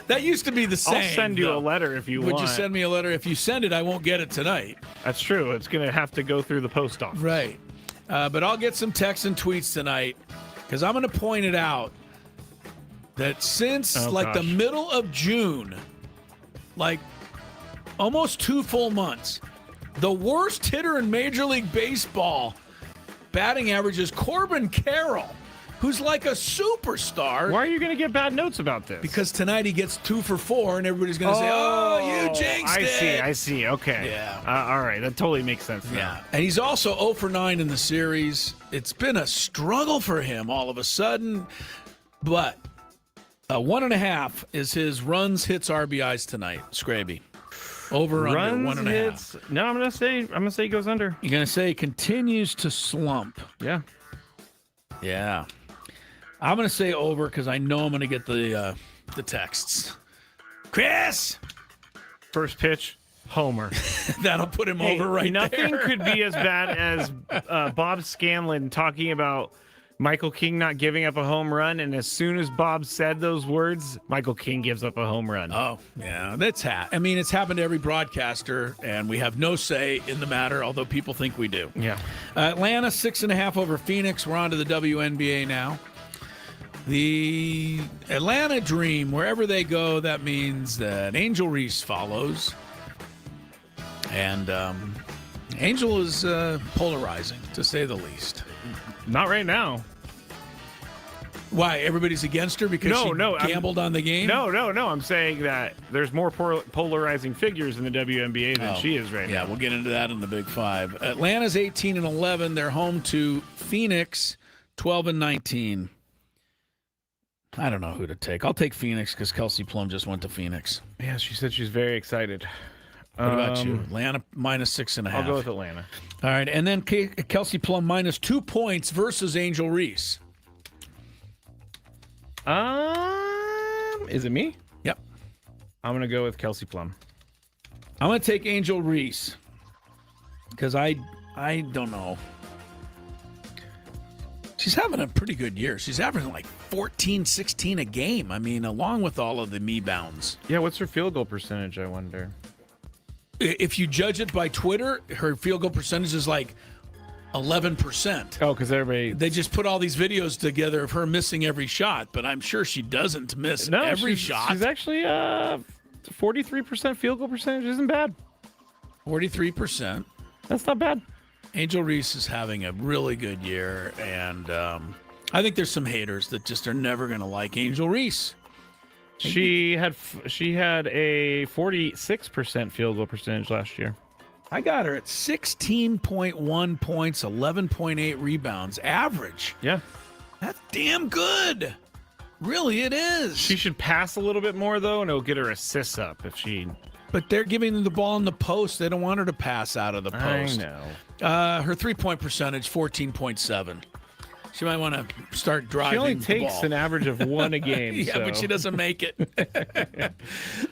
Speaker 3: That used to be the same.
Speaker 4: I'll send you a letter if you want.
Speaker 3: Would you send me a letter? If you send it, I won't get it tonight.
Speaker 4: That's true. It's going to have to go through the post office.
Speaker 3: Right. But I'll get some texts and tweets tonight, because I'm going to point it out that since the middle of June, like almost 2 full months, the worst hitter in Major League Baseball batting average is Corbin Carroll, who's like a superstar.
Speaker 4: Why are you going to get bad notes about this?
Speaker 3: Because tonight he gets 2 for 4, and everybody's going to say, "Oh, you jinxed it."
Speaker 4: I see. Okay.
Speaker 3: Yeah.
Speaker 4: All right. That totally makes sense now.
Speaker 3: Yeah. And he's also 0 for 9 in the series. It's been a struggle for him all of a sudden. But 1.5 is his runs, hits, RBIs tonight, Skraby. Over
Speaker 4: Runs,
Speaker 3: under 1.5.
Speaker 4: hits. No, I'm gonna say he goes under.
Speaker 3: You're gonna say continues to slump.
Speaker 4: Yeah.
Speaker 3: Yeah. I'm gonna say over because I know I'm gonna get the texts. Chris,
Speaker 4: First pitch, homer.
Speaker 3: that'll put him over right
Speaker 4: Nothing
Speaker 3: there.
Speaker 4: could be as bad as Bob Scanlon talking about Michael King not giving up a home run, and as soon as Bob said those words, Michael King gives up a home run.
Speaker 3: Oh, yeah, it's happened to every broadcaster, and we have no say in the matter, although people think we do.
Speaker 4: Yeah.
Speaker 3: Atlanta 6.5 over Phoenix. We're on to the WNBA now. The Atlanta Dream, wherever they go, that means that Angel Reese follows. And Angel is polarizing, to say the least.
Speaker 4: Not right now.
Speaker 3: Why? Everybody's against her because she gambled on the game?
Speaker 4: No. I'm saying that there's more polarizing figures in the WNBA than she is right now.
Speaker 3: Yeah, we'll get into that in the Big Five. Atlanta's 18-11. They're home to Phoenix, 12-19. I don't know who to take. I'll take Phoenix because Kelsey Plum just went to Phoenix.
Speaker 4: Yeah, she said she's very excited.
Speaker 3: What about you? Atlanta minus 6.5.
Speaker 4: I'll go with Atlanta.
Speaker 3: All right, and then Kelsey Plum minus 2 points versus Angel Reese.
Speaker 4: Is it me?
Speaker 3: Yep.
Speaker 4: I'm gonna go with Kelsey Plum.
Speaker 3: I'm gonna take Angel Reese because I don't know. She's having a pretty good year. She's averaging like 14, 16 a game. I mean, along with all of the me bounds.
Speaker 4: Yeah, what's her field goal percentage, I wonder?
Speaker 3: If you judge it by Twitter, her field goal percentage is like 11%.
Speaker 4: Oh, because everybody...
Speaker 3: They just put all these videos together of her missing every shot, but I'm sure she doesn't miss every shot.
Speaker 4: She's actually 43% field goal percentage isn't bad.
Speaker 3: 43%.
Speaker 4: That's not bad.
Speaker 3: Angel Reese is having a really good year, and I think there's some haters that just are never going to like Angel Reese.
Speaker 4: She had a 46% field goal percentage last year.
Speaker 3: I got her at 16.1 points, 11.8 rebounds, average.
Speaker 4: Yeah.
Speaker 3: That's damn good. Really, it is.
Speaker 4: She should pass a little bit more, though, and it'll get her assists up if she...
Speaker 3: But they're giving them the ball in the post. They don't want her to pass out of the post.
Speaker 4: I know.
Speaker 3: Her 3-point percentage, 14.7. She might want to start driving.
Speaker 4: She only
Speaker 3: the
Speaker 4: takes
Speaker 3: ball.
Speaker 4: an average of 1 a game.
Speaker 3: Yeah,
Speaker 4: so.
Speaker 3: but she doesn't make it.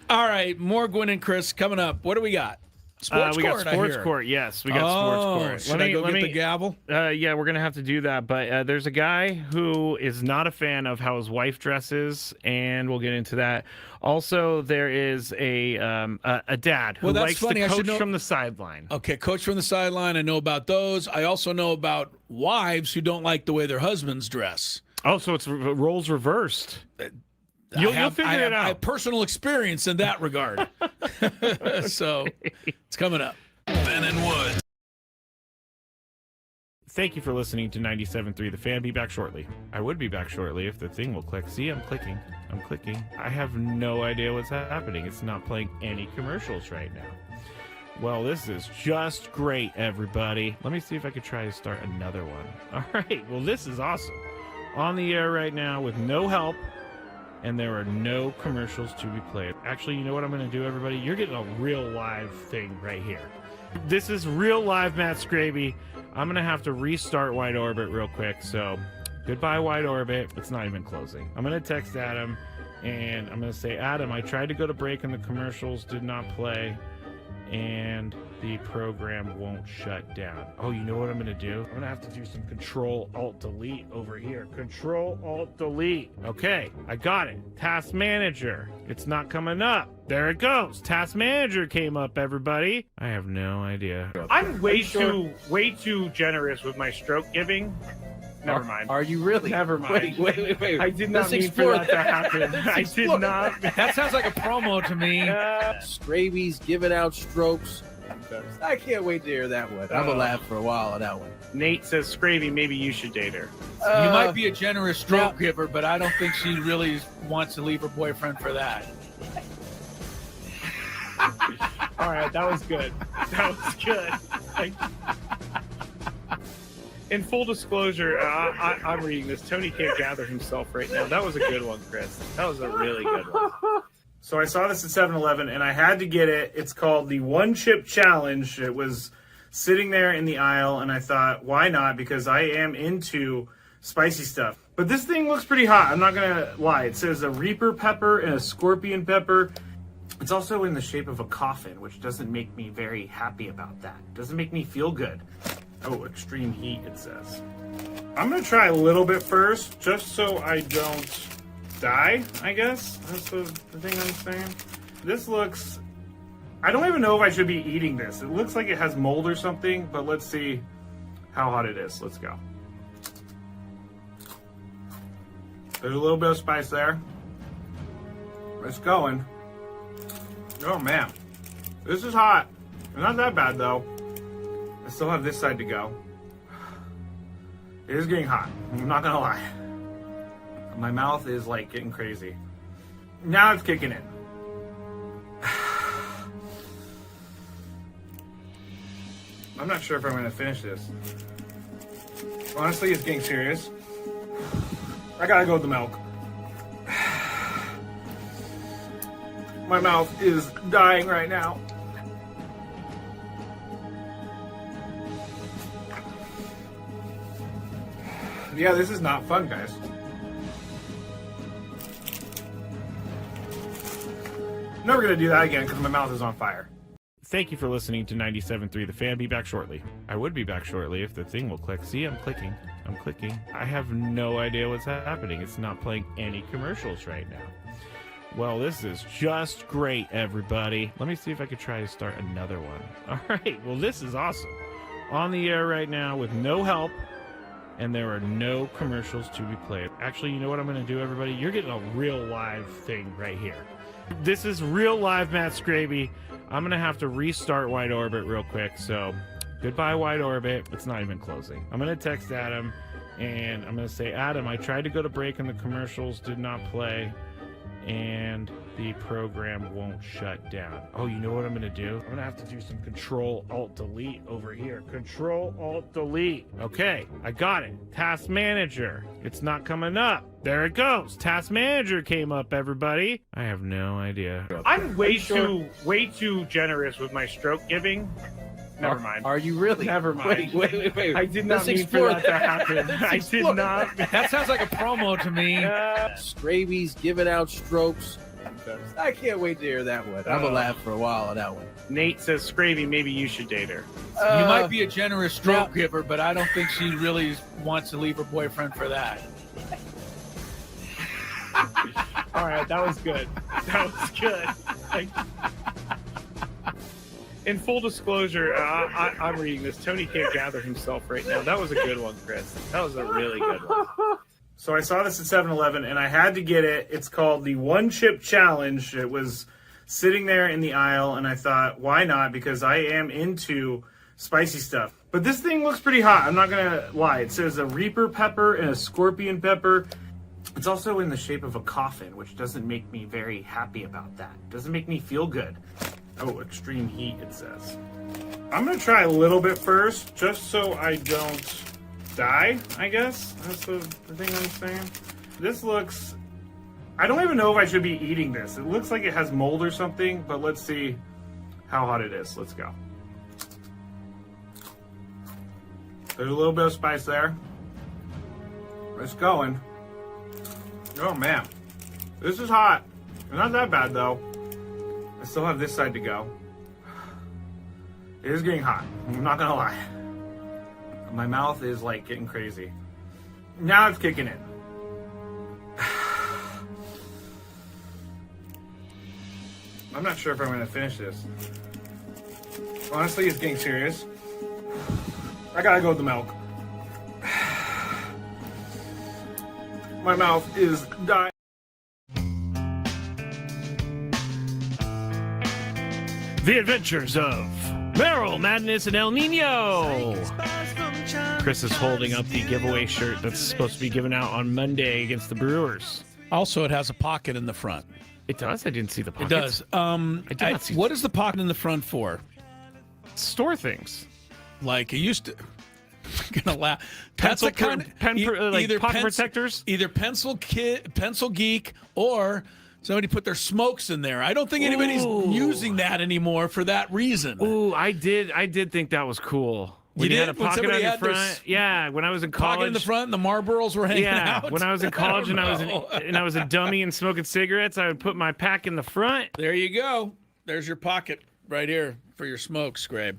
Speaker 3: All right, more Gwynn and Chris coming up. What do we got? Sports
Speaker 4: we got
Speaker 3: court, I
Speaker 4: sports
Speaker 3: hear.
Speaker 4: court. Yes, we got sports court.
Speaker 3: Should I go get the gavel?
Speaker 4: Yeah, we're gonna have to do that. But there's a guy who is not a fan of how his wife dresses, and we'll get into that. Also, there is a dad who likes to coach from the sideline.
Speaker 3: Okay, coach from the sideline. I know about those. I also know about wives who don't like the way their husbands dress.
Speaker 4: Oh, so it's roles reversed. You'll figure it out.
Speaker 3: I have personal experience in that regard. So it's coming up.
Speaker 1: Ben and Woods.
Speaker 4: Thank you for listening to 97.3 The Fan. Be back shortly. I would be back shortly if the thing will click. See, I'm clicking. I have no idea what's happening. It's not playing any commercials right now. Well, this is just great, everybody. Let me see if I could try to start another one. All right. Well, this is awesome. On the air right now with no help. And there are no commercials to be played. Actually, you know what I'm going to do, everybody? You're getting a real live thing right here. This is real live Matt Skraby. I'm going to have to restart Wide Orbit real quick. So, goodbye, Wide Orbit. It's not even closing. I'm going to text Adam, and I'm going to say, Adam, I tried to go to break, and the commercials did not play, and the program won't shut down. Oh, you know what I'm going to do? I'm going to have to do some Control-Alt-Delete over here. Control-Alt-Delete. Okay, I got it. Task Manager. It's not coming up. There it goes. Task Manager came up, everybody. I have no idea. I'm way too generous with my stroke giving. Never mind.
Speaker 5: Are you really?
Speaker 4: Never mind.
Speaker 5: Wait.
Speaker 4: I did not mean for that to happen. I did not.
Speaker 3: That sounds like a promo to me.
Speaker 5: Skraby's giving out strokes. I can't wait to hear that one. I'm going to laugh for a while on that one.
Speaker 4: Nate says, Skraby, maybe you should date her.
Speaker 3: You might be a generous stroke giver, but I don't think she really wants to leave her boyfriend for that.
Speaker 4: All right, that was good. In full disclosure, I'm reading this. Tony can't gather himself right now. That was a good one, Chris. That was a really good one. So I saw this at 7-Eleven, and I had to get it. It's called the One Chip Challenge. It was sitting there in the aisle, and I thought, why not? Because I am into spicy stuff. But this thing looks pretty hot. I'm not going to lie. It says a Reaper pepper and a Scorpion pepper. It's also in the shape of a coffin, which doesn't make me very happy about that. It doesn't make me feel good. Oh, extreme heat, it says. I'm going to try a little bit first, just so I don't die, I guess. That's the thing I'm saying. This looks... I don't even know if I should be eating this. It looks like it has mold or something, but let's see how hot it is. Let's go. There's a little bit of spice there. It's going. Oh, man. This is hot. Not that bad, though. I still have this side to go. It is getting hot. I'm not gonna lie. My mouth is like getting crazy. Now it's kicking in. I'm not sure if I'm gonna finish this. Honestly, it's getting serious. I gotta go with the milk.
Speaker 7: My mouth is dying right now. Yeah, this is not fun, guys. Never gonna do that again because my mouth is on fire.
Speaker 4: Thank you for listening to 97.3 The Fan. Be back shortly. I would be back shortly if the thing will click. See, I'm clicking. I have no idea what's happening. It's not playing any commercials right now. Well, this is just great, everybody. Let me see if I could try to start another one. All right. Well, this is awesome. On the air right now with no help, and there are no commercials to be played. Actually, you know what I'm going to do, everybody? You're getting a real live thing right here. This is real live Matt Skraby. I'm going to have to restart Wide Orbit real quick, so goodbye, Wide Orbit. It's not even closing. I'm going to text Adam, and I'm going to say, Adam, I tried to go to break and the commercials did not play, and the program won't shut down. Oh, you know what I'm going to do? I'm going to have to do some Control-Alt-Delete over here. Control-Alt-Delete. Okay, I got it. Task Manager. It's not coming up. There it goes. Task Manager came up, everybody. I have no idea. I'm way too generous with my stroke giving. Never mind.
Speaker 5: Are you really?
Speaker 4: Never mind.
Speaker 5: Wait.
Speaker 4: I did not mean for that to happen. I did not.
Speaker 3: That sounds like a promo to me.
Speaker 5: Skraby's giving out strokes. I can't wait to hear that one. I'm gonna laugh for a while on that one.
Speaker 4: Nate says, Skraby, maybe you should date her.
Speaker 3: You might be a generous stroke giver, but I don't think she really wants to leave her boyfriend for that.
Speaker 4: All right, that was good. In full disclosure, I'm reading this. Tony can't gather himself right now. That was a good one, Chris. That was a really good one.
Speaker 7: So I saw this at 7-Eleven, and I had to get it. It's called the One Chip Challenge. It was sitting there in the aisle, and I thought, why not? Because I am into spicy stuff. But this thing looks pretty hot. I'm not going to lie. It says a Reaper pepper and a Scorpion pepper. It's also in the shape of a coffin, which doesn't make me very happy about that. It doesn't make me feel good. Oh, extreme heat, it says. I'm going to try a little bit first, just so I don't die, I guess. That's the thing I'm saying. This looks... I don't even know if I should be eating this. It looks like it has mold or something, but let's see how hot it is. Let's go. There's a little bit of spice there. It's going. Oh, man. This is hot. Not that bad, though. I still have this side to go. It is getting hot. I'm not gonna lie. My mouth is like getting crazy. Now it's kicking in. I'm not sure if I'm gonna finish this. Honestly, it's getting serious. I gotta go with the milk. My mouth is dying.
Speaker 4: The Adventures of Meryl, Madness, and El Nino. Chris is holding up the giveaway shirt that's supposed to be given out on Monday against the Brewers.
Speaker 3: Also, it has a pocket in the front.
Speaker 4: It does? I didn't see the pocket.
Speaker 3: It does. What is the pocket in the front for?
Speaker 4: Store things.
Speaker 3: Like it used to. I'm gonna laugh.
Speaker 4: Pencil,
Speaker 3: That's a kind of,
Speaker 4: either pocket protectors?
Speaker 3: Either pencil geek, or somebody put their smokes in there. I don't think anybody's using that anymore for that reason.
Speaker 4: Ooh, I did think that was cool. When you had a pocket on your front. Yeah, when I was in college.
Speaker 3: Pocket in the front, and the Marlboros were hanging out.
Speaker 4: When I was in college and I was a dummy and smoking cigarettes, I would put my pack in the front.
Speaker 3: There you go. There's your pocket right here for your smoke, Skrabe.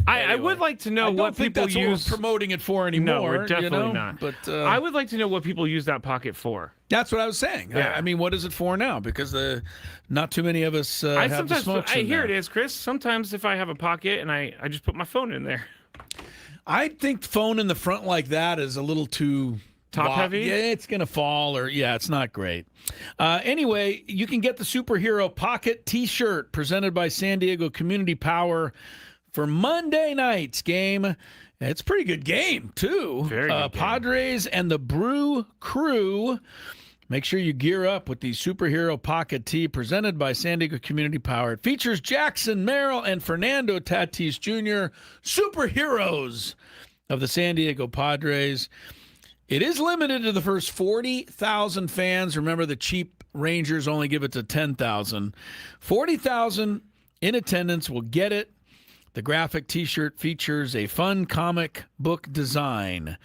Speaker 4: I would like to know what people
Speaker 3: that's
Speaker 4: use.
Speaker 3: What we're promoting it for anymore.
Speaker 4: No, we're definitely not.
Speaker 3: But
Speaker 4: I would like to know what people use that pocket for.
Speaker 3: That's what I was saying.
Speaker 4: Yeah.
Speaker 3: I mean, what is it for now? Because not too many of us have the smokes in
Speaker 4: here
Speaker 3: there.
Speaker 4: it is, Chris. Sometimes if I have a pocket and I just put my phone in there.
Speaker 3: I think phone in the front like that is a little too
Speaker 4: top heavy.
Speaker 3: Yeah, it's gonna fall, or it's not great. Anyway, you can get the Superhero Pocket T-shirt presented by San Diego Community Power for Monday night's game. It's a pretty good game, too.
Speaker 4: Very good game.
Speaker 3: Padres and the Brew Crew. Make sure you gear up with the Superhero Pocket Tee presented by San Diego Community Power. It features Jackson Merrill and Fernando Tatis Jr., superheroes of the San Diego Padres. It is limited to the first 40,000 fans. Remember, the cheap Rangers only give it to 10,000. 40,000 in attendance will get it. The graphic T-shirt features a fun comic book design.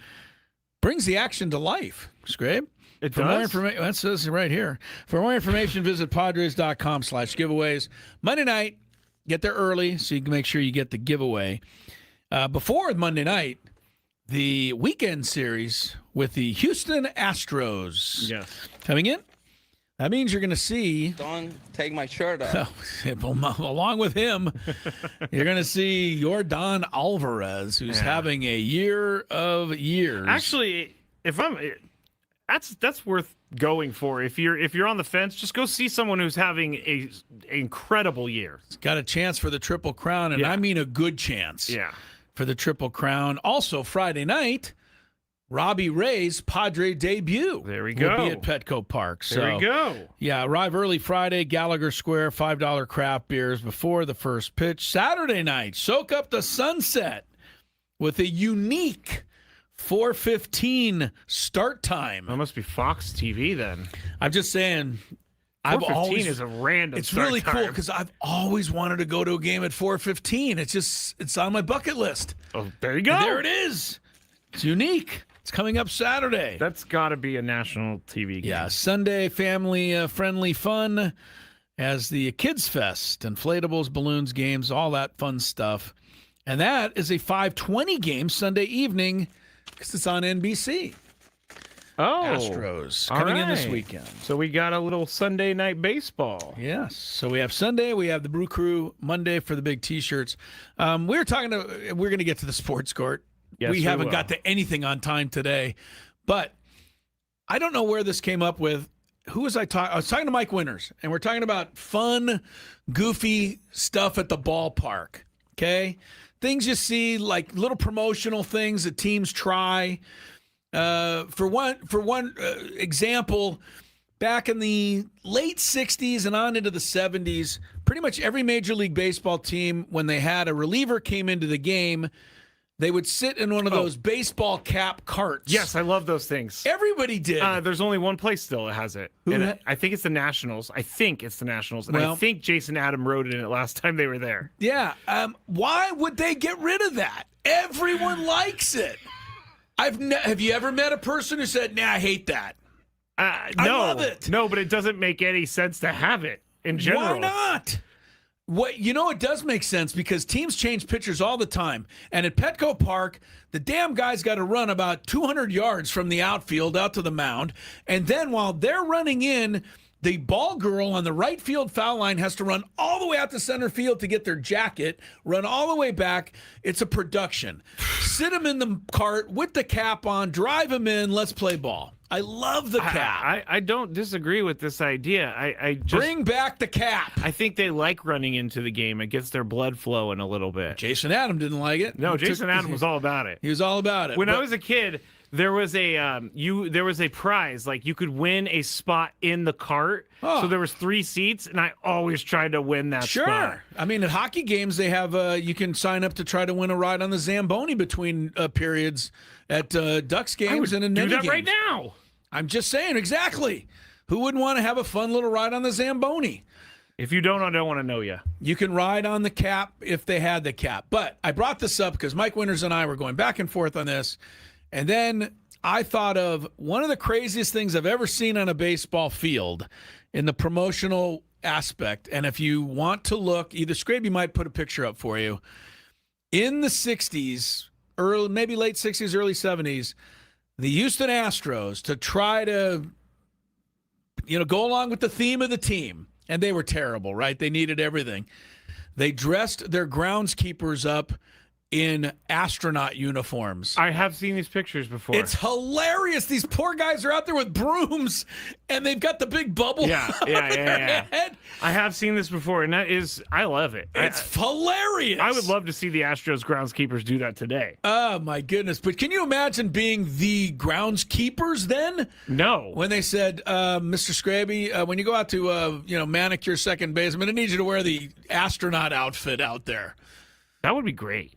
Speaker 3: Brings the action to life, Skrabe.
Speaker 4: It
Speaker 3: For more
Speaker 4: does?
Speaker 3: information, that says it right here. For more information, visit Padres.com/giveaways. Monday night, get there early so you can make sure you get the giveaway. Before Monday night, the weekend series with the Houston Astros coming in. That means you're going to see.
Speaker 8: Don't take my shirt off.
Speaker 3: Along with him, you're going to see Yordan Alvarez, who's having a year of years.
Speaker 4: Actually, that's worth going for. If you're on the fence, just go see someone who's having an incredible year.
Speaker 3: He's got a chance for the Triple Crown, and I mean a good chance.
Speaker 4: Yeah.
Speaker 3: For the Triple Crown. Also, Friday night, Robbie Ray's Padre debut.
Speaker 4: There we go.
Speaker 3: Will be at Petco Park.
Speaker 4: There we go.
Speaker 3: Yeah, arrive early Friday, Gallagher Square, $5 craft beers before the first pitch. Saturday night, soak up the sunset with a unique 4:15 start time.
Speaker 4: That must be Fox TV then.
Speaker 3: I'm just saying.
Speaker 4: 4:15 is a random.
Speaker 3: It's
Speaker 4: start
Speaker 3: really
Speaker 4: time.
Speaker 3: cool because I've always wanted to go to a game at 4:15. It's on my bucket list.
Speaker 4: Oh, there you go.
Speaker 3: And there it is. It's unique. It's coming up Saturday.
Speaker 4: That's got to be a national TV game.
Speaker 3: Yeah, Sunday family friendly fun as the Kids Fest, inflatables, balloons, games, all that fun stuff. And that is a 5:20 game Sunday evening because it's on NBC.
Speaker 4: Oh,
Speaker 3: Astros coming in this
Speaker 4: right.
Speaker 3: weekend.
Speaker 4: So we got a little Sunday night baseball.
Speaker 3: Yes. So we have Sunday, we have the Brew Crew Monday for the big T-shirts. We're going to get to the sports court.
Speaker 4: Yes,
Speaker 3: we haven't
Speaker 4: will.
Speaker 3: got to anything on time today, but I don't know where this came up with. Who was I talking? I was talking to Mike Winters, and we're talking about fun, goofy stuff at the ballpark. Okay, things you see, like little promotional things that teams try. For one example, back in the late 60s and on into the 70s, pretty much every Major League Baseball team, when they had a reliever came into the game, they would sit in one of those baseball cap carts.
Speaker 4: Yes, I love those things.
Speaker 3: Everybody did.
Speaker 4: There's only one place still that has it. I think it's the Nationals. And
Speaker 3: Well-
Speaker 4: I think Jason Adam rode in it last time they were there.
Speaker 3: Yeah. Why would they get rid of that? Everyone likes it. Have you ever met a person who said, "Nah, I hate that"?
Speaker 4: No,
Speaker 3: I love it.
Speaker 4: No, but it doesn't make any sense to have it in general.
Speaker 3: Why not? It does make sense because teams change pitchers all the time. And at Petco Park, the damn guy's got to run about 200 yards from the outfield out to the mound. And then while they're running in, the ball girl on the right field foul line has to run all the way out to center field to get their jacket, run all the way back. It's a production. Sit them in the cart with the cap on, drive them in, let's play ball. I love the cap.
Speaker 4: I don't disagree with this idea. I just
Speaker 3: Bring back the cap.
Speaker 4: I think they like running into the game. It gets their blood flowing a little bit.
Speaker 3: Jason Adam didn't like it.
Speaker 4: No, Jason Adam was all about it.
Speaker 3: He was all about it.
Speaker 4: When I was a kid, there was a prize, like you could win a spot in the cart.
Speaker 3: Oh.
Speaker 4: So there was 3 seats, and I always tried to win that spot.
Speaker 3: Sure. I mean, at hockey games, they have you can sign up to try to win a ride on the Zamboni between periods at Ducks games
Speaker 4: I would
Speaker 3: and in
Speaker 4: do
Speaker 3: Netty
Speaker 4: that
Speaker 3: games.
Speaker 4: right now.
Speaker 3: I'm just saying, exactly. Who wouldn't want to have a fun little ride on the Zamboni?
Speaker 4: If you don't, I don't want to know you.
Speaker 3: You can ride on the cap if they had the cap. But I brought this up because Mike Winters and I were going back and forth on this. And then I thought of one of the craziest things I've ever seen on a baseball field in the promotional aspect. And if you want to look, either Skraby might put a picture up for you. In the 60s, maybe late 60s, early 70s, the Houston Astros, to try to, go along with the theme of the team, and they were terrible, right? They needed everything. They dressed their groundskeepers up in astronaut uniforms.
Speaker 4: I have seen these pictures before.
Speaker 3: It's hilarious. These poor guys are out there with brooms, and they've got the big bubble
Speaker 4: Yeah.
Speaker 3: on their head.
Speaker 4: I have seen this before, and I love it.
Speaker 3: It's hilarious.
Speaker 4: I would love to see the Astros groundskeepers do that today.
Speaker 3: Oh, my goodness. But can you imagine being the groundskeepers then?
Speaker 4: No.
Speaker 3: When they said, Mr. Skraby, when you go out to, manicure second baseman, I need you to wear the astronaut outfit out there.
Speaker 4: That would be great.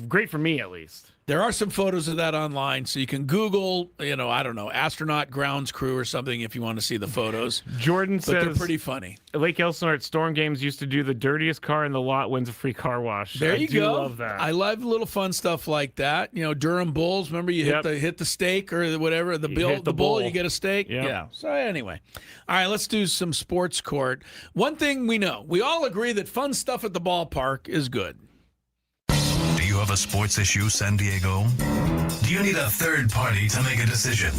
Speaker 4: Great for me, at least.
Speaker 3: There are some photos of that online, so you can Google, I don't know, astronaut grounds crew or something if you want to see the photos.
Speaker 4: Jordan
Speaker 3: But
Speaker 4: says
Speaker 3: they're pretty funny.
Speaker 4: Lake Elsinore at Storm Games used to do the dirtiest car in the lot wins a free car wash.
Speaker 3: There you go.
Speaker 4: I love that.
Speaker 3: I love little fun stuff like that. Durham Bulls. Remember, you hit the steak or whatever the bull, you get a steak.
Speaker 4: Yep.
Speaker 3: Yeah. So anyway, all right, let's do some sports court. One thing we know, we all agree that fun stuff at the ballpark is good.
Speaker 1: Do you have a sports issue, San Diego? Do you need a third party to make a decision?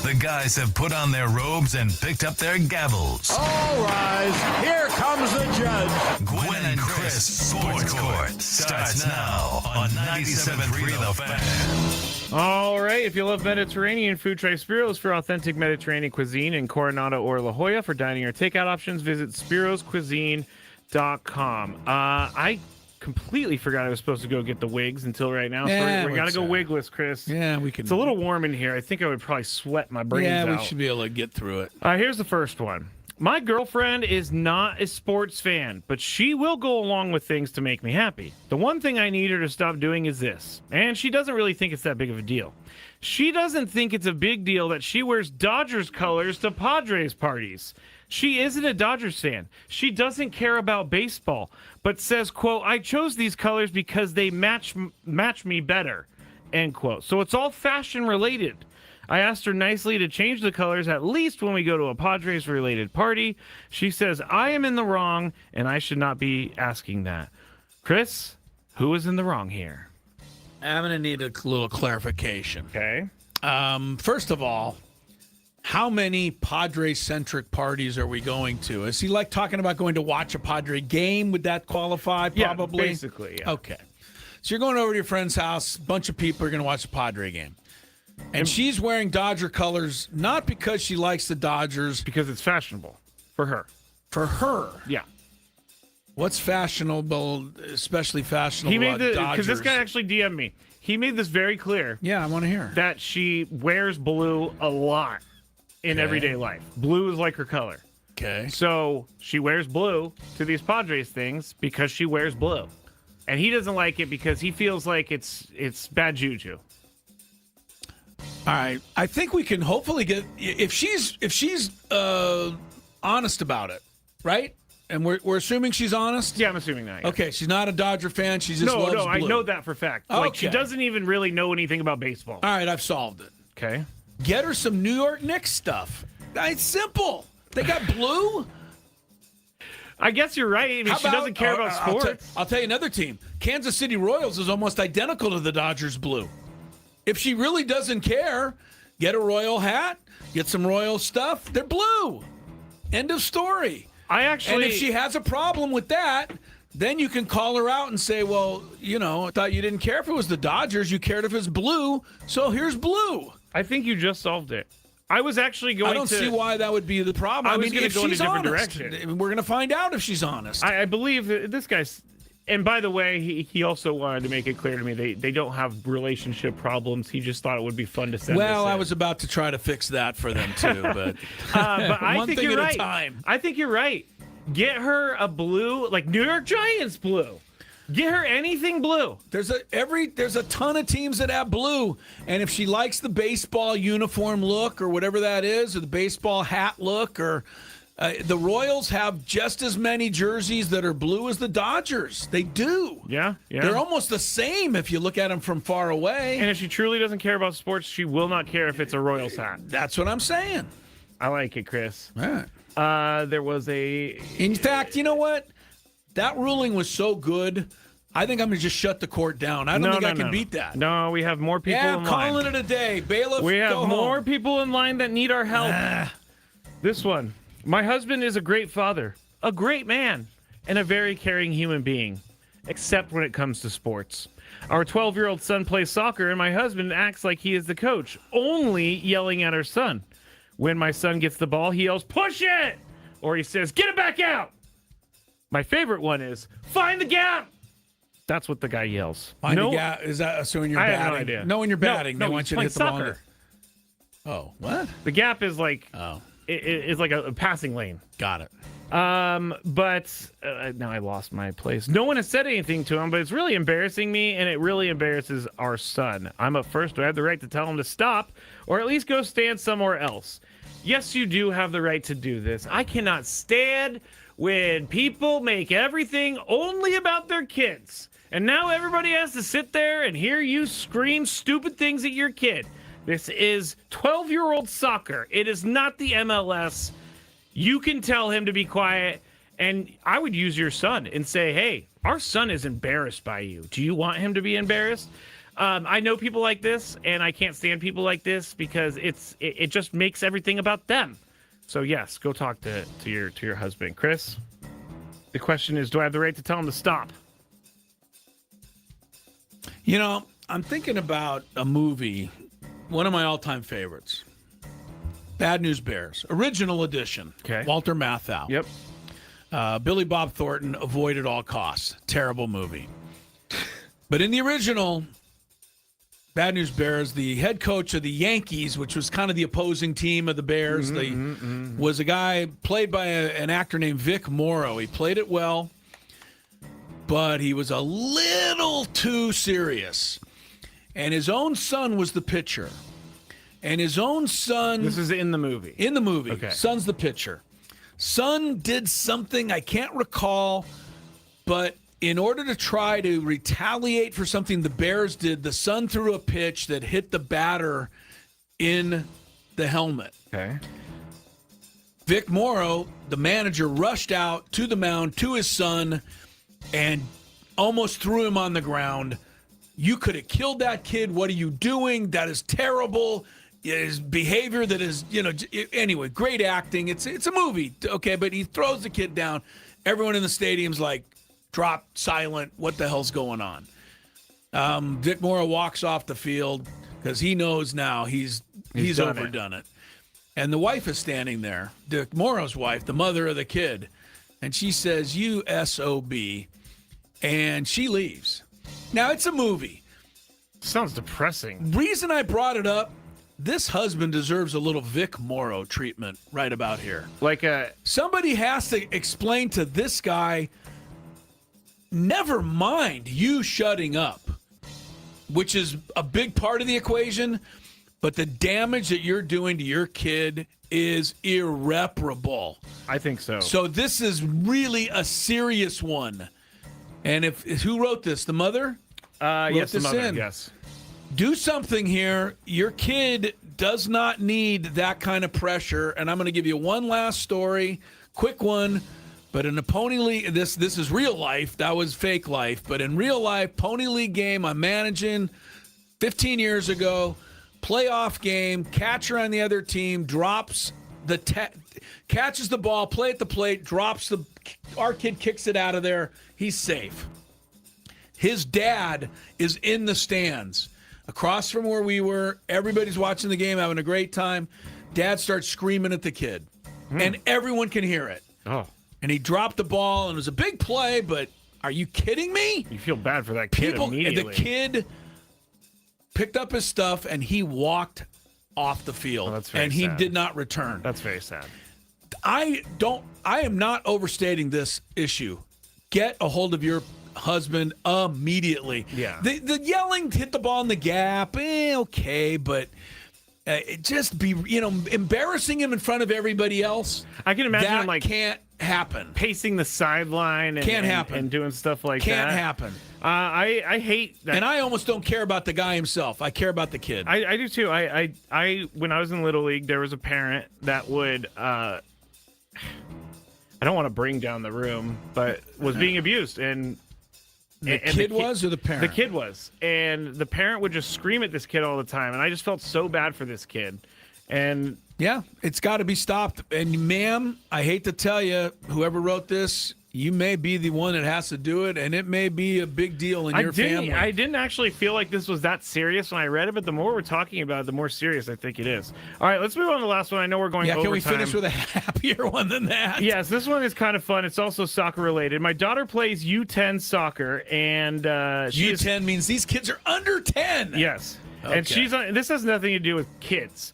Speaker 1: The guys have put on their robes and picked up their gavels.
Speaker 9: All rise. Here comes the judge.
Speaker 1: Gwynn and Chris Sports Court starts now on 97.3 The Fan.
Speaker 4: All right, if you love Mediterranean food, try Spiro's for authentic Mediterranean cuisine in Coronado or La Jolla. For dining or takeout options, visit spiroscuisine.com. I completely forgot I was supposed to go get the wigs until right now.
Speaker 3: Yeah,
Speaker 4: So we got to go wigless, Chris.
Speaker 3: Yeah, we can.
Speaker 4: It's a little warm in here. I think I would probably sweat my brains out.
Speaker 3: Yeah, we should be able to get through it.
Speaker 4: Here's the first one. My girlfriend is not a sports fan, but she will go along with things to make me happy. The one thing I need her to stop doing is this, and she doesn't really think it's that big of a deal. She doesn't think it's a big deal that she wears Dodgers colors to Padres parties. She isn't a Dodgers fan. She doesn't care about baseball, but says, quote, I chose these colors because they match me better, end quote. So it's all fashion related. I asked her nicely to change the colors at least when we go to a Padres-related party. She says I am in the wrong, and I should not be asking that. Chris, who is in the wrong here?
Speaker 3: I'm going to need a little clarification.
Speaker 4: Okay.
Speaker 3: First of all, how many Padre-centric parties are we going to? Is he talking about going to watch a Padre game? Would that qualify? Probably.
Speaker 4: Yeah, basically, yeah.
Speaker 3: Okay. So you're going over to your friend's house. A bunch of people are going to watch a Padre game. And she's wearing Dodger colors, not because she likes the Dodgers.
Speaker 4: Because it's fashionable for her.
Speaker 3: For her.
Speaker 4: Yeah.
Speaker 3: What's fashionable, especially fashionable about Dodgers?
Speaker 4: Because this guy actually DM'd me. He made this very clear.
Speaker 3: Yeah, I want to hear.
Speaker 4: That she wears blue a lot in everyday life. Blue is like her color.
Speaker 3: Okay.
Speaker 4: So she wears blue to these Padres things because she wears blue. And he doesn't like it because he feels like it's bad juju.
Speaker 3: All right. I think we can hopefully get if she's honest about it, right? And we're assuming she's honest?
Speaker 4: Yeah, I'm assuming that. Yeah.
Speaker 3: Okay, she's not a Dodger fan. She just loves blue.
Speaker 4: I know that for a fact. Like, she doesn't even really know anything about baseball.
Speaker 3: All right, I've solved it.
Speaker 4: Okay.
Speaker 3: Get her some New York Knicks stuff. It's simple. They got blue.
Speaker 4: I guess you're right. I mean, she doesn't care about sports.
Speaker 3: I'll tell you another team. Kansas City Royals is almost identical to the Dodgers blue. If she really doesn't care, get a Royal hat, get some Royal stuff. They're blue. End of story. And if she has a problem with that, then you can call her out and say, well, I thought you didn't care if it was the Dodgers. You cared if it's blue, so here's blue.
Speaker 4: I think you just solved it. I was actually going to...
Speaker 3: I don't see why that would be the problem.
Speaker 4: I was going to go in a different direction.
Speaker 3: We're going to find out if she's honest.
Speaker 4: I believe that this guy's... And by the way, he also wanted to make it clear to me they don't have relationship problems. He just thought it would be fun to send.
Speaker 3: Well, I was about to try to fix that for them too, but
Speaker 4: I think you're right.
Speaker 3: Time.
Speaker 4: I think you're right. Get her a blue, like New York Giants blue. Get her anything blue.
Speaker 3: There's a ton of teams that have blue, and if she likes the baseball uniform look or whatever that is, or the baseball hat look, or the Royals have just as many jerseys that are blue as the Dodgers. They do.
Speaker 4: Yeah.
Speaker 3: They're almost the same if you look at them from far away.
Speaker 4: And if she truly doesn't care about sports, she will not care if it's a Royals hat.
Speaker 3: That's what I'm saying.
Speaker 4: I like it, Chris.
Speaker 3: All right.
Speaker 4: There was a...
Speaker 3: In fact, you know what? That ruling was so good, I think I'm going to just shut the court down. I don't think I can beat that.
Speaker 4: No, we have more people in line.
Speaker 3: Yeah, I'm calling it a day. Bailiff,
Speaker 4: we have more
Speaker 3: home.
Speaker 4: people in line that need our help. This one. My husband is a great father, a great man, and a very caring human being, except when it comes to sports. Our 12-year-old son plays soccer, and my husband acts like he is the coach, only yelling at our son. When my son gets the ball, he yells, "Push it!" Or he says, "Get it back out!" My favorite one is, "Find the gap!" That's what the guy yells.
Speaker 3: Find the gap? Is that so when you're
Speaker 4: I
Speaker 3: batting?
Speaker 4: have no idea.
Speaker 3: No, when you're batting, they want you to hit the ball.
Speaker 4: soccer.
Speaker 3: Oh, what?
Speaker 4: The gap is like...
Speaker 3: Oh.
Speaker 4: is like a passing lane.
Speaker 3: Got it.
Speaker 4: But now I lost my place. No one has said anything to him, but it's really embarrassing me, and it really embarrasses our son. I'm up first. Do I have the right to tell him to stop, or at least go stand somewhere else? Yes, you do have the right to do this. I cannot stand when people make everything only about their kids. And now everybody has to sit there and hear you scream stupid things at your kid. This is 12-year-old soccer. It is not the MLS. You can tell him to be quiet, and I would use your son and say, hey, our son is embarrassed by you. Do you want him to be embarrassed? I know people like this, and I can't stand people like this because it just makes everything about them. So, yes, go talk to your husband. Chris, the question is, do I have the right to tell him to stop?
Speaker 3: You know, I'm thinking about a movie, one of my all-time favorites. Bad News Bears, original edition.
Speaker 4: Okay.
Speaker 3: Walter Matthau.
Speaker 4: Yep.
Speaker 3: Billy Bob Thornton, Avoid at All Costs. Terrible movie. But in the original Bad News Bears, the head coach of the Yankees, which was kind of the opposing team of the Bears, was a guy played by an actor named Vic Morrow. He played it well, but he was a little too serious. And his own son was the pitcher. And his own son...
Speaker 4: This is in the movie.
Speaker 3: In the movie.
Speaker 4: Okay.
Speaker 3: Son's the pitcher. Son did something I can't recall, but in order to try to retaliate for something the Bears did, the son threw a pitch that hit the batter in the helmet.
Speaker 4: Okay.
Speaker 3: Vic Morrow, the manager, rushed out to the mound to his son and almost threw him on the ground. You could have killed that kid. What are you doing? That is terrible. His behavior that is, anyway, great acting. It's a movie, okay, but he throws the kid down. Everyone in the stadium's like, drop, silent. What the hell's going on? Vic Morrow walks off the field because he knows now he's overdone it. And the wife is standing there, Vic Morrow's wife, the mother of the kid, and she says, "You SOB," and she leaves. Now, it's a movie.
Speaker 4: Sounds depressing.
Speaker 3: Reason I brought it up, this husband deserves a little Vic Morrow treatment right about here. Somebody has to explain to this guy, never mind you shutting up, which is a big part of the equation, but the damage that you're doing to your kid is irreparable.
Speaker 4: I think so.
Speaker 3: So this is really a serious one. And who wrote this? The mother?
Speaker 4: Yes, the mother. Yes.
Speaker 3: Do something here. Your kid does not need that kind of pressure. And I'm going to give you one last story, quick one. But in a Pony League, this is real life. That was fake life. But in real life, Pony League game I'm managing 15 years ago, playoff game, catcher on the other team drops catches the ball, play at the plate, our kid kicks it out of there. He's safe. His dad is in the stands across from where we were. Everybody's watching the game, having a great time. Dad starts screaming at the kid, and everyone can hear it.
Speaker 4: Oh.
Speaker 3: And he dropped the ball, and it was a big play, but are you kidding me?
Speaker 4: You feel bad for that kid immediately.
Speaker 3: The kid picked up his stuff, and he walked off the field, and he did not return.
Speaker 4: That's very sad.
Speaker 3: I am not overstating this issue. Get a hold of your husband immediately.
Speaker 4: Yeah.
Speaker 3: The yelling, hit the ball in the gap, okay, but just be, embarrassing him in front of everybody else.
Speaker 4: I can imagine
Speaker 3: that can't happen.
Speaker 4: Pacing the sideline and doing stuff like that.
Speaker 3: Can't happen.
Speaker 4: I hate that.
Speaker 3: And I almost don't care about the guy himself. I care about the kid.
Speaker 4: I do too. I when I was in Little League, there was a parent that would I don't want to bring down the room, but was being abused. And
Speaker 3: the kid was, or the parent?
Speaker 4: The kid was. And the parent would just scream at this kid all the time. And I just felt so bad for this kid. And
Speaker 3: yeah, it's got to be stopped. And ma'am, I hate to tell you, whoever wrote this, you may be the one that has to do it, and it may be a big deal in your family.
Speaker 4: I didn't actually feel like this was that serious when I read it, but the more we're talking about it, the more serious I think it is. All right, let's move on to the last one. I know we're going over
Speaker 3: can we
Speaker 4: time.
Speaker 3: finish with a happier one than that?
Speaker 4: Yes, this one is kind of fun. It's also soccer related. My daughter plays U10 soccer, and
Speaker 3: U10 means these kids are under 10.
Speaker 4: Yes,
Speaker 3: okay.
Speaker 4: and this has nothing to do with kids.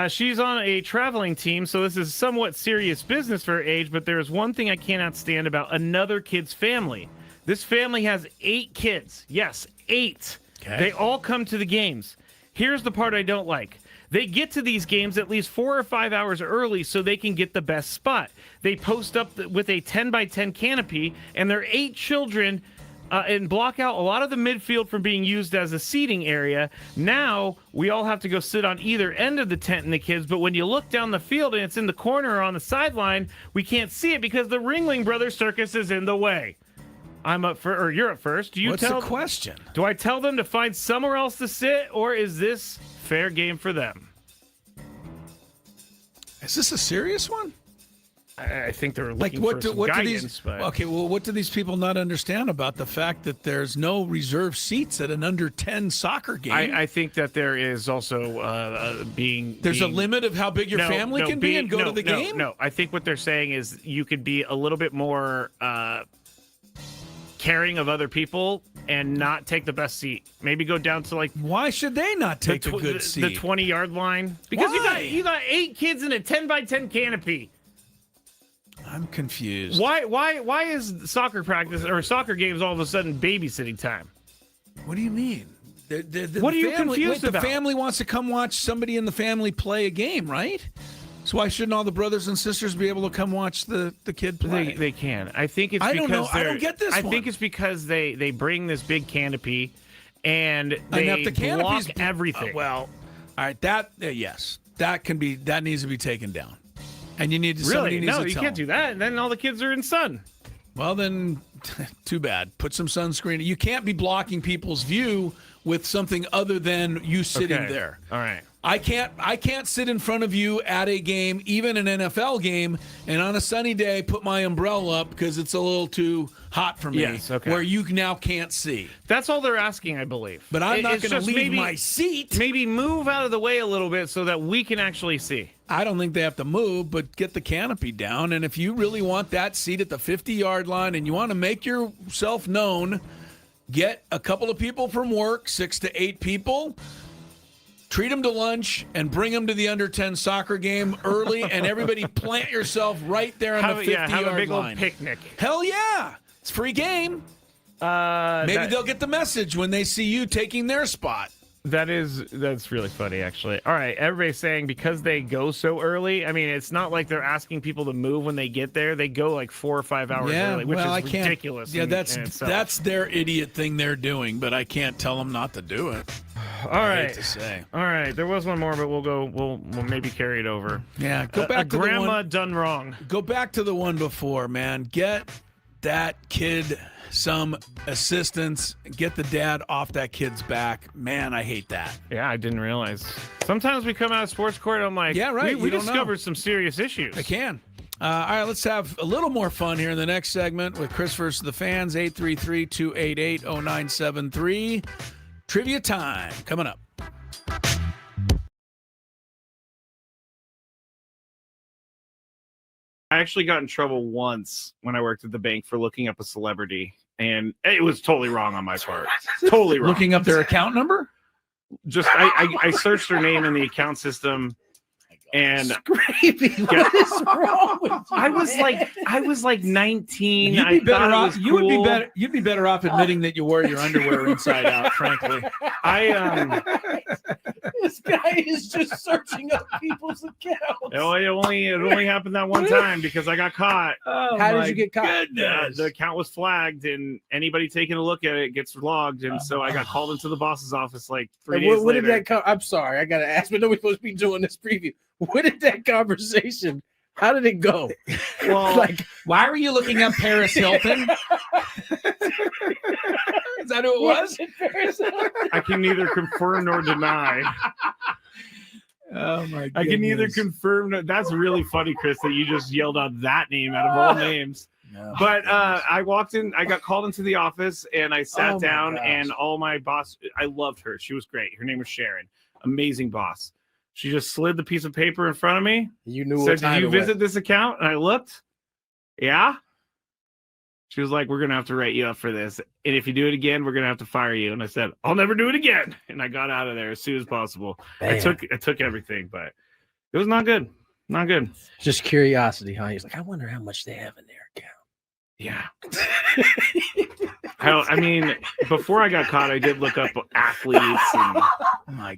Speaker 4: She's on a traveling team, so this is somewhat serious business for her age, but there's one thing I cannot stand about another kid's family. This family has 8 kids. Yes, 8. Okay. They all come to the games. Here's the part I don't like. They get to these games at least 4 or 5 hours early so they can get the best spot. They post up with a 10 by 10 canopy, and their 8 children and block out a lot of the midfield from being used as a seating area. Now we all have to go sit on either end of the tent and the kids, but when you look down the field and it's in the corner or on the sideline, we can't see it because the Ringling Brothers Circus is in the way. I'm up for, or you're up first.
Speaker 3: What's the question?
Speaker 4: Do I tell them to find somewhere else to sit, or is this fair game for them?
Speaker 3: Is this a serious one?
Speaker 4: I think they're looking for some guidance.
Speaker 3: Okay, well, what do these people not understand about the fact that there's no reserved seats at an under 10 soccer game?
Speaker 4: I think that there is also
Speaker 3: There's a limit of how big your family can be and go to the game?
Speaker 4: No, I think what they're saying is you could be a little bit more caring of other people and not take the best seat. Maybe go down to like...
Speaker 3: Why should they not take a good seat?
Speaker 4: The 20-yard line? Because you got 8 kids in a 10 by 10 canopy.
Speaker 3: I'm confused.
Speaker 4: Why is soccer practice or soccer games all of a sudden babysitting time?
Speaker 3: What do you mean?
Speaker 4: What are you confused about?
Speaker 3: The family wants to come watch somebody in the family play a game, right? So why shouldn't all the brothers and sisters be able to come watch the kid play?
Speaker 4: They can. I think it's
Speaker 3: I
Speaker 4: because
Speaker 3: don't know. I don't get this
Speaker 4: I
Speaker 3: one.
Speaker 4: think it's because they bring this big canopy and they block everything.
Speaker 3: Well, all right. Yes, that needs to be taken down. And you need to
Speaker 4: really
Speaker 3: no,
Speaker 4: you can't do that. And then all the kids are in sun.
Speaker 3: Well, then, too bad. Put some sunscreen. You can't be blocking people's view with something other than you sitting there.
Speaker 4: All right.
Speaker 3: I can't sit in front of you at a game, even an NFL game, and on a sunny day put my umbrella up because it's a little too hot for me.
Speaker 4: Yes, okay.
Speaker 3: Where you now can't see.
Speaker 4: That's all they're asking, I believe.
Speaker 3: But I'm not going to leave my seat.
Speaker 4: Maybe move out of the way a little bit so that we can actually see.
Speaker 3: I don't think they have to move, but get the canopy down. And if you really want that seat at the 50-yard line and you want to make yourself known, get a couple of people from work, 6 to 8 people, treat them to lunch, and bring them to the under 10 soccer game early, and everybody plant yourself right there on the 50-yard line.
Speaker 4: Have a big old picnic.
Speaker 3: Hell yeah. It's a free game. Maybe they'll get the message when they see you taking their spot.
Speaker 4: That's really funny, actually. All right, everybody's saying because they go so early. I mean, it's not like they're asking people to move when they get there. They go like 4 or 5 hours early, which is ridiculous.
Speaker 3: Yeah, that's their idiot thing they're doing, but I can't tell them not to do it.
Speaker 4: All right.
Speaker 3: I hate to say.
Speaker 4: All right, there was one more, but we'll maybe carry it over.
Speaker 3: Yeah, go back to
Speaker 4: grandma
Speaker 3: the one
Speaker 4: done wrong.
Speaker 3: Go back to the one before, man. Get that kid some assistance. Get the dad off that kid's back. Man, I hate that.
Speaker 4: Yeah, I didn't realize. Sometimes we come out of sports court, I'm like,
Speaker 3: yeah, right.
Speaker 4: We discovered some serious issues.
Speaker 3: I can. All right, let's have a little more fun here in the next segment with Chris versus the Fans, 833-288-0973. Trivia time coming up.
Speaker 4: I actually got in trouble once when I worked at the bank for looking up a celebrity, and it was totally wrong on my part. Totally wrong.
Speaker 3: Looking up their account number?
Speaker 4: Just I searched their name in the account system, and
Speaker 5: Skraby, what is wrong with you?
Speaker 4: I was like 19.
Speaker 3: You'd be better off. You'd be better off admitting that you wore your underwear inside out. Frankly,
Speaker 5: This guy is just searching up people's accounts.
Speaker 4: It only happened that one time because I got caught.
Speaker 5: How did you get caught?
Speaker 4: The account was flagged, and anybody taking a look at it gets logged. And so I got called into the boss's office like 3 days later.
Speaker 5: What did that come? I'm sorry, I gotta ask, but nobody's supposed to be doing this preview. What did that conversation? How did it go?
Speaker 3: Well, why were you looking up Paris Hilton? Is that who it was?
Speaker 4: I can neither confirm nor deny.
Speaker 3: Oh my!
Speaker 4: I can neither confirm. That's really funny, Chris, that you just yelled out that name out of all names. No. But I walked in. I got called into the office, and I sat down. And all my boss. I loved her. She was great. Her name was Sharon. Amazing boss. She just slid the piece of paper in front of me.
Speaker 5: You knew.
Speaker 4: Said, "Did you visit this account?" And I looked. Yeah. She was like, "We're gonna have to write you up for this, and if you do it again, we're gonna have to fire you." And I said, "I'll never do it again." And I got out of there as soon as possible. I took everything, but It was not good. Not good.
Speaker 5: Just curiosity, huh? He's like, I wonder how much they have in their account.
Speaker 4: Yeah. I mean, before I got caught, I did look up athletes. And,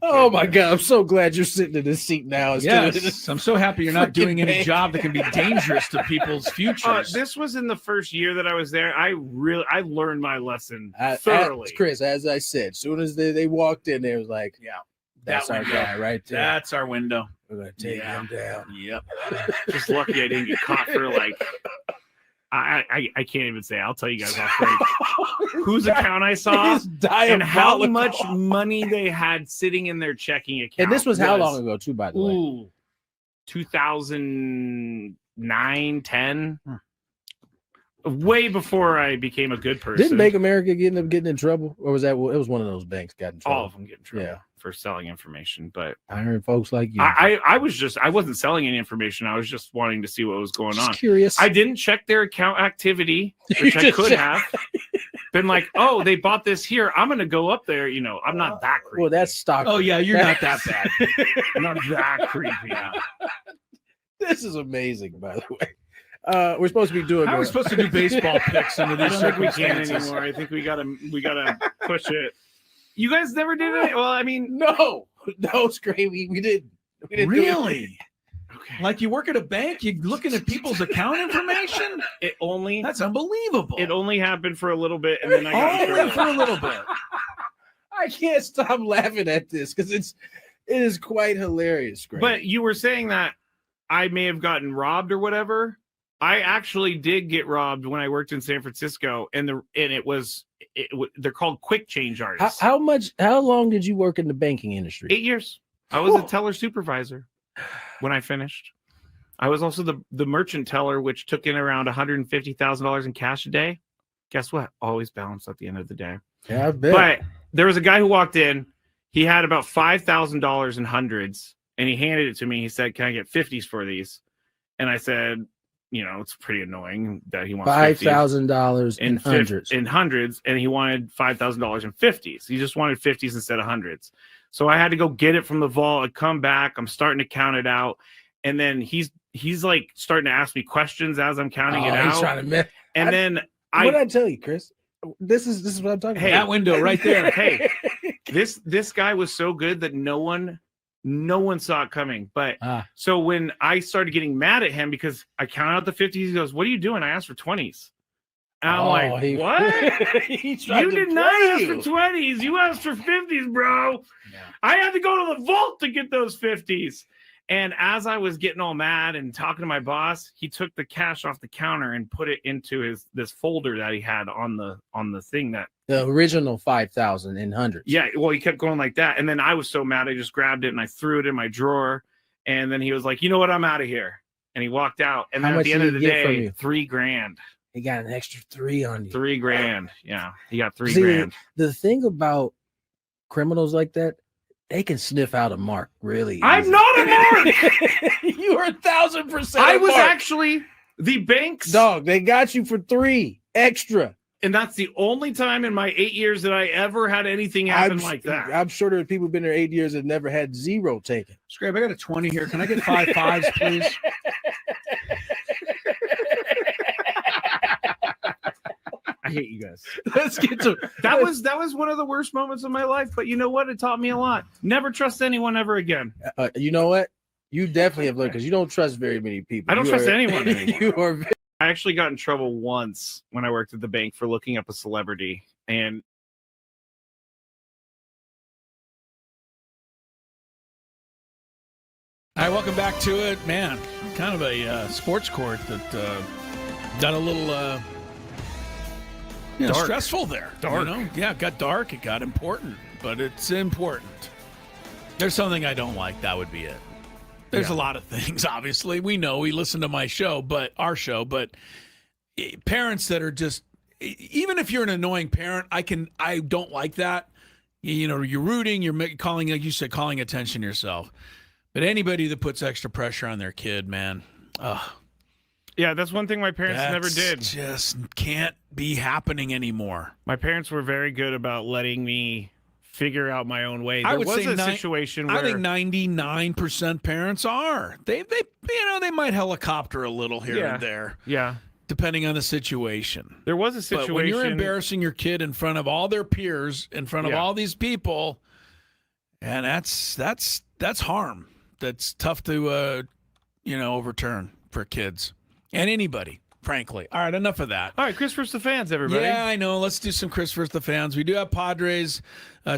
Speaker 5: oh my God! I'm so glad you're sitting in this seat now.
Speaker 3: Yes, I'm so happy you're not doing any job that can be dangerous to people's futures.
Speaker 4: This was in the first year that I was there. I learned my lesson thoroughly.
Speaker 5: Chris, as I said, as soon as they walked in, there was like,
Speaker 3: yeah,
Speaker 5: that's our guy right there.
Speaker 3: That's our window.
Speaker 5: We're gonna take him down.
Speaker 3: Yep.
Speaker 4: Just lucky I didn't get caught for like. I can't even say. I'll tell you guys off break whose account I saw and how much money they had sitting in their checking account.
Speaker 5: And this was how long ago, too, by the way?
Speaker 4: 2009, 10. Way before I became a good person.
Speaker 5: Didn't Bank America getting in trouble? Or was that it was one of those banks got in trouble?
Speaker 4: All of them get in trouble for selling information. But
Speaker 5: I heard folks like you.
Speaker 4: I wasn't selling any information. I was just wanting to see what was going on.
Speaker 5: Curious.
Speaker 4: I didn't check their account activity, which I could have. Been like, oh, they bought this here. I'm going to go up there. You know, I'm not that creepy.
Speaker 5: Well, that's stock.
Speaker 3: Oh, yeah, you're not that bad.
Speaker 4: I'm not that creepy.
Speaker 5: This is amazing, by the way. We're supposed to be doing.
Speaker 3: How are we supposed to do baseball picks under these
Speaker 4: I don't think we can
Speaker 3: circumstances?
Speaker 4: anymore. I think we gotta push it. You guys never did it. Well, I mean,
Speaker 5: no, Skraby, we didn't.
Speaker 3: Really?
Speaker 4: Okay.
Speaker 3: Like you work at a bank, you're looking at people's account information?
Speaker 4: That's
Speaker 3: unbelievable.
Speaker 4: It only happened for a little bit, and then I got in trouble.
Speaker 3: For a little bit.
Speaker 5: I can't stop laughing at this because it is quite hilarious, Skraby.
Speaker 4: But you were saying that I may have gotten robbed or whatever. I actually did get robbed when I worked in San Francisco, and they're called quick change artists.
Speaker 5: How long did you work in the banking industry?
Speaker 4: 8 years. I was a teller supervisor when I finished. I was also the merchant teller, which took in around $150,000 in cash a day. Guess what? Always balanced at the end of the day.
Speaker 5: Yeah, I bet.
Speaker 4: But there was a guy who walked in. He had about $5,000 in hundreds, and he handed it to me. He said, "Can I get 50s for these?" And I said, you know, it's pretty annoying that he wants
Speaker 5: $5,000 in hundreds.
Speaker 4: In hundreds, and he wanted $5,000 in 50s. He just wanted 50s instead of hundreds. So I had to go get it from the vault. I come back. I'm starting to count it out, and then he's like starting to ask me questions as I'm counting it out.
Speaker 5: He's trying to
Speaker 4: and then
Speaker 5: what did I tell you, Chris? This is what I'm talking about.
Speaker 3: That window right there.
Speaker 4: Hey, this guy was so good that no one saw it coming. But so when I started getting mad at him because I counted out the 50s, he goes, "What are you doing?" I asked for 20s. And I'm like, what? You did not ask for 20s. You asked for 50s, bro. Yeah. I had to go to the vault to get those 50s. And as I was getting all mad and talking to my boss, he took the cash off the counter and put it into this folder that he had on the thing that
Speaker 5: the original 5,000 in hundreds.
Speaker 4: Yeah, well, he kept going like that, and then I was so mad, I just grabbed it and I threw it in my drawer. And then he was like, "You know what? I'm out of here." And he walked out. And then at the end of the day, $3,000.
Speaker 5: He got an extra 3 on you.
Speaker 4: $3,000. Yeah, he got $3,000.
Speaker 5: The thing about criminals like that, they can sniff out a mark really.
Speaker 4: I'm not a mark.
Speaker 5: You are 1,000%.
Speaker 4: I was actually the bank's
Speaker 5: dog. They got you for 3 extra.
Speaker 4: And that's the only time in my 8 years that I ever had anything happen like that.
Speaker 5: I'm sure there are people who've been there 8 years that never had 0 taken.
Speaker 3: Skraby, I got a 20 here. Can I get 5 5s, please?
Speaker 4: I hate you guys.
Speaker 5: Let's get to
Speaker 4: that was one of the worst moments of my life, but you know what? It taught me a lot. Never trust anyone ever again.
Speaker 5: You know what? You definitely have learned because you don't trust very many people.
Speaker 4: I don't trust anyone
Speaker 5: anymore.
Speaker 4: I actually got in trouble once when I worked at the bank for looking up a celebrity, and
Speaker 3: All right, welcome back to it, man. Kind of a sports court that got a little stressful there.
Speaker 4: Dark.
Speaker 3: You know? Yeah, it got dark. It got important, but it's important. There's something I don't like. That would be it. There's a lot of things, obviously. We know. We listen to our show, but parents that are just, even if you're an annoying parent, I don't like that. You know, you're rooting, you're calling, like you said, calling attention to yourself. But anybody that puts extra pressure on their kid, man,
Speaker 4: yeah, that's one thing my parents never did.
Speaker 3: Just can't be happening anymore.
Speaker 4: My parents were very good about letting me figure out my own way.
Speaker 3: I
Speaker 4: There
Speaker 3: would
Speaker 4: was
Speaker 3: say
Speaker 4: a situation where
Speaker 3: I think 99% parents are. They they might helicopter a little here and there.
Speaker 4: Yeah.
Speaker 3: Depending on the situation.
Speaker 4: There was a situation.
Speaker 3: But when you're embarrassing your kid in front of all their peers, in front of all these people, and that's harm. That's tough to overturn for kids and anybody, frankly. All right, enough of that.
Speaker 4: All right, Chris versus the fans, everybody.
Speaker 3: Yeah, I know. Let's do some Chris versus the fans. We do have Padres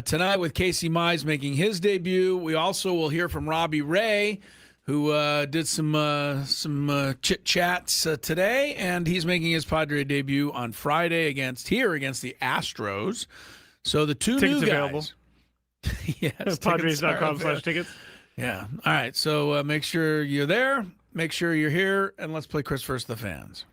Speaker 3: tonight with Casey Mize making his debut. We also will hear from Robbie Ray, who did some chit-chats today, and he's making his Padre debut on Friday against the Astros. So the two
Speaker 4: Tickets
Speaker 3: new guys.
Speaker 4: available.
Speaker 3: Yes,
Speaker 4: Padres.com/tickets.
Speaker 3: Yeah. All right. So make sure you're there. Make sure you're here, and let's play Chris versus the fans.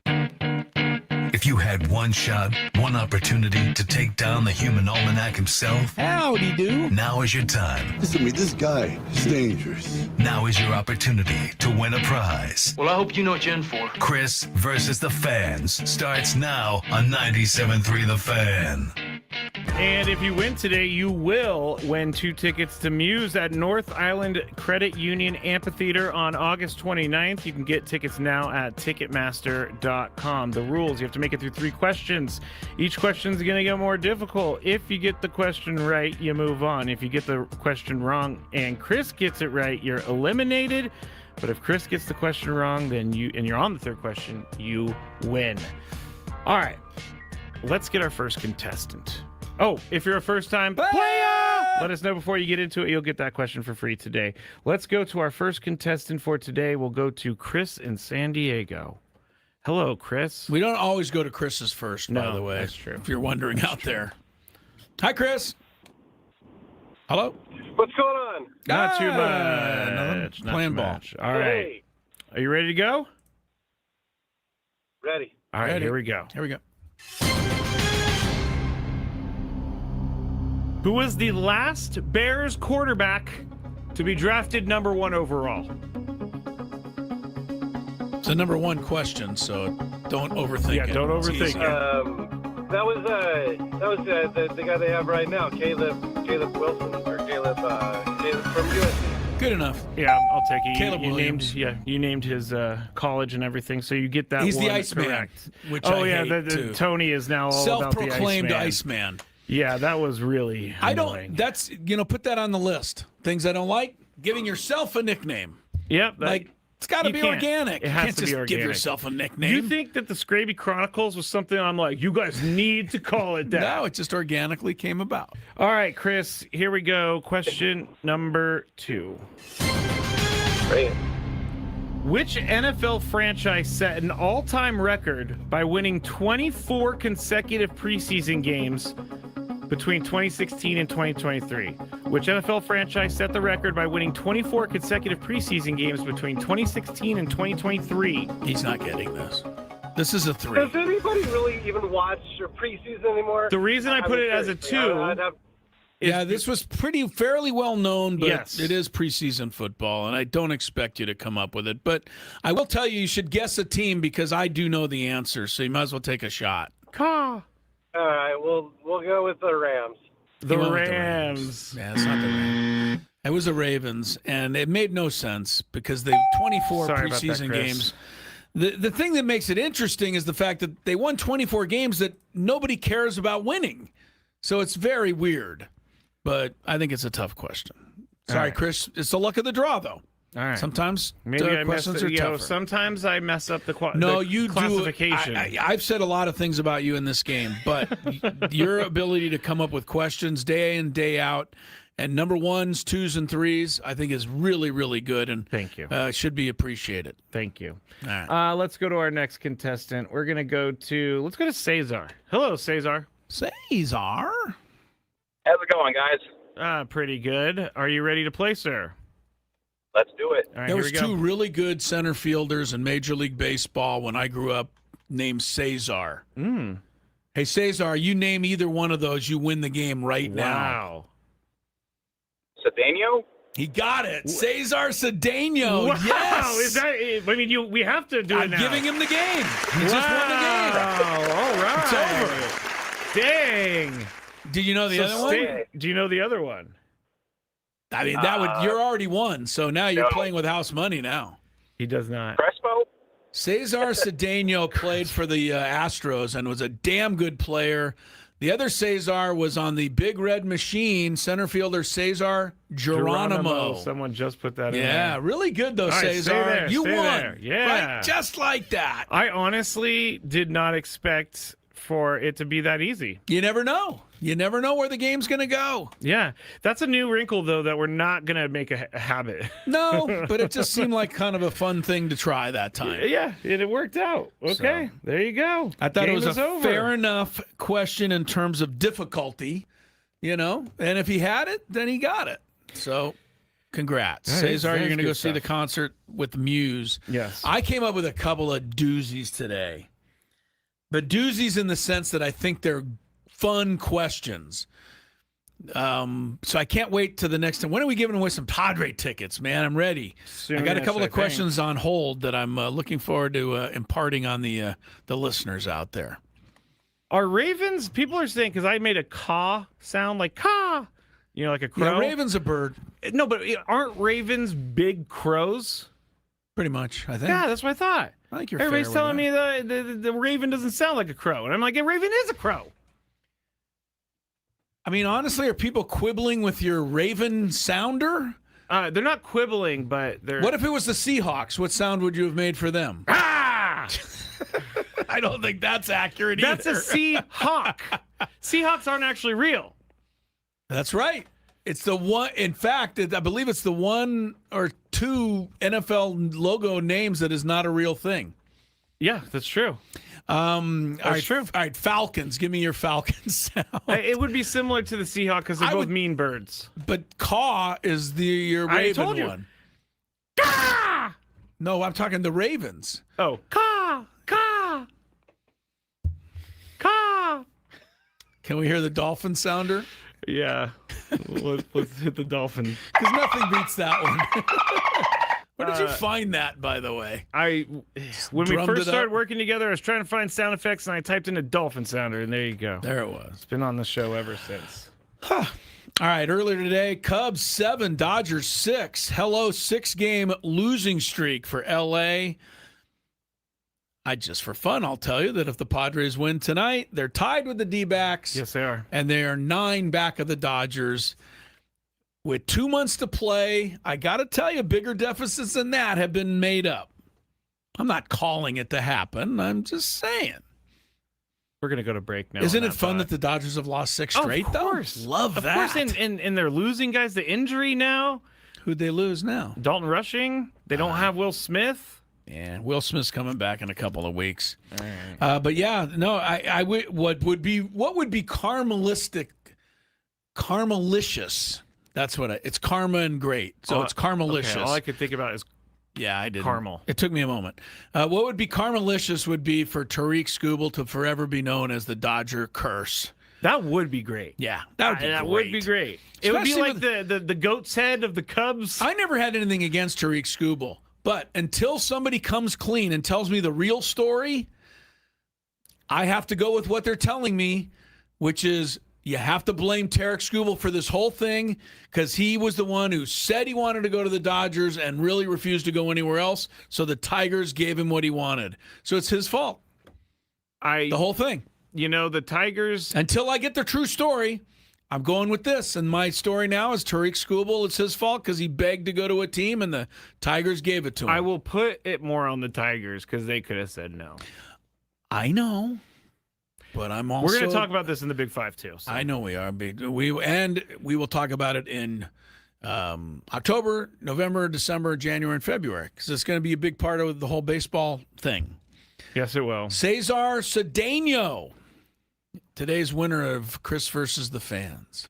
Speaker 1: If you had one shot, one opportunity to take down the human almanac himself,
Speaker 3: howdy do.
Speaker 1: Now is your time.
Speaker 10: Listen to me, this guy is dangerous.
Speaker 1: Now is your opportunity to win a prize.
Speaker 11: Well, I hope you know what you're in for.
Speaker 1: Chris versus the fans starts now on 97.3 The Fan.
Speaker 4: And if you win today, you will win 2 tickets to Muse at North Island Credit Union Amphitheater on August 29th. You can get tickets now at Ticketmaster.com. The rules, you have to make it through 3 questions. Each question is going to get more difficult. If you get the question right, you move on. If you get the question wrong and Chris gets it right, you're eliminated. But if Chris gets the question wrong, then you're on the 3rd question, you win. All right, let's get our first contestant. Oh, if you're a first-time player, let us know before you get into it. You'll get that question for free today. Let's go to our first contestant for today. We'll go to Chris in San Diego. Hello, Chris.
Speaker 3: We don't always go to Chris's first, by the way.
Speaker 4: That's true.
Speaker 3: If you're wondering out there. Hi, Chris. Hello.
Speaker 12: What's going on?
Speaker 4: Not too much. Not
Speaker 3: playing
Speaker 4: too
Speaker 3: ball.
Speaker 4: much. All right.
Speaker 12: Hey.
Speaker 4: Are you ready to go?
Speaker 12: Ready.
Speaker 4: All right,
Speaker 3: Ready.
Speaker 4: here we go.
Speaker 3: Here we go.
Speaker 4: Who was the last Bears quarterback to be drafted number 1 overall?
Speaker 3: It's a number 1 question, so don't overthink it.
Speaker 4: Don't overthink it.
Speaker 12: That was the guy they have right now, Caleb Wilson or Caleb from USC.
Speaker 3: Good enough.
Speaker 4: Yeah, I'll take it.
Speaker 3: Caleb Williams.
Speaker 4: You named his college and everything, so you get that.
Speaker 3: He's
Speaker 4: one
Speaker 3: the Iceman,
Speaker 4: correct.
Speaker 3: which I hate too.
Speaker 4: Tony is now all about the
Speaker 3: self-proclaimed
Speaker 4: Iceman.
Speaker 3: Iceman.
Speaker 4: Yeah, that was really annoying.
Speaker 3: That's put that on the list. Things I don't like. Giving yourself a nickname.
Speaker 4: Yep.
Speaker 3: It's got to be organic.
Speaker 4: It has
Speaker 3: you can't
Speaker 4: to be
Speaker 3: just
Speaker 4: organic.
Speaker 3: give yourself a nickname.
Speaker 4: You think that the Skraby Chronicles was something I'm like, you guys need to call it that?
Speaker 3: No, it just organically came about.
Speaker 4: All right, Chris, here we go. Question number 2.
Speaker 12: Great.
Speaker 4: Which NFL franchise set an all-time record by winning 24 consecutive preseason games between 2016 and 2023? Which NFL franchise set the record by winning 24 consecutive preseason games between 2016 and 2023?
Speaker 3: He's not getting this. This is a 3.
Speaker 12: Does anybody really even watch your preseason anymore?
Speaker 4: The reason I put it as a 2...
Speaker 3: Yeah, this was fairly well known, but
Speaker 4: Yes.
Speaker 3: it is preseason football, and I don't expect you to come up with it. But I will tell you should guess a team because I do know the answer, so you might as well take a shot.
Speaker 4: Caw.
Speaker 12: All right, we'll go with the Rams.
Speaker 4: The
Speaker 3: He went with
Speaker 4: Rams.
Speaker 3: Yeah, it's not the Rams. It was the Ravens, and it made no sense because they 24
Speaker 4: Sorry about that,
Speaker 3: preseason
Speaker 4: Chris.
Speaker 3: games. The thing that makes it interesting is the fact that they won 24 games that nobody cares about winning. So it's very weird. But I think it's a tough question. Sorry,
Speaker 4: right.
Speaker 3: Chris. It's the luck of the draw, though.
Speaker 4: All right.
Speaker 3: Sometimes
Speaker 4: Maybe I mess
Speaker 3: questions
Speaker 4: up,
Speaker 3: are tougher.
Speaker 4: sometimes I mess up the
Speaker 3: You
Speaker 4: classification.
Speaker 3: I've said a lot of things about you in this game, but your ability to come up with questions day in, day out, and number 1s, 2s, and 3s, I think is really, really good. And
Speaker 4: Thank you.
Speaker 3: Should be appreciated.
Speaker 4: Thank you.
Speaker 3: All right.
Speaker 4: Let's go to our next contestant. We're gonna go to Cesar. Hello, Cesar.
Speaker 3: Cesar.
Speaker 12: How's it going, guys?
Speaker 4: Pretty good. Are you ready to play, sir?
Speaker 12: Let's do it.
Speaker 4: All right,
Speaker 3: There
Speaker 4: here
Speaker 3: was
Speaker 4: we go.
Speaker 3: 2 really good center fielders in Major League Baseball when I grew up named Cesar. Hey, Cesar, you name either one of those, you win the game right now.
Speaker 4: Wow.
Speaker 12: Cedeno?
Speaker 3: He got it. Cesar Cedeno.
Speaker 4: Wow.
Speaker 3: Yes.
Speaker 4: Is that? I mean, we have to do it
Speaker 3: I'm
Speaker 4: now.
Speaker 3: giving him the game. He just won the game.
Speaker 4: All right.
Speaker 3: It's over.
Speaker 4: Dang.
Speaker 3: Did you know the other one?
Speaker 4: Do you know the other one?
Speaker 3: I mean, you're already won, so now you're playing with house money now.
Speaker 4: He does not.
Speaker 12: Crespo?
Speaker 3: Cesar Cedeno played for the Astros and was a damn good player. The other Cesar was on the Big Red Machine, center fielder Cesar Geronimo.
Speaker 4: Someone just put that in there.
Speaker 3: Yeah, really good, though,
Speaker 4: All right,
Speaker 3: Cesar.
Speaker 4: stay there,
Speaker 3: you
Speaker 4: stay
Speaker 3: won.
Speaker 4: there. Yeah.
Speaker 3: Right? Just like that.
Speaker 4: I honestly did not expect for it to be that easy.
Speaker 3: You never know. You never know where the game's going to go.
Speaker 4: Yeah. That's a new wrinkle, though, that we're not going to make a habit.
Speaker 3: No, but it just seemed like kind of a fun thing to try that time.
Speaker 4: Yeah, it worked out. Okay, there you go.
Speaker 3: I thought
Speaker 4: Game
Speaker 3: it was
Speaker 4: is over.
Speaker 3: fair enough question in terms of difficulty, and if he had it, then he got it. So, congrats. Cesar, you're going to go see the concert with Muse.
Speaker 4: Yes.
Speaker 3: I came up with a couple of doozies today. But doozies in the sense that I think they're fun questions. So I can't wait to the next time. When are we giving away some Padre tickets, man? I'm ready. I got a couple of questions on hold that I'm looking forward to imparting on the listeners out there.
Speaker 4: Are ravens, people are saying, because I made a caw sound like caw, like a crow.
Speaker 3: Yeah, raven's a bird.
Speaker 4: No, but aren't ravens big crows?
Speaker 3: Pretty much, I think.
Speaker 4: Yeah, that's what I thought.
Speaker 3: I think you're
Speaker 4: Everybody's
Speaker 3: fair with
Speaker 4: telling me the raven doesn't sound like a crow. And I'm like, a raven is a crow.
Speaker 3: I mean, honestly, are people quibbling with your raven sounder?
Speaker 4: They're not quibbling, but they're...
Speaker 3: What if it was the Seahawks? What sound would you have made for them?
Speaker 4: Ah!
Speaker 3: I don't think that's accurate
Speaker 4: That's
Speaker 3: either.
Speaker 4: a Seahawk. Seahawks aren't actually real.
Speaker 3: That's right. It's the one, in fact, I believe it's the one or two NFL logo names that is not a real thing.
Speaker 4: Yeah, that's true.
Speaker 3: That's true. All right, Falcons. Give me your Falcons sound.
Speaker 4: It would be similar to the Seahawks because they're both mean birds.
Speaker 3: But caw is your Raven
Speaker 4: told you.
Speaker 3: one.
Speaker 4: Caw!
Speaker 3: No, I'm talking the Ravens.
Speaker 4: Oh, caw, caw, caw.
Speaker 3: Can we hear the dolphin sounder?
Speaker 4: Yeah. let's hit the dolphin.
Speaker 3: Because nothing beats that one. Where did you find that, by the way?
Speaker 4: When we first started working together, I was trying to find sound effects, and I typed in a dolphin sounder, and there you go.
Speaker 3: There it was.
Speaker 4: It's been on the show ever since.
Speaker 3: All right, earlier today, Cubs 7, Dodgers 6. Hello, 6-game losing streak for L.A. Just for fun, I'll tell you that if the Padres win tonight, they're tied with the Dbacks.
Speaker 4: Yes, they are.
Speaker 3: And they are 9 back of the Dodgers. With 2 months to play, I got to tell you, bigger deficits than that have been made up. I'm not calling it to happen. I'm just saying.
Speaker 4: We're going to go to break now.
Speaker 3: Isn't it fun that the Dodgers have lost 6 straight,
Speaker 4: of course.
Speaker 3: though? Love that.
Speaker 4: Of course, and they're losing guys to injury now.
Speaker 3: Who'd they lose now?
Speaker 4: Dalton Rushing. They don't have Will Smith.
Speaker 3: Yeah, Will Smith's coming back in a couple of weeks.
Speaker 4: All right.
Speaker 3: But yeah, no, what would be caramelicious? That's what it's karma and great. So it's caramelicious.
Speaker 4: Okay, all I could think about is
Speaker 3: I did
Speaker 4: caramel.
Speaker 3: It took me a moment. What would be caramelicious would be for Tariq Skubal to forever be known as the Dodger curse.
Speaker 4: That would be great.
Speaker 3: Yeah, that would be great.
Speaker 4: It would be
Speaker 3: Especially
Speaker 4: like the goat's head of the Cubs.
Speaker 3: I never had anything against Tariq Skubal, but until somebody comes clean and tells me the real story, I have to go with what they're telling me, which is you have to blame Tariq Skubal for this whole thing because he was the one who said he wanted to go to the Dodgers and really refused to go anywhere else. So the Tigers gave him what he wanted. So it's his fault. The whole thing.
Speaker 4: The Tigers.
Speaker 3: Until I get the true story, I'm going with this. And my story now is Tariq Skubal. It's his fault because he begged to go to a team and the Tigers gave it to him.
Speaker 4: I will put it more on the Tigers because they could have said no.
Speaker 3: I know. But I'm also.
Speaker 4: We're going to talk about this in the Big Five too. So.
Speaker 3: I know we are. We will talk about it in October, November, December, January, and February because it's going to be a big part of the whole baseball thing.
Speaker 4: Yes, it will.
Speaker 3: Cesar Cedeno, today's winner of Chris versus the Fans.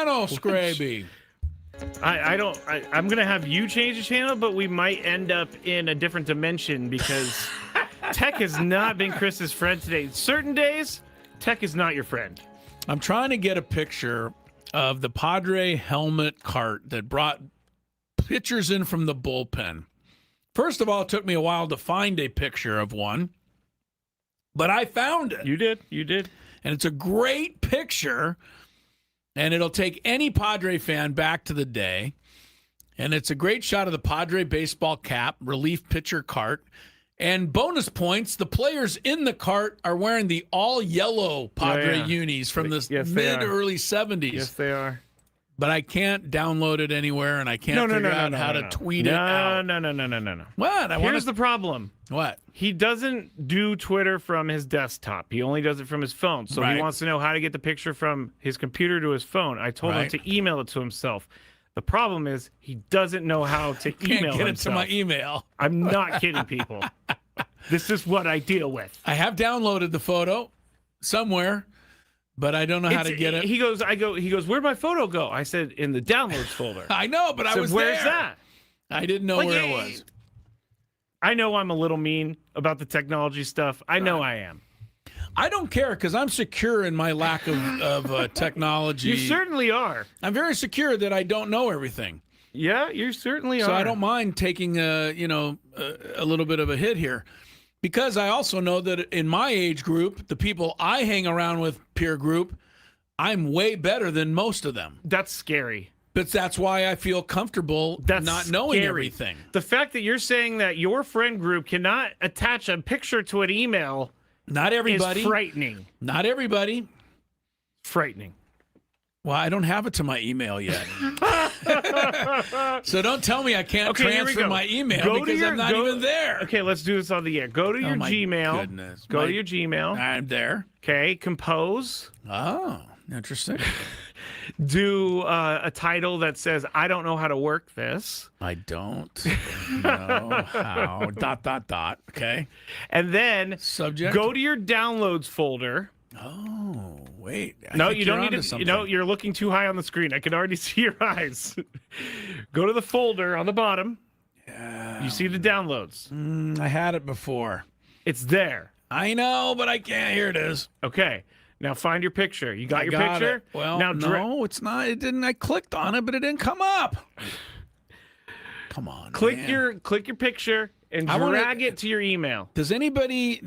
Speaker 3: channel, Skraby.
Speaker 4: I'm gonna have you change the channel, but we might end up in a different dimension because Tech has not been Chris's friend today. Certain days, Tech is not your friend.
Speaker 3: I'm trying to get a picture of the Padre helmet cart that brought pitchers in from the bullpen. First of all, it took me a while to find a picture of one, but I found it.
Speaker 4: You did.
Speaker 3: And it's a great picture. And it'll take any Padre fan back to the day. And it's a great shot of the Padre baseball cap, relief pitcher cart. And bonus points, the players in the cart are wearing the all-yellow Padre unis from the mid-early 70s.
Speaker 4: Yes, they are.
Speaker 3: But I can't download it anywhere, and I can't figure out how to tweet it out.
Speaker 4: No.
Speaker 3: What?
Speaker 4: Here's the problem.
Speaker 3: What?
Speaker 4: He doesn't do Twitter from his desktop. He only does it from his phone. So he wants to know how to get the picture from his computer to his phone. I told him to email it to himself. The problem is he doesn't know how to email
Speaker 3: get
Speaker 4: himself.
Speaker 3: it to my email.
Speaker 4: I'm not kidding people. This is what I deal with.
Speaker 3: I have downloaded the photo somewhere, but I don't know how to get it.
Speaker 4: He goes, where'd my photo go? I said, in the downloads folder.
Speaker 3: I know, but I was
Speaker 4: where's
Speaker 3: there.
Speaker 4: that?
Speaker 3: I didn't know where it was.
Speaker 4: I know I'm a little mean about the technology stuff. I know I am.
Speaker 3: I don't care because I'm secure in my lack of technology.
Speaker 4: You certainly are.
Speaker 3: I'm very secure that I don't know everything.
Speaker 4: Yeah, you certainly are.
Speaker 3: So I don't mind taking a little bit of a hit here. Because I also know that in my age group, the people I hang around with, peer group, I'm way better than most of them.
Speaker 4: That's scary.
Speaker 3: But that's why I feel comfortable not knowing everything.
Speaker 4: The fact that you're saying that your friend group cannot attach a picture to an email
Speaker 3: not everybody.
Speaker 4: Is frightening.
Speaker 3: Not everybody.
Speaker 4: Frightening.
Speaker 3: Well, I don't have it to my email yet. So don't tell me I can't transfer my email because I'm not even there.
Speaker 4: Okay, let's do this on the air. Go to your Gmail.
Speaker 3: Goodness.
Speaker 4: Go to your Gmail.
Speaker 3: I'm there.
Speaker 4: Okay, compose.
Speaker 3: Oh, interesting.
Speaker 4: Do a title that says, I don't know how to work this.
Speaker 3: I don't know how. ... Okay.
Speaker 4: And then
Speaker 3: subject.
Speaker 4: Go to your downloads folder.
Speaker 3: Oh, wait.
Speaker 4: No, you don't need to. You're looking too high on the screen. I can already see your eyes. Go to the folder on the bottom. Yeah. You see the downloads.
Speaker 3: I had it before.
Speaker 4: It's there.
Speaker 3: I know, but I can't. Here it is.
Speaker 4: Okay. Now find your picture. You got your picture?
Speaker 3: It. Well,
Speaker 4: now
Speaker 3: no, it's not. It didn't. I clicked on it, but it didn't come up. Come on.
Speaker 4: Click
Speaker 3: man.
Speaker 4: your picture and drag it to your email.
Speaker 3: Does anybody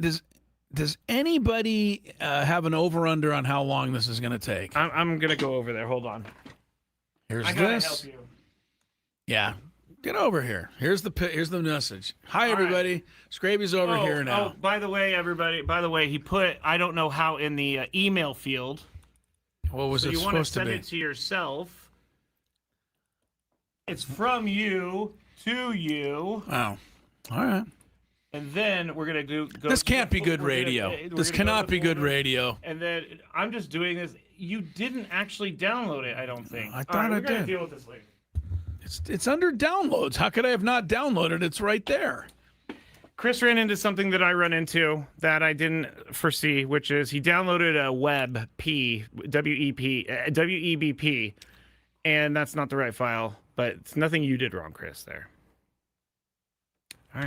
Speaker 3: have an over/under on how long this is going to take?
Speaker 4: I'm going to go over there. Hold on.
Speaker 3: Here's
Speaker 4: I
Speaker 3: this.
Speaker 4: help you.
Speaker 3: Yeah. Get over here. Here's the message. Hi, everybody. Right. Skraby's over here now.
Speaker 4: Oh, by the way, everybody. By the way, he put I don't know how in the email field.
Speaker 3: What was it supposed to be? You want to
Speaker 4: send it to yourself. It's from you to you.
Speaker 3: Oh. All right.
Speaker 4: And then we're going to go.
Speaker 3: This can't be good radio. This cannot be good radio.
Speaker 4: And then I'm just doing this. You didn't actually download it, I don't think.
Speaker 3: I thought I did.
Speaker 4: We're going to deal with this later.
Speaker 3: It's under downloads. How could I have not downloaded? It's right there.
Speaker 4: Chris ran into something that I run into that I didn't foresee, which is he downloaded a WEBP, and that's not the right file. But it's nothing you did wrong, Chris, there. All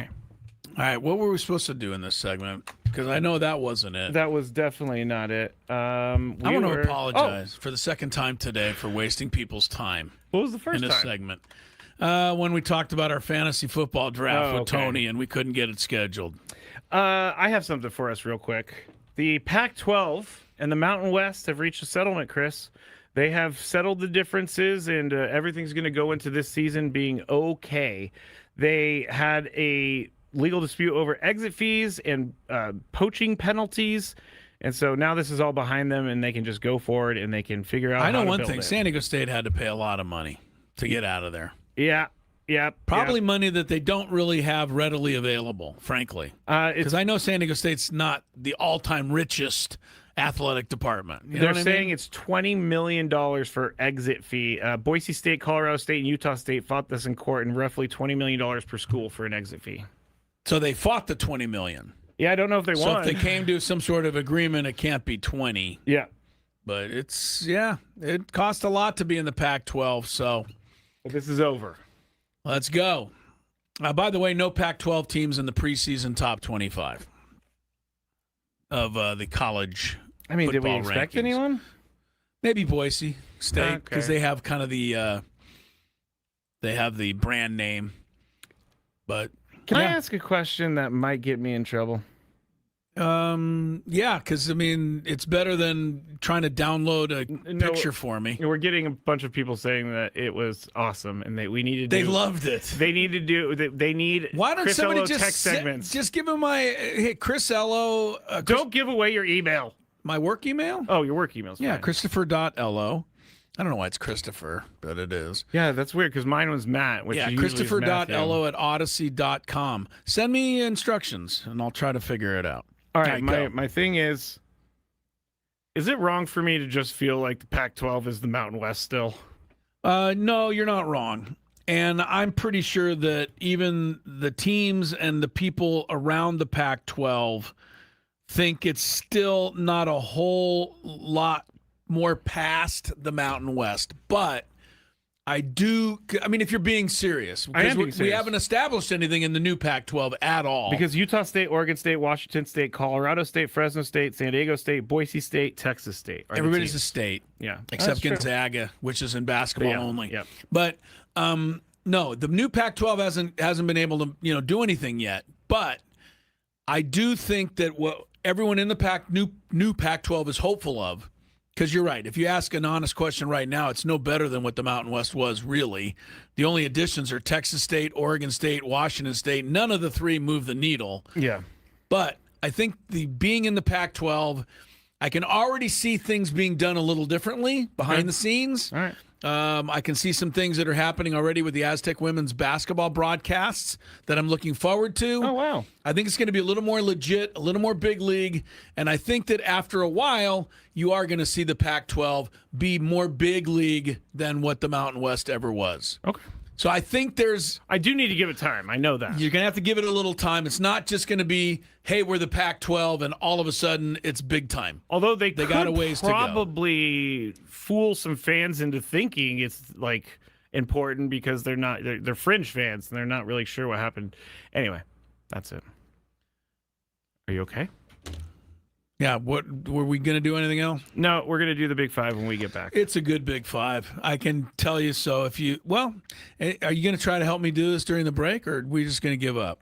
Speaker 4: right,
Speaker 3: what were we supposed to do in this segment? Because I know that wasn't it.
Speaker 4: That was definitely not it.
Speaker 3: I want to apologize for the second time today for wasting people's time.
Speaker 4: What was the first
Speaker 3: time? In this segment. When we talked about our fantasy football draft with Tony and we couldn't get it scheduled.
Speaker 4: I have something for us real quick. The Pac-12 and the Mountain West have reached a settlement, Chris. They have settled the differences, and everything's going to go into this season being okay. They had a legal dispute over exit fees and poaching penalties. And so now this is all behind them, and they can just go forward, and they can figure out how to build it. I know one thing.
Speaker 3: San Diego State had to pay a lot of money to get out of there.
Speaker 4: Yeah.
Speaker 3: Probably money that they don't really have readily available, frankly. Because I know San Diego State's not the all-time richest athletic department.
Speaker 4: They're saying it's $20 million for exit fee. Boise State, Colorado State, and Utah State fought this in court, and roughly $20 million per school for an exit fee.
Speaker 3: So they fought the $20 million.
Speaker 4: Yeah, I don't know if they won.
Speaker 3: So if they came to some sort of agreement, it can't be 20.
Speaker 4: Yeah.
Speaker 3: But it cost a lot to be in the Pac-12, so.
Speaker 4: But this is over.
Speaker 3: Let's go. By the way, no Pac-12 teams in the preseason top 25 of the college.
Speaker 4: I mean, did we expect anyone?
Speaker 3: Maybe Boise State, because they have kind of the brand name. But
Speaker 4: can I ask a question that might get me in trouble?
Speaker 3: Yeah, because I mean, it's better than trying to download a picture for me.
Speaker 4: We're getting a bunch of people saying that it was awesome and that we need to do.
Speaker 3: They loved it.
Speaker 4: They need to do. They need.
Speaker 3: Why don't
Speaker 4: Chris
Speaker 3: somebody
Speaker 4: Ello
Speaker 3: just
Speaker 4: text segments?
Speaker 3: Just give him my hey Chris Ello.
Speaker 4: Don't give away your email.
Speaker 3: My work email?
Speaker 4: Oh, your work email's
Speaker 3: yeah,
Speaker 4: fine.
Speaker 3: Christopher.Ello. I don't know why it's Christopher, but it is.
Speaker 4: Yeah, that's weird because mine was Matt. Which
Speaker 3: Christopher.Ello at odyssey.com. Send me instructions and I'll try to figure it out.
Speaker 4: All right, my thing is it wrong for me to just feel like the Pac-12 is the Mountain West still?
Speaker 3: No, you're not wrong. And I'm pretty sure that even the teams and the people around the Pac-12 think it's still not a whole lot more past the Mountain West. But I mean, if you're being serious, because we haven't established anything in the new Pac-12 at all.
Speaker 4: Because Utah State, Oregon State, Washington State, Colorado State, Fresno State, San Diego State, Boise State, Texas State.
Speaker 3: Everybody's a state.
Speaker 4: Yeah.
Speaker 3: Except Gonzaga, which is in basketball only.
Speaker 4: Yeah.
Speaker 3: But no, the new Pac-12 hasn't been able to do anything yet. But I do think that what everyone in the new Pac-12 is hopeful of. Because you're right. If you ask an honest question right now, it's no better than what the Mountain West was, really. The only additions are Texas State, Oregon State, Washington State. None of the three move the needle.
Speaker 4: Yeah.
Speaker 3: But I think being in the Pac-12, I can already see things being done a little differently behind the scenes.
Speaker 4: All right.
Speaker 3: I can see some things that are happening already with the Aztec women's basketball broadcasts that I'm looking forward to.
Speaker 4: Oh, wow.
Speaker 3: I think it's going to be a little more legit, a little more big league. And I think that after a while, you are going to see the Pac-12 be more big league than what the Mountain West ever was.
Speaker 4: Okay.
Speaker 3: So I think
Speaker 4: I do need to give it time. I know that.
Speaker 3: You're going to have to give it a little time. It's not just going to be, hey, we're the Pac-12, and all of a sudden it's big time.
Speaker 4: Although they
Speaker 3: got a ways to go.
Speaker 4: Probably fool some fans into thinking it's like important because they're fringe fans and they're not really sure what happened. Anyway, that's it. Are you okay?
Speaker 3: Yeah, what were we going to do anything else?
Speaker 4: No, we're going to do the Big Five when we get back.
Speaker 3: It's a good Big Five. I can tell you so. Are you going to try to help me do this during the break, or are we just going to give up?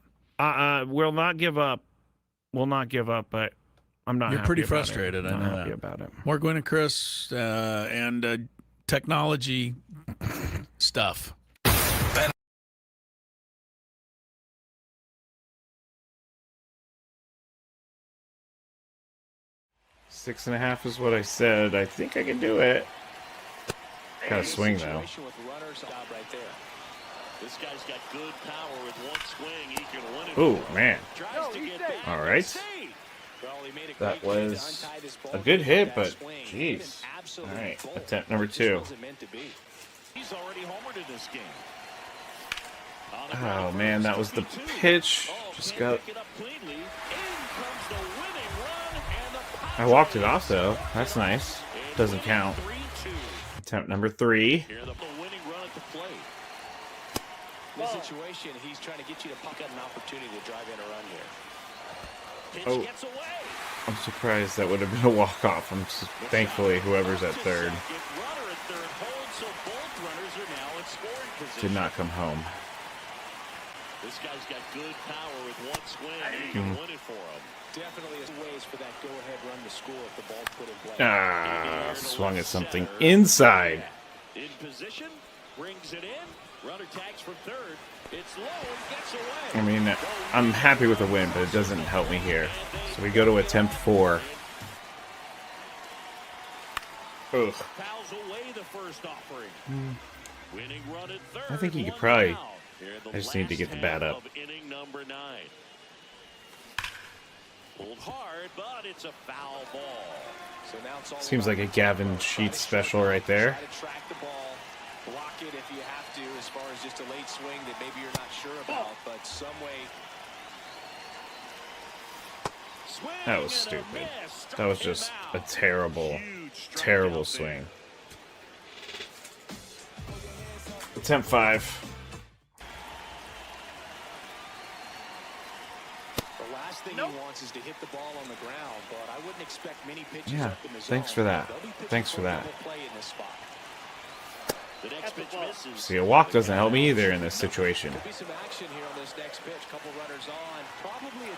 Speaker 4: We'll not give up. We'll not give up, but I'm not
Speaker 3: You're
Speaker 4: happy
Speaker 3: pretty
Speaker 4: about
Speaker 3: frustrated,
Speaker 4: it.
Speaker 3: I know
Speaker 4: not happy
Speaker 3: that.
Speaker 4: about it.
Speaker 3: More Gwynn and Chris and technology stuff.
Speaker 4: 6.5 is what I said. I think I can do it. Gotta swing though. Oh man. All right. That was a good hit, but jeez. All right. Attempt number 2. Oh man, that was the pitch. Just got. I walked it off though. That's nice. Doesn't count. Attempt number 3.
Speaker 11: In this situation, he's trying to get you to puck out an opportunity to drive in a run here.
Speaker 4: Oh, I'm surprised that would have been a walk-off. Thankfully, whoever's at third did not come home.
Speaker 11: This guy's got good power with one swing. He can win it for him. Definitely ways for that go-ahead run to score if the ball's put in play.
Speaker 4: Swung at something inside.
Speaker 11: In position, brings it in. Runner tags from third. It's low and gets away.
Speaker 4: I mean, I'm happy with the win, but it doesn't help me here. So we go to attempt 4. Ugh.
Speaker 11: Fouls away the first offering. Winning run at third.
Speaker 4: I think he could probably. I just need to get the bat up.
Speaker 11: Inning number 9. Pulled hard, but it's a foul ball. So now it's all
Speaker 4: Seems like a Gavin Sheets special right there.
Speaker 11: Try to track the ball, block it if you have to, as far as just a late swing that maybe you're not sure about, but some way.
Speaker 4: That was stupid. That was just a terrible Terrible swing. Attempt 5.
Speaker 11: The last thing he wants is to hit the ball on the ground, but I wouldn't expect many pitches
Speaker 4: Yeah,
Speaker 11: up in the zone.
Speaker 4: thanks for that.
Speaker 11: They'll be pitching
Speaker 4: Thanks for that.
Speaker 11: double play in this spot. The next pitch misses.
Speaker 4: See, a walk doesn't help me either in this situation.
Speaker 11: There'll be some action here on this next pitch. Couple runners on. Probably a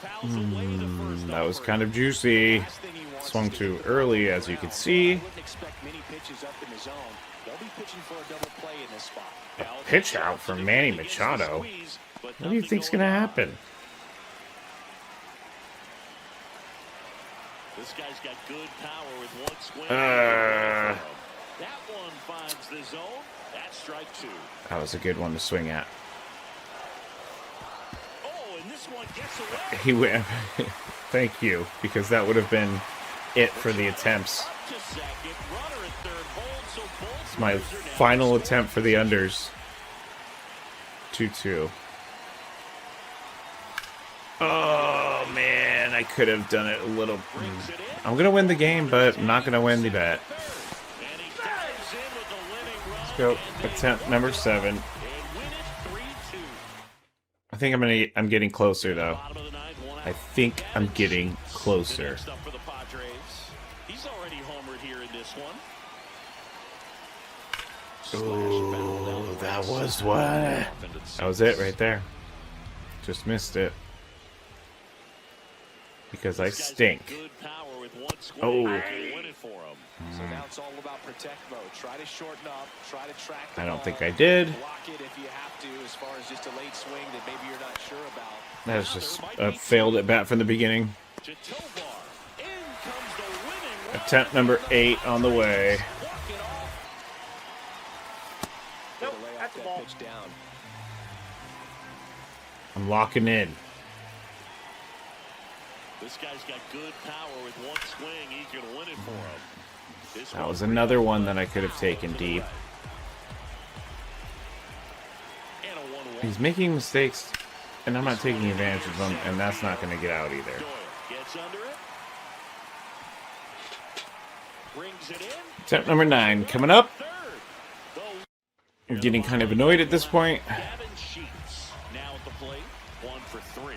Speaker 11: fouls away the first
Speaker 4: That was
Speaker 11: offer.
Speaker 4: kind of juicy.
Speaker 11: Last thing he wants
Speaker 4: Swung
Speaker 11: is to
Speaker 4: too
Speaker 11: hit the ball
Speaker 4: early,
Speaker 11: on
Speaker 4: as
Speaker 11: the
Speaker 4: you can
Speaker 11: ground.
Speaker 4: see.
Speaker 11: I wouldn't expect many pitches up in the zone. They'll be pitching for a double play in this spot.
Speaker 4: Pitch out from Manny Machado. What do you think's going to happen?
Speaker 11: This guy's got good power with one swing.
Speaker 4: Uh.
Speaker 11: That one finds the zone. That's strike 2.
Speaker 4: That was a good one to swing at.
Speaker 11: Oh, and this one gets away.
Speaker 4: He went. Thank you, because that would have been it for the attempts.
Speaker 11: Up to second. Runner at third. Hold, so both
Speaker 4: It's my
Speaker 11: runners are down.
Speaker 4: final attempt for the unders. 2-2. Oh man, I could have done it a little. I'm gonna win the game, but I'm not gonna win the bet.
Speaker 11: And he dives in with the winning run.
Speaker 4: Let's go. Attempt number 7.
Speaker 11: And win it 3-2.
Speaker 4: I think I'm getting closer though.
Speaker 11: Bottom of the ninth, one out.
Speaker 4: I think I'm getting closer.
Speaker 11: Next up for the Padres. He's already homered here in this one.
Speaker 4: Ooh, that was what? That was it right there. Just missed it. Because I stink.
Speaker 11: Good power with one swing.
Speaker 4: Oh.
Speaker 11: He can win it for him. So now it's all about protect mode. Try to shorten up. Try to track the
Speaker 4: I don't
Speaker 11: ball.
Speaker 4: think I did.
Speaker 11: Block it if you have to, as far as just a late swing that maybe you're not sure about.
Speaker 4: That was
Speaker 11: Now
Speaker 4: just
Speaker 11: there might
Speaker 4: a
Speaker 11: be
Speaker 4: failed at bat from the beginning.
Speaker 11: to Tovar. In comes the winning run.
Speaker 4: Attempt number 8 on the way.
Speaker 11: Walk it off.
Speaker 12: Nope,
Speaker 11: Lay off
Speaker 12: that's the
Speaker 11: that
Speaker 12: ball.
Speaker 11: pitch down.
Speaker 4: I'm locking in.
Speaker 11: This guy's got good power with one swing. He can win it for him. This
Speaker 4: That was another one that I could have taken deep.
Speaker 11: And a 1-1.
Speaker 4: He's making mistakes, and I'm not taking advantage of them, and that's not going to get out either.
Speaker 11: Doyle gets under it. Brings it in.
Speaker 4: Attempt number 9 coming up.
Speaker 11: Third.
Speaker 4: I'm getting kind of annoyed at this point.
Speaker 11: Gavin Sheets now at the plate. 1 for 3.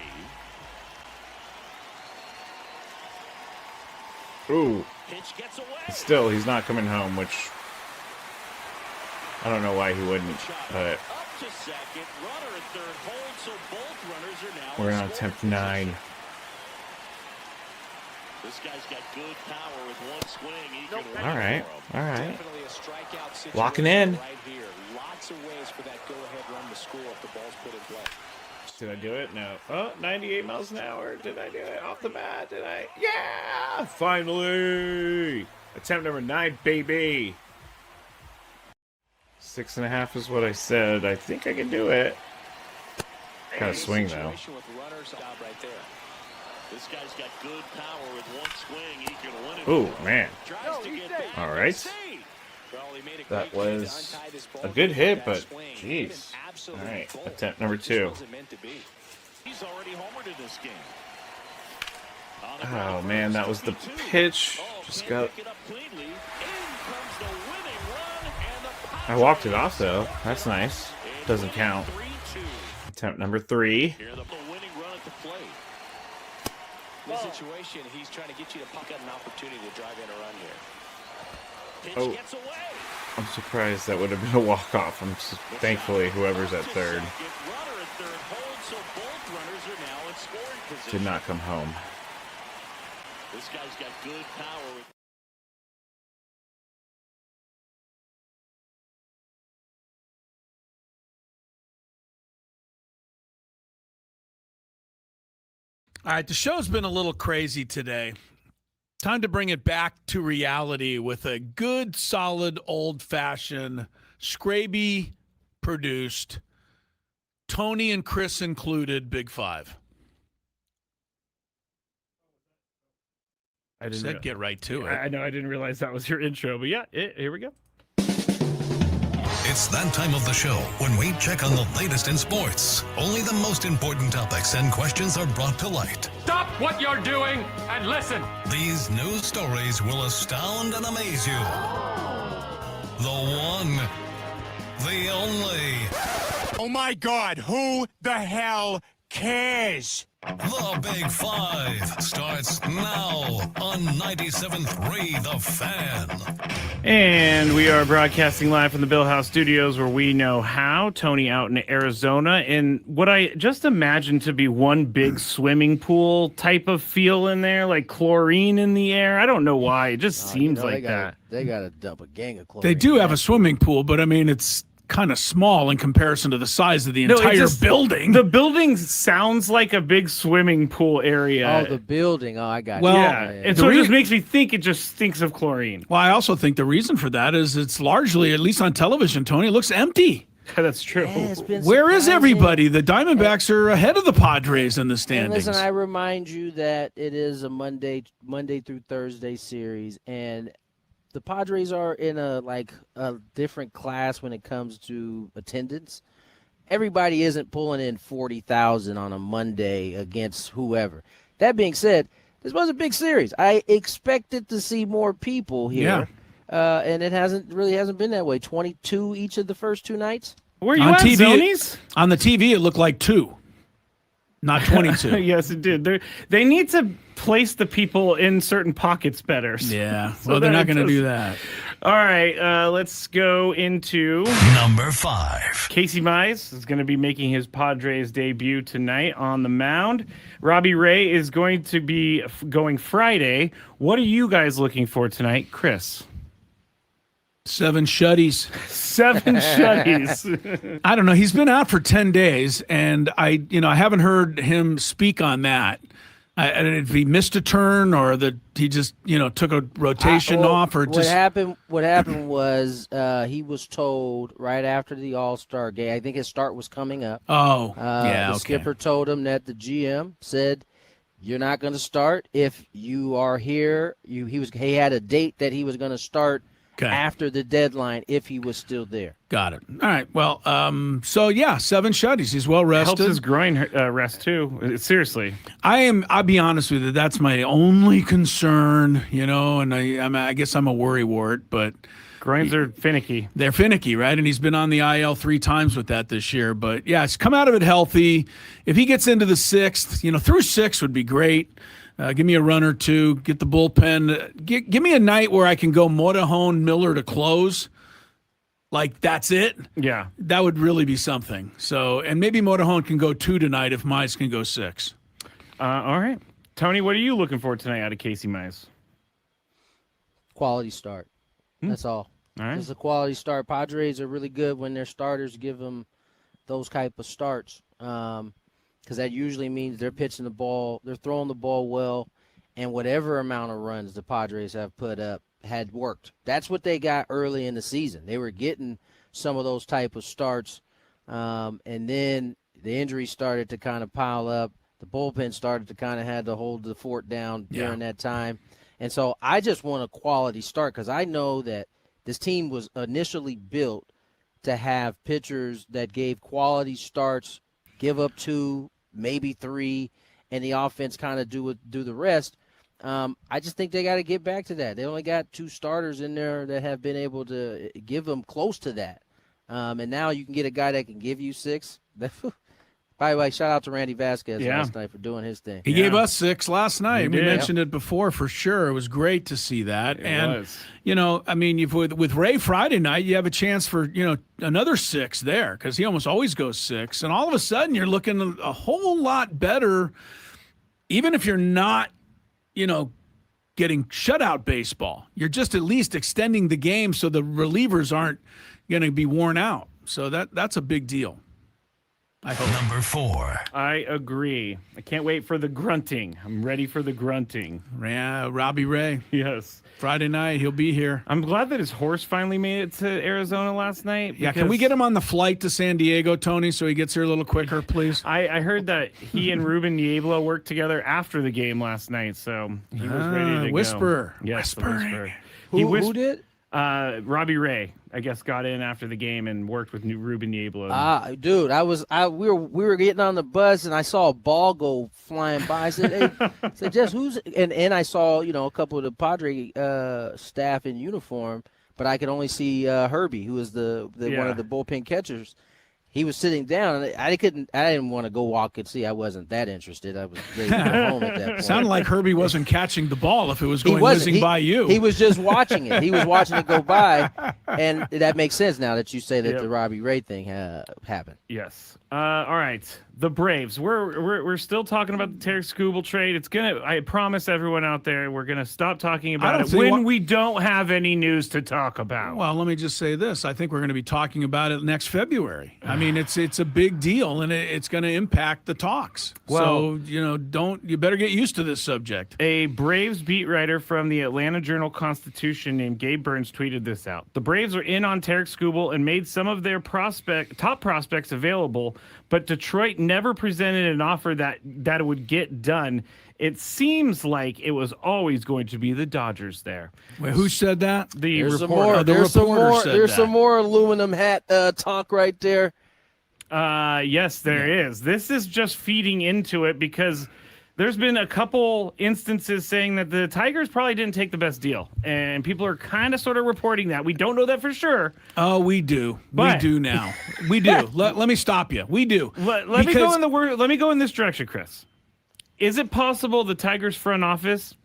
Speaker 4: Ooh.
Speaker 11: Pitch gets away.
Speaker 4: Still, he's not coming home, which I don't know why he wouldn't, but
Speaker 11: Up to second. Runner at third. Hold, so both runners are now
Speaker 4: we're
Speaker 11: in
Speaker 4: on
Speaker 11: scoring
Speaker 4: attempt 9.
Speaker 11: position. This guy's got good power with one swing. He can win
Speaker 4: All
Speaker 11: it
Speaker 4: right,
Speaker 11: for him.
Speaker 4: all right.
Speaker 11: Definitely a strikeout situation
Speaker 4: Locking in.
Speaker 11: right here. Lots of ways for that go-ahead run to score if the ball's put in play.
Speaker 4: Did I do it? No. Oh, 98 miles an hour. Did I do it off the bat? Did I? Yeah! Finally! Attempt number 9, baby. 6.5 is what I said. I think I can do it. Gotta swing though.
Speaker 11: Situation with runners, job right there. This guy's got good power with one swing. He can win it.
Speaker 4: Ooh,
Speaker 11: for him.
Speaker 4: man.
Speaker 11: Tries to get back.
Speaker 4: All right.
Speaker 11: Save. Well, he made a
Speaker 4: That
Speaker 11: great play to
Speaker 4: was
Speaker 11: untie this ball
Speaker 4: a good
Speaker 11: game
Speaker 4: hit,
Speaker 11: with
Speaker 4: but
Speaker 11: that swing.
Speaker 4: jeez.
Speaker 11: An absolute
Speaker 4: All right,
Speaker 11: bolt.
Speaker 4: attempt number
Speaker 11: This
Speaker 4: 2.
Speaker 11: wasn't meant to be. He's already homered in this game. On the
Speaker 4: Oh
Speaker 11: ground
Speaker 4: man,
Speaker 11: first,
Speaker 4: that was the
Speaker 11: 2.
Speaker 4: pitch.
Speaker 11: Oh,
Speaker 4: Just
Speaker 11: can't
Speaker 4: got.
Speaker 11: pick it up cleanly. In comes the winning run, and the
Speaker 4: I walked it off though. That's nice. Doesn't count.
Speaker 11: 3-2.
Speaker 4: Attempt number 3.
Speaker 11: Here the winning run at the plate. In this situation, he's trying to get you to puck out an opportunity to drive in a run here. Pitch
Speaker 4: Oh.
Speaker 11: gets away.
Speaker 4: I'm surprised that would have been a walk-off. Thankfully, whoever's at third
Speaker 11: Runner at third holds, so both runners are now in scoring position.
Speaker 4: did not come home.
Speaker 11: This guy's got good power.
Speaker 3: All right, the show's been a little crazy today. Time to bring it back to reality with a good, solid, old-fashioned, Skraby produced, Tony and Chris included, Big Five.
Speaker 4: I
Speaker 3: Said get right to it.
Speaker 4: I know I didn't realize that was your intro, but yeah, here we go.
Speaker 1: It's that time of the show when we check on the latest in sports. Only the most important topics and questions are brought to light.
Speaker 13: Stop what you're doing and listen.
Speaker 1: These news stories will astound and amaze you. The one, the only.
Speaker 9: Oh my God, who the hell cares?
Speaker 1: The Big Five starts now on 97.3 The Fan.
Speaker 4: And we are broadcasting live from the Bill House Studios where we know how. Tony out in Arizona in what I just imagine to be one big swimming pool type of feel in there, like chlorine in the air. I don't know why. It just seems like that.
Speaker 5: They got to dump a gang of chlorine.
Speaker 3: They do have a swimming pool, but I mean, it's kind of small in comparison to the size of the entire building.
Speaker 4: The building sounds like a big swimming pool area.
Speaker 5: Oh, the building. Oh, I got
Speaker 3: Well,
Speaker 5: you.
Speaker 4: Yeah, and so it just makes me think it just stinks of chlorine.
Speaker 3: Well, I also think the reason for that is it's largely, at least on television, Tony, it looks empty.
Speaker 4: That's true.
Speaker 3: Where is everybody? The Diamondbacks are ahead of the Padres in the
Speaker 5: And
Speaker 3: standings.
Speaker 5: listen, I remind you that it is a Monday through Thursday series, and the Padres are in a different class when it comes to attendance. Everybody isn't pulling in 40,000 on a Monday against whoever. That being said, this was a big series. I expected to see more people here, and it hasn't been that way. 22 each of the first two nights.
Speaker 4: Were you
Speaker 3: on
Speaker 4: at
Speaker 3: TV,
Speaker 4: Zonies?
Speaker 3: On the TV, it looked like 2, not 22.
Speaker 4: Yes, it did. They need to place the people in certain pockets better.
Speaker 3: Yeah,
Speaker 4: So
Speaker 3: well, they're
Speaker 4: that
Speaker 3: not
Speaker 4: it
Speaker 3: going to
Speaker 4: does-
Speaker 3: do that.
Speaker 4: All right, let's go into
Speaker 1: Number 5.
Speaker 4: Casey Mize is going to be making his Padres debut tonight on the mound. Robbie Ray is going to be going Friday. What are you guys looking for tonight, Chris?
Speaker 3: 7 shutties.
Speaker 4: 7 shutties.
Speaker 3: I don't know. He's been out for 10 days, and I haven't heard him speak on that. And if he missed a turn or that he just, took a rotation off or just.
Speaker 5: What happened was he was told right after the All-Star game. I think his start was coming up.
Speaker 3: Oh,
Speaker 5: The skipper told him that the GM said, "You're not going to start if you are here." He had a date that he was going to start after the deadline if he was still there.
Speaker 3: Got it. All right. Well, 7 shutties. He's well rested.
Speaker 4: Helps his groin rest too. Seriously.
Speaker 3: I'll be honest with you. That's my only concern, and I guess I'm a worrywart, but
Speaker 4: groins are finicky.
Speaker 3: They're finicky, right? And he's been on the IL 3 times with that this year. But yeah, it's come out of it healthy. If he gets into the 6th, through 6 would be great. Give me a run or two. Get the bullpen. Give me a night where I can go Motorhone, Miller to close. Like, that's it.
Speaker 4: Yeah.
Speaker 3: That would really be something. So, and maybe Motorhone can go 2 tonight if Mize can go 6.
Speaker 4: All right. Tony, what are you looking for tonight out of Casey Mize?
Speaker 5: Quality start. That's all.
Speaker 4: All right.
Speaker 5: It's a quality start. Padres are really good when their starters give them those type of starts. Because that usually means they're pitching the ball, they're throwing the ball well, and whatever amount of runs the Padres have put up had worked. That's what they got early in the season. They were getting some of those type of starts, and then the injuries started to kind of pile up. The bullpen started to kind of had to hold the fort down during that time. And so I just want a quality start because I know that this team was initially built to have pitchers that gave quality starts, give up 2, maybe 3, and the offense kind of do the rest. I just think they got to get back to that. They only got 2 starters in there that have been able to give them close to that. And now you can get a guy that can give you 6. By the way, shout out to Randy Vasquez last night for doing his thing.
Speaker 3: He gave us 6 last night. We mentioned it before for sure. It was great to see that.
Speaker 4: It
Speaker 3: was. With Ray Friday night, you have a chance for, another 6 there because he almost always goes 6. And all of a sudden you're looking a whole lot better, even if you're not, getting shutout baseball. You're just at least extending the game so the relievers aren't going to be worn out. So that's a big deal.
Speaker 1: Number 4.
Speaker 4: I agree. I can't wait for the grunting. I'm ready for the grunting.
Speaker 3: Yeah, Robbie Ray.
Speaker 4: Yes.
Speaker 3: Friday night, he'll be here.
Speaker 4: I'm glad that his horse finally made it to Arizona last night.
Speaker 3: Yeah, can we get him on the flight to San Diego, Tony, so he gets here a little quicker, please?
Speaker 4: I heard that he and Ruben Niebla worked together after the game last night, so he was ready to
Speaker 3: Whisper.
Speaker 4: go. Yes,
Speaker 3: Whispering.
Speaker 4: Whisper.
Speaker 5: Who did?
Speaker 4: Robbie Ray, I guess, got in after the game and worked with Ruben Niebla.
Speaker 5: Dude, we were getting on the bus and I saw a ball go flying by. I said, hey, Jess, who's and I saw, a couple of the Padre staff in uniform, but I could only see Herbie, who was the one of the bullpen catchers. He was sitting down, and I didn't want to go walk and see. I wasn't that interested. I was ready to go home at that point.
Speaker 3: Sounded like Herbie wasn't catching the ball if it was going whizzing by you.
Speaker 5: He was just watching it. He was watching it go by, and that makes sense now that you say that the Robbie Ray thing happened.
Speaker 4: Yes. All right. The Braves. We're still talking about the Tarik Skubal trade. I promise everyone out there, we're gonna stop talking about it when we don't have any news to talk about.
Speaker 3: Well, let me just say this. I think we're going to be talking about it next February. I mean, it's a big deal, and it's going to impact the talks.
Speaker 4: Well,
Speaker 3: so you better get used to this subject.
Speaker 4: A Braves beat writer from the Atlanta Journal-Constitution named Gabe Burns tweeted this out. The Braves are in on Tarik Skubal and made some of their top prospects available, but Detroit never presented an offer that would get done. It seems like it was always going to be the Dodgers there.
Speaker 3: Wait, who said that?
Speaker 4: The
Speaker 5: There's
Speaker 4: reporter.
Speaker 5: There's some more aluminum hat talk right there.
Speaker 4: Yes, there is. This is just feeding into it because there's been a couple instances saying that the Tigers probably didn't take the best deal, and people are kind of sort of reporting that. We don't know that for sure.
Speaker 3: Oh, we do. We do now. We do. Let me stop you. We do.
Speaker 4: Let me go in this direction, Chris. Is it possible the Tigers front office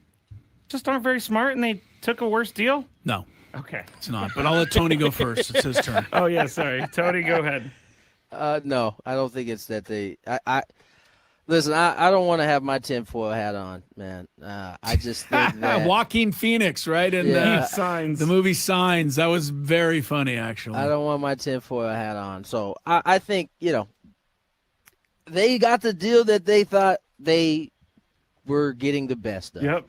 Speaker 4: just aren't very smart and they took a worse deal?
Speaker 3: No.
Speaker 4: Okay.
Speaker 3: It's not. But I'll let Tony go first. It's his turn.
Speaker 4: Oh, yeah, sorry. Tony, go ahead.
Speaker 5: No, I don't think it's that they listen, I don't want to have my tinfoil hat on, man. I just think that
Speaker 3: Joaquin Phoenix, right? In the movie Signs. That was very funny, actually.
Speaker 5: I don't want my tinfoil hat on. So I think, they got the deal that they thought they were getting the best of.
Speaker 4: Yep.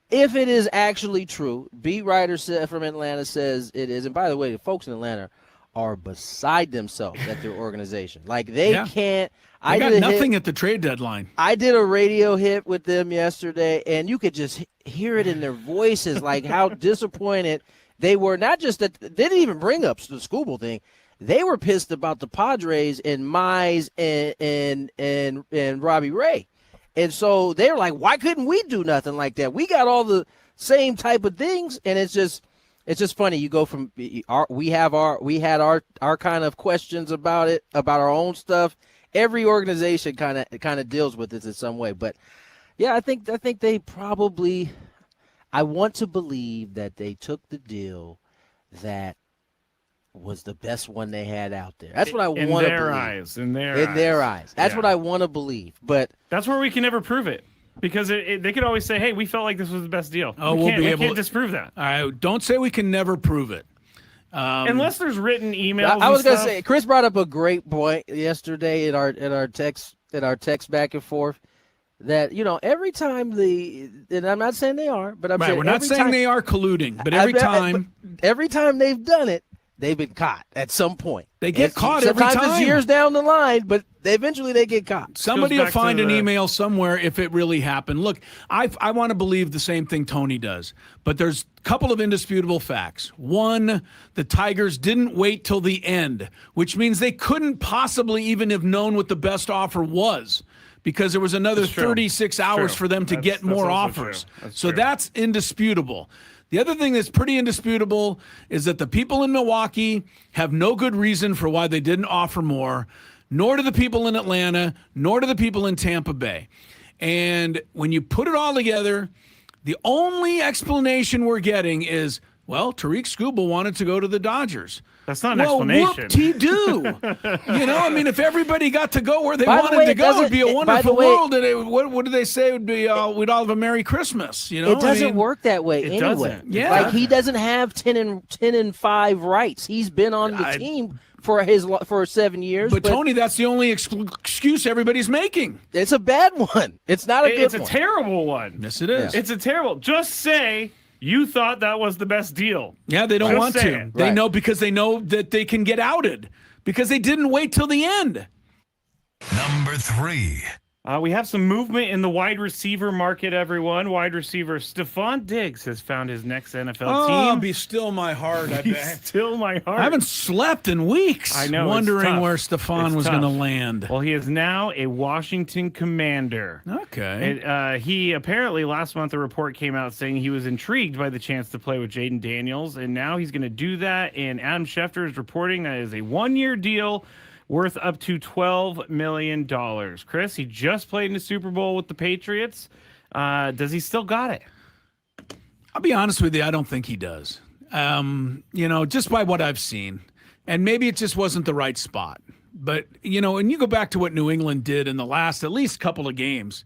Speaker 5: If it is actually true, beat writer from Atlanta says it is. And by the way, the folks in Atlanta are beside themselves at their organization. Like they can't.
Speaker 3: They got nothing at the trade deadline.
Speaker 5: I did a radio hit with them yesterday, and you could just hear it in their voices, like how disappointed they were. Not just that they didn't even bring up the Skubal thing. They were pissed about the Padres and Mize and Robbie Ray. And so they're like, why couldn't we do nothing like that? We got all the same type of things, and it's just funny. You go from we had our kind of questions about it, about our own stuff. Every organization kind of deals with this in some way. But yeah, I think they probably. I want to believe that they took the deal that was the best one they had out there. That's what I want to believe.
Speaker 4: In their eyes.
Speaker 5: That's what I want to believe. But
Speaker 4: that's where we can never prove it. Because they could always say, hey, we felt like this was the best deal.
Speaker 3: Oh,
Speaker 4: we can't disprove that.
Speaker 3: All right, don't say we can never prove it.
Speaker 4: Unless there's written emails.
Speaker 5: I was going to say, Chris brought up a great point yesterday in our text back and forth. That every time and I'm not saying they are, but I'm saying
Speaker 3: we're not saying they are colluding, but every time
Speaker 5: they've done it, they've been caught at some point.
Speaker 3: They get caught every time.
Speaker 5: Sometimes it's years down the line, but eventually they get caught.
Speaker 3: Somebody will find an email somewhere if it really happened. Look, I want to believe the same thing Tony does, but there's a couple of indisputable facts. One, the Tigers didn't wait till the end, which means they couldn't possibly even have known what the best offer was, because there was another 36 hours for them to get more offers. So that's indisputable. The other thing that's pretty indisputable is that the people in Milwaukee have no good reason for why they didn't offer more, nor do the people in Atlanta, nor do the people in Tampa Bay. And when you put it all together, the only explanation we're getting is, well, Tarik Skubal wanted to go to the Dodgers.
Speaker 4: That's not an explanation.
Speaker 3: Whoop-de-doo. If everybody got to go where they wanted to go, it'd be a wonderful world. And what do they say? It would be we'd all have a Merry Christmas.
Speaker 5: It doesn't work that way anyway.
Speaker 4: Doesn't.
Speaker 3: Yeah.
Speaker 5: Like he doesn't have 10-5 rights. He's been on the team for 7 years.
Speaker 3: But Tony, that's the only excuse everybody's making.
Speaker 5: It's a bad one. It's not a good one.
Speaker 4: It's a terrible one.
Speaker 3: Yes, it is.
Speaker 4: Yeah. It's a terrible. Just say you thought that was the best deal.
Speaker 3: Yeah, they don't want to. They know, because they know that they can get outed because they didn't wait till the end.
Speaker 1: Number 3.
Speaker 4: We have some movement in the wide receiver market, everyone. Wide receiver Stephon Diggs has found his next NFL team.
Speaker 3: Be still my heart.
Speaker 4: Be still my heart.
Speaker 3: I haven't slept in weeks.
Speaker 4: I know,
Speaker 3: wondering
Speaker 4: it's
Speaker 3: where
Speaker 4: tough.
Speaker 3: Stephon was going to land.
Speaker 4: Well, he is now a Washington Commander.
Speaker 3: Okay.
Speaker 4: He apparently last month a report came out saying he was intrigued by the chance to play with Jaden Daniels, and now he's going to do that. And Adam Schefter is reporting that is a 1-year deal worth up to $12 million. Chris, he just played in the Super Bowl with the Patriots. Does he still got it?
Speaker 3: I'll be honest with you, I don't think he does. Just by what I've seen. And maybe it just wasn't the right spot. But, and you go back to what New England did in the last at least couple of games.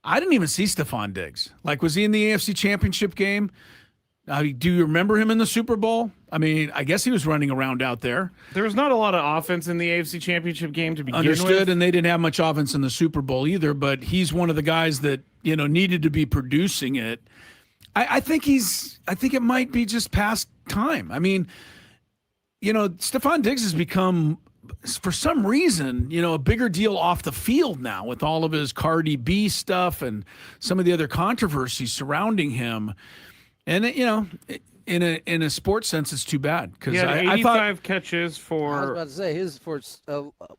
Speaker 3: I didn't even see Stephon Diggs. Like, was he in the AFC Championship game? Do you remember him in the Super Bowl? I mean, I guess he was running around out there.
Speaker 4: There was not a lot of offense in the AFC Championship game to begin with.
Speaker 3: Understood, and they didn't have much offense in the Super Bowl either, but he's one of the guys that, needed to be producing it. I think it might be just past time. I mean, Stephon Diggs has become, for some reason, a bigger deal off the field now with all of his Cardi B stuff and some of the other controversies surrounding him. And in a sports sense, it's too bad because I thought
Speaker 4: catches for.
Speaker 5: I was about to say his for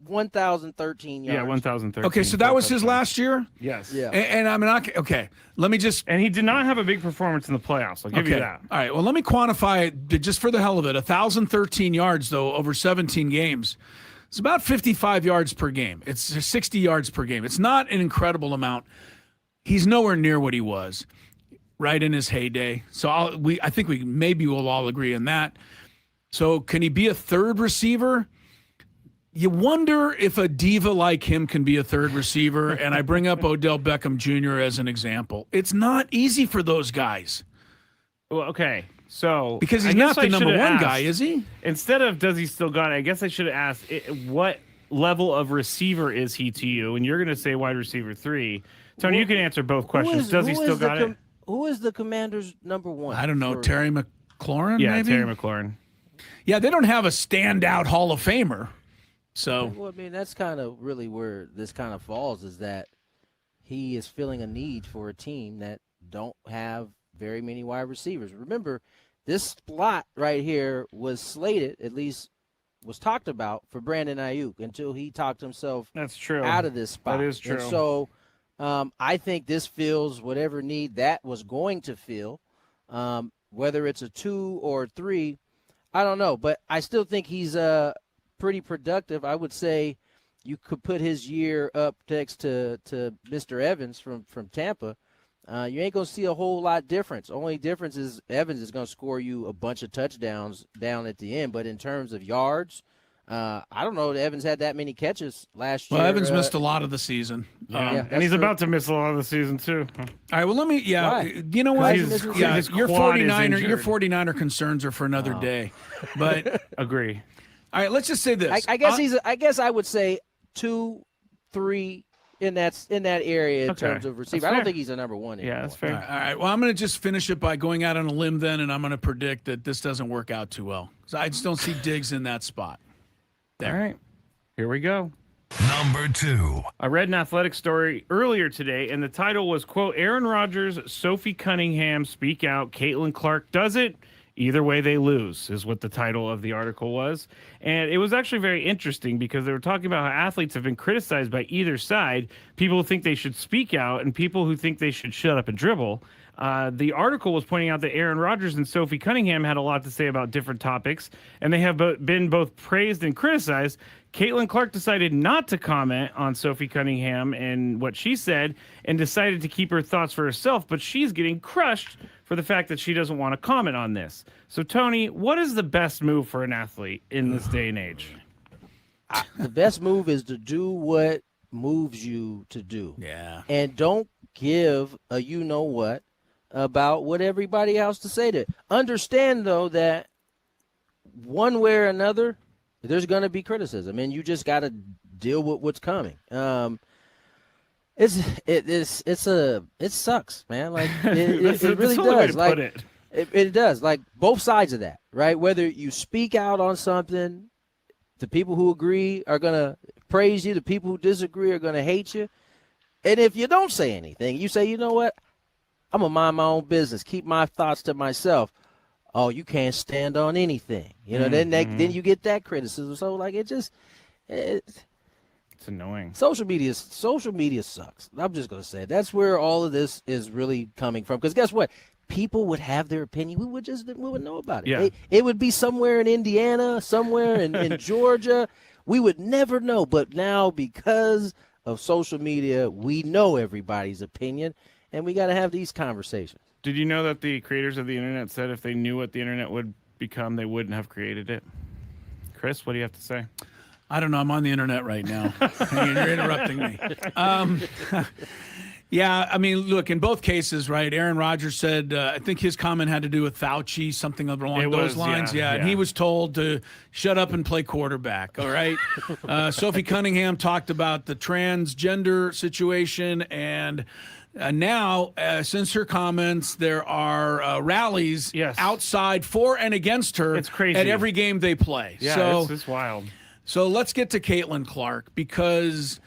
Speaker 5: 1,013 yards.
Speaker 4: Yeah, 1,013.
Speaker 3: Okay, so that was his last year.
Speaker 4: Yes.
Speaker 5: Yeah.
Speaker 3: And I'm not okay. Let me just.
Speaker 4: And he did not have a big performance in the playoffs. I'll give you that.
Speaker 3: All right. Well, let me quantify it just for the hell of it. 1,013 yards though over 17 games. It's about 55 yards per game. It's 60 yards per game. It's not an incredible amount. He's nowhere near what he was. Right in his heyday. So I think we maybe we'll all agree on that. So can he be a third receiver? You wonder if a diva like him can be a third receiver. And I bring up Odell Beckham Jr. as an example. It's not easy for those guys.
Speaker 4: Well, okay. So
Speaker 3: because he's not the number one guy, is he?
Speaker 4: Instead of does he still got it, I guess I should have asked what level of receiver is he to you? And you're going to say wide receiver 3. Tony, you can answer both questions. Does he still got it?
Speaker 5: Who is the Commanders' number one?
Speaker 3: I don't know. Terry McLaurin,
Speaker 4: yeah,
Speaker 3: maybe?
Speaker 4: Terry McLaurin.
Speaker 3: Yeah, they don't have a standout Hall of Famer. So,
Speaker 5: well, I mean, that's kind of really where this kind of falls is that he is filling a need for a team that don't have very many wide receivers. Remember, this slot right here was slated, at least was talked about, for Brandon Ayuk until he talked himself out of this spot.
Speaker 4: That is true.
Speaker 5: And so I think this fills whatever need that was going to fill, whether it's a 2 or 3, I don't know. But I still think he's pretty productive. I would say you could put his year up next to Mr. Evans from Tampa. You ain't going to see a whole lot difference. Only difference is Evans is going to score you a bunch of touchdowns down at the end. But in terms of yards, I don't know that Evans had that many catches last year.
Speaker 3: Well, Evans missed a lot of the season.
Speaker 4: And he's about to miss a lot of the season, too.
Speaker 3: All right, well, you know what? Your 49er concerns are for another day. But
Speaker 4: agree.
Speaker 3: All right, let's just say this.
Speaker 5: I guess I would say 2, 3 in that area in terms of receiver. I don't think he's a number one anymore.
Speaker 4: Yeah, that's fair.
Speaker 3: All right. Well, I'm going to just finish it by going out on a limb then, and I'm going to predict that this doesn't work out too well. So I just don't see Diggs in that spot.
Speaker 4: All right. Here we go.
Speaker 1: Number 2.
Speaker 4: I read an athletic story earlier today, and the title was, quote, Aaron Rodgers, Sophie Cunningham speak out, Caitlin Clark does it. Either way they lose is what the title of the article was. And it was actually very interesting because they were talking about how athletes have been criticized by either side. People who think they should speak out and people who think they should shut up and dribble. The article was pointing out that Aaron Rodgers and Sophie Cunningham had a lot to say about different topics, and they have been both praised and criticized. Caitlin Clark decided not to comment on Sophie Cunningham and what she said and decided to keep her thoughts for herself, but she's getting crushed for the fact that she doesn't want to comment on this. So, Tony, what is the best move for an athlete in this day and age?
Speaker 5: The best move is to do what moves you to do.
Speaker 3: Yeah.
Speaker 5: And don't give a you-know-what about what everybody else to say to it. Understand, though, that one way or another, there's going to be criticism, and you just got to deal with what's coming. It sucks, man. Like it really does. Like it does. Like both sides of that, right? Whether you speak out on something, the people who agree are going to praise you. The people who disagree are going to hate you. And if you don't say anything, you say, you know what? I'm going to mind my own business, keep my thoughts to myself. Oh, you can't stand on anything. Then you get that criticism. So, like, it's
Speaker 4: annoying.
Speaker 5: Social media sucks. I'm just going to say it. That's where all of this is really coming from. Because guess what? People would have their opinion. We would know about it.
Speaker 4: Yeah.
Speaker 5: It would be somewhere in Indiana, somewhere in Georgia. We would never know. But now, because of social media, we know everybody's opinion, and we got to have these conversations.
Speaker 4: Did you know that the creators of the internet said if they knew what the internet would become, they wouldn't have created it? Chris, what do you have to say?
Speaker 3: I don't know. I'm on the internet right now. You're interrupting me. Yeah, I mean, look, in both cases, right, Aaron Rodgers said, I think his comment had to do with Fauci, something along those lines. Yeah, and he was told to shut up and play quarterback, all right? Sophie Cunningham talked about the transgender situation, and now, since her comments, there are rallies outside for and against her
Speaker 4: it's crazy.
Speaker 3: At every game they play.
Speaker 4: Yeah,
Speaker 3: so,
Speaker 4: it's wild.
Speaker 3: So let's get to Caitlin Clark, because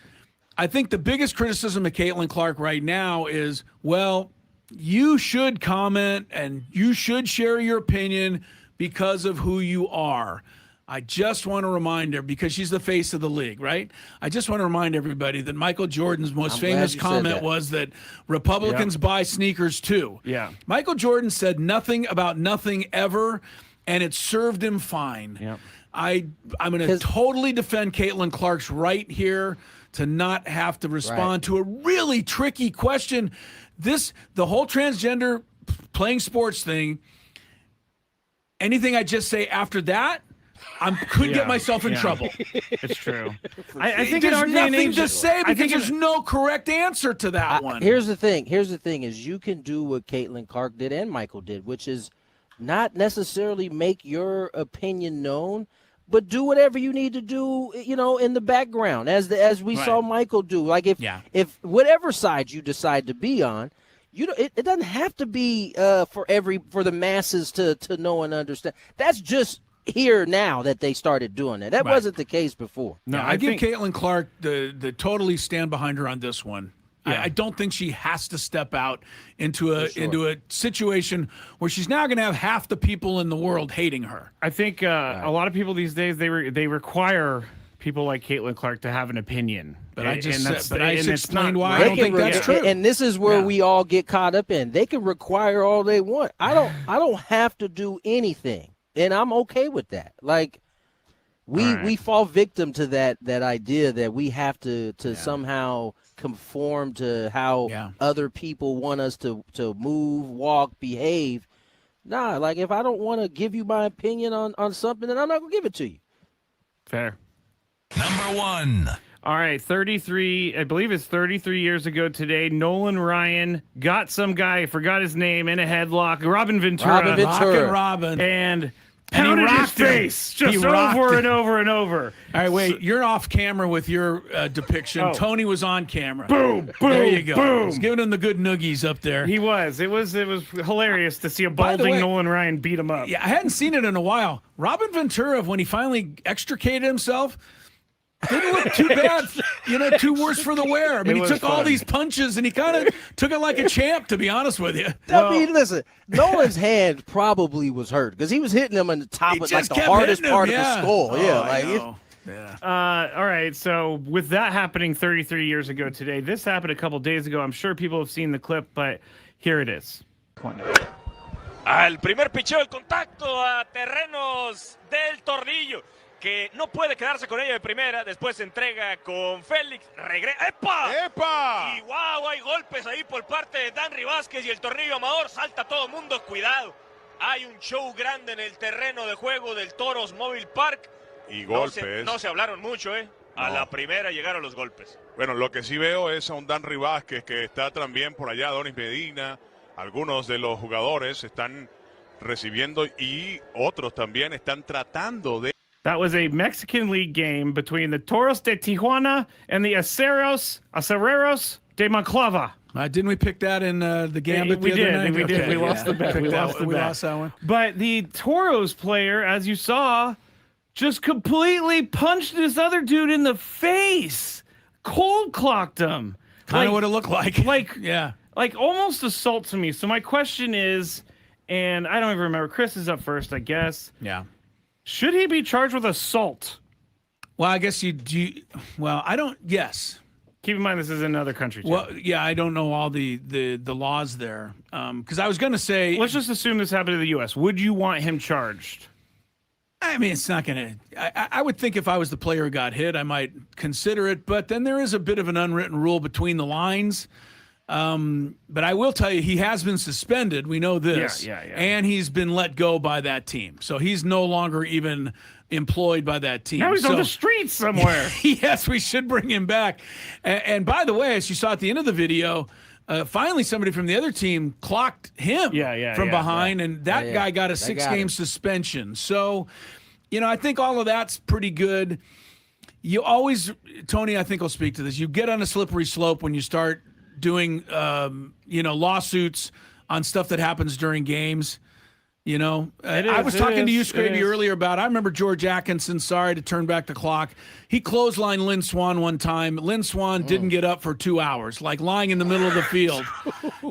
Speaker 3: I think the biggest criticism of Caitlin Clark right now is, well, you should comment and you should share your opinion because of who you are. I just want to remind her, because she's the face of the league, right? I just want to remind everybody that Michael Jordan's most famous comment was that Republicans buy sneakers too.
Speaker 4: Yeah.
Speaker 3: Michael Jordan said nothing about nothing ever, and it served him fine.
Speaker 4: Yep.
Speaker 3: I'm going to totally defend Caitlin Clark's right here to not have to respond to a really tricky question. The whole transgender playing sports thing, anything I just say after that, I could get myself in trouble.
Speaker 4: It's true. I think
Speaker 3: there's nothing to say because there's no correct answer to that one.
Speaker 5: Here's the thing is you can do what Caitlin Clark did and Michael did, which is not necessarily make your opinion known, but do whatever you need to do, in the background, as we saw Michael do. Like if whatever side you decide to be on, it doesn't have to be for the masses to know and understand. That's just here now that they started doing it. That wasn't the case before.
Speaker 3: No, I give Caitlin Clark the totally stand behind her on this one. Yeah. I don't think she has to step out into a situation where she's now going to have half the people in the world hating her.
Speaker 4: I think a lot of people these days they require people like Caitlin Clark to have an opinion.
Speaker 3: But I explained why I don't think that's true.
Speaker 5: And this is where we all get caught up in. They can require all they want. I don't have to do anything, and I'm okay with that. Like we fall victim to that idea that we have to somehow conform to how other people want us to move, walk, behave. Nah, like if I don't want to give you my opinion on something, then I'm not going to give it to you.
Speaker 4: Fair.
Speaker 1: Number 1.
Speaker 4: All right, 33, I believe it's 33 years ago today, Nolan Ryan got some guy, forgot his name, in a headlock, Robin Ventura.
Speaker 3: Rockin' Robin.
Speaker 4: And pounded his face just over and over and over.
Speaker 3: All right, wait. You're off camera with your depiction.
Speaker 4: Oh.
Speaker 3: Tony was on camera.
Speaker 4: Boom, boom,
Speaker 3: there you go.
Speaker 4: boom.
Speaker 3: He's giving him the good noogies up there.
Speaker 4: He was. It was hilarious to see a balding Nolan Ryan beat him up.
Speaker 3: Yeah, I hadn't seen it in a while. Robin Ventura, when he finally extricated himself, didn't look too bad, too worse for the wear. I mean, he took all these punches, and he kind of took it like a champ, to be honest with you.
Speaker 5: I mean, listen, Nolan's hand probably was hurt because he was hitting him on the top of the hardest part of the skull.
Speaker 4: All right, so with that happening 33 years ago today, this happened a couple days ago. I'm sure people have seen the clip, but here it is.
Speaker 14: Al primer picheo el contacto a terrenos del Tornillo, que no puede quedarse con ella de primera, después se entrega con Félix, regresa, ¡epa!
Speaker 9: ¡Epa!
Speaker 14: Y wow, hay golpes ahí por parte de Danry Vázquez y el Tornillo Amador, salta todo el mundo, cuidado. Hay un show grande en el terreno de juego del Toros Mobile Park.
Speaker 9: Y golpes.
Speaker 14: No se hablaron mucho, A la primera llegaron los golpes.
Speaker 9: Bueno, lo que sí veo es a un Danry Vázquez que está también por allá, Donis Medina. Algunos de los jugadores están recibiendo y otros también están tratando de...
Speaker 4: That was a Mexican League game between the Toros de Tijuana and the Acereros de Monclova.
Speaker 3: Didn't we pick that in the Gambit the other night?
Speaker 4: We did. We lost the bet. We lost
Speaker 3: that one.
Speaker 4: But the Toros player, as you saw, just completely punched this other dude in the face. Cold clocked him.
Speaker 3: Kind of what it looked like.
Speaker 4: Like almost assault to me. So my question is, and I don't even remember. Chris is up first, I guess.
Speaker 3: Yeah.
Speaker 4: Should he be charged with assault?
Speaker 3: Well, I guess well, I don't. Yes.
Speaker 4: Keep in mind this is another country.
Speaker 3: Well, yeah, I don't know all the laws there. Because I was going to say,
Speaker 4: let's just assume this happened to the U.S. Would you want him charged?
Speaker 3: I mean, it's not going to. I would think if I was the player who got hit, I might consider it. But then there is a bit of an unwritten rule between the lines. But I will tell you, he has been suspended. We know this.
Speaker 4: Yeah.
Speaker 3: And he's been let go by that team. So he's no longer even employed by that team.
Speaker 4: Now he's on the streets somewhere.
Speaker 3: Yes, we should bring him back. And by the way, as you saw at the end of the video, finally somebody from the other team clocked him from behind, and that guy got a 6-game suspension. So, I think all of that's pretty good. You always, Tony, I think will speak to this. You get on a slippery slope when you start doing, lawsuits on stuff that happens during games. I was talking to you, Skraby, earlier about, I remember George Atkinson, sorry to turn back the clock. He clotheslined Lynn Swan one time. Lynn Swan didn't get up for 2 hours, like lying in the middle of the field.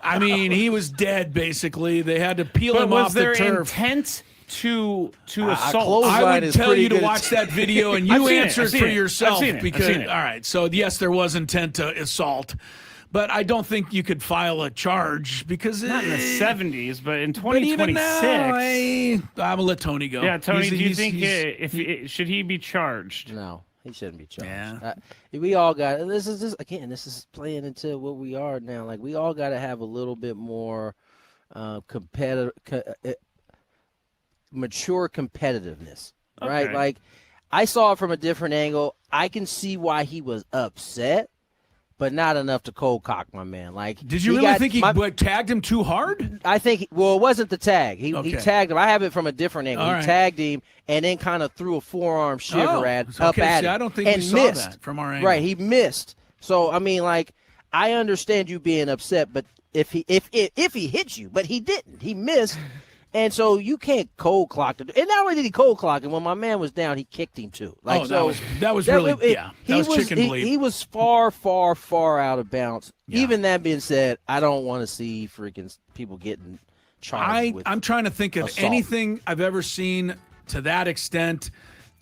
Speaker 3: I mean, he was dead, basically. They had to peel him off the turf.
Speaker 4: Was there intent to assault?
Speaker 3: I would tell you to watch that video, and you answer for yourself.
Speaker 4: Because,
Speaker 3: all right, so yes, there was intent to assault. But I don't think you could file a charge because
Speaker 4: not in the 70s, but in 2026.
Speaker 3: I'm gonna let Tony go.
Speaker 4: Yeah, Tony, do you think should he be charged?
Speaker 5: No, he shouldn't be charged.
Speaker 3: Yeah.
Speaker 5: We all got this is playing into what we are now. Like we all got to have a little bit more mature competitiveness, right?
Speaker 4: Okay.
Speaker 5: Like I saw it from a different angle. I can see why he was upset. But not enough to cold cock my man. Like,
Speaker 3: did you really think he tagged him too hard?
Speaker 5: I think. It wasn't the tag. He tagged him. I have it from a different angle. He tagged him and then kind of threw a forearm shiver up at him.
Speaker 3: I don't think
Speaker 5: and
Speaker 3: we saw
Speaker 5: missed
Speaker 3: that from our angle.
Speaker 5: Right, he missed. So I mean, like, I understand you being upset, but if he hit you, but he didn't. He missed. And so you can't cold clock it. And not only did he cold clock him, when my man was down, he kicked him too. Like,
Speaker 3: that was chicken bleed.
Speaker 5: He was far, far, far out of bounds. Yeah. Even that being said, I don't want to see freaking people getting charged with
Speaker 3: I'm trying to think of anything I've ever seen to that extent.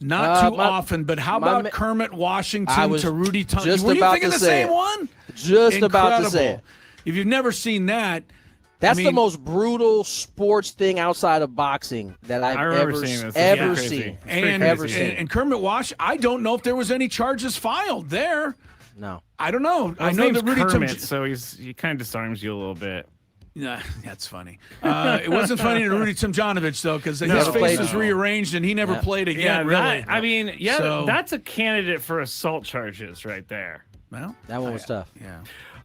Speaker 3: Not too often, but how about Kermit Washington to Rudy Thompson? Were you thinking the same one?
Speaker 5: Just about to say it.
Speaker 3: If you've never seen that,
Speaker 5: that's the most brutal sports thing outside of boxing that I've ever seen.
Speaker 3: And Kermit Wash, I don't know if there was any charges filed there.
Speaker 5: No.
Speaker 3: I don't know.
Speaker 4: I know that Rudy Kermit, so he kind of disarms you a little bit.
Speaker 3: Yeah, that's funny. It wasn't funny to Rudy Tomjanovich, though, because his face was rearranged and he never played again, really.
Speaker 4: That's a candidate for assault charges right there.
Speaker 3: Well,
Speaker 5: that one was tough.
Speaker 3: Yeah.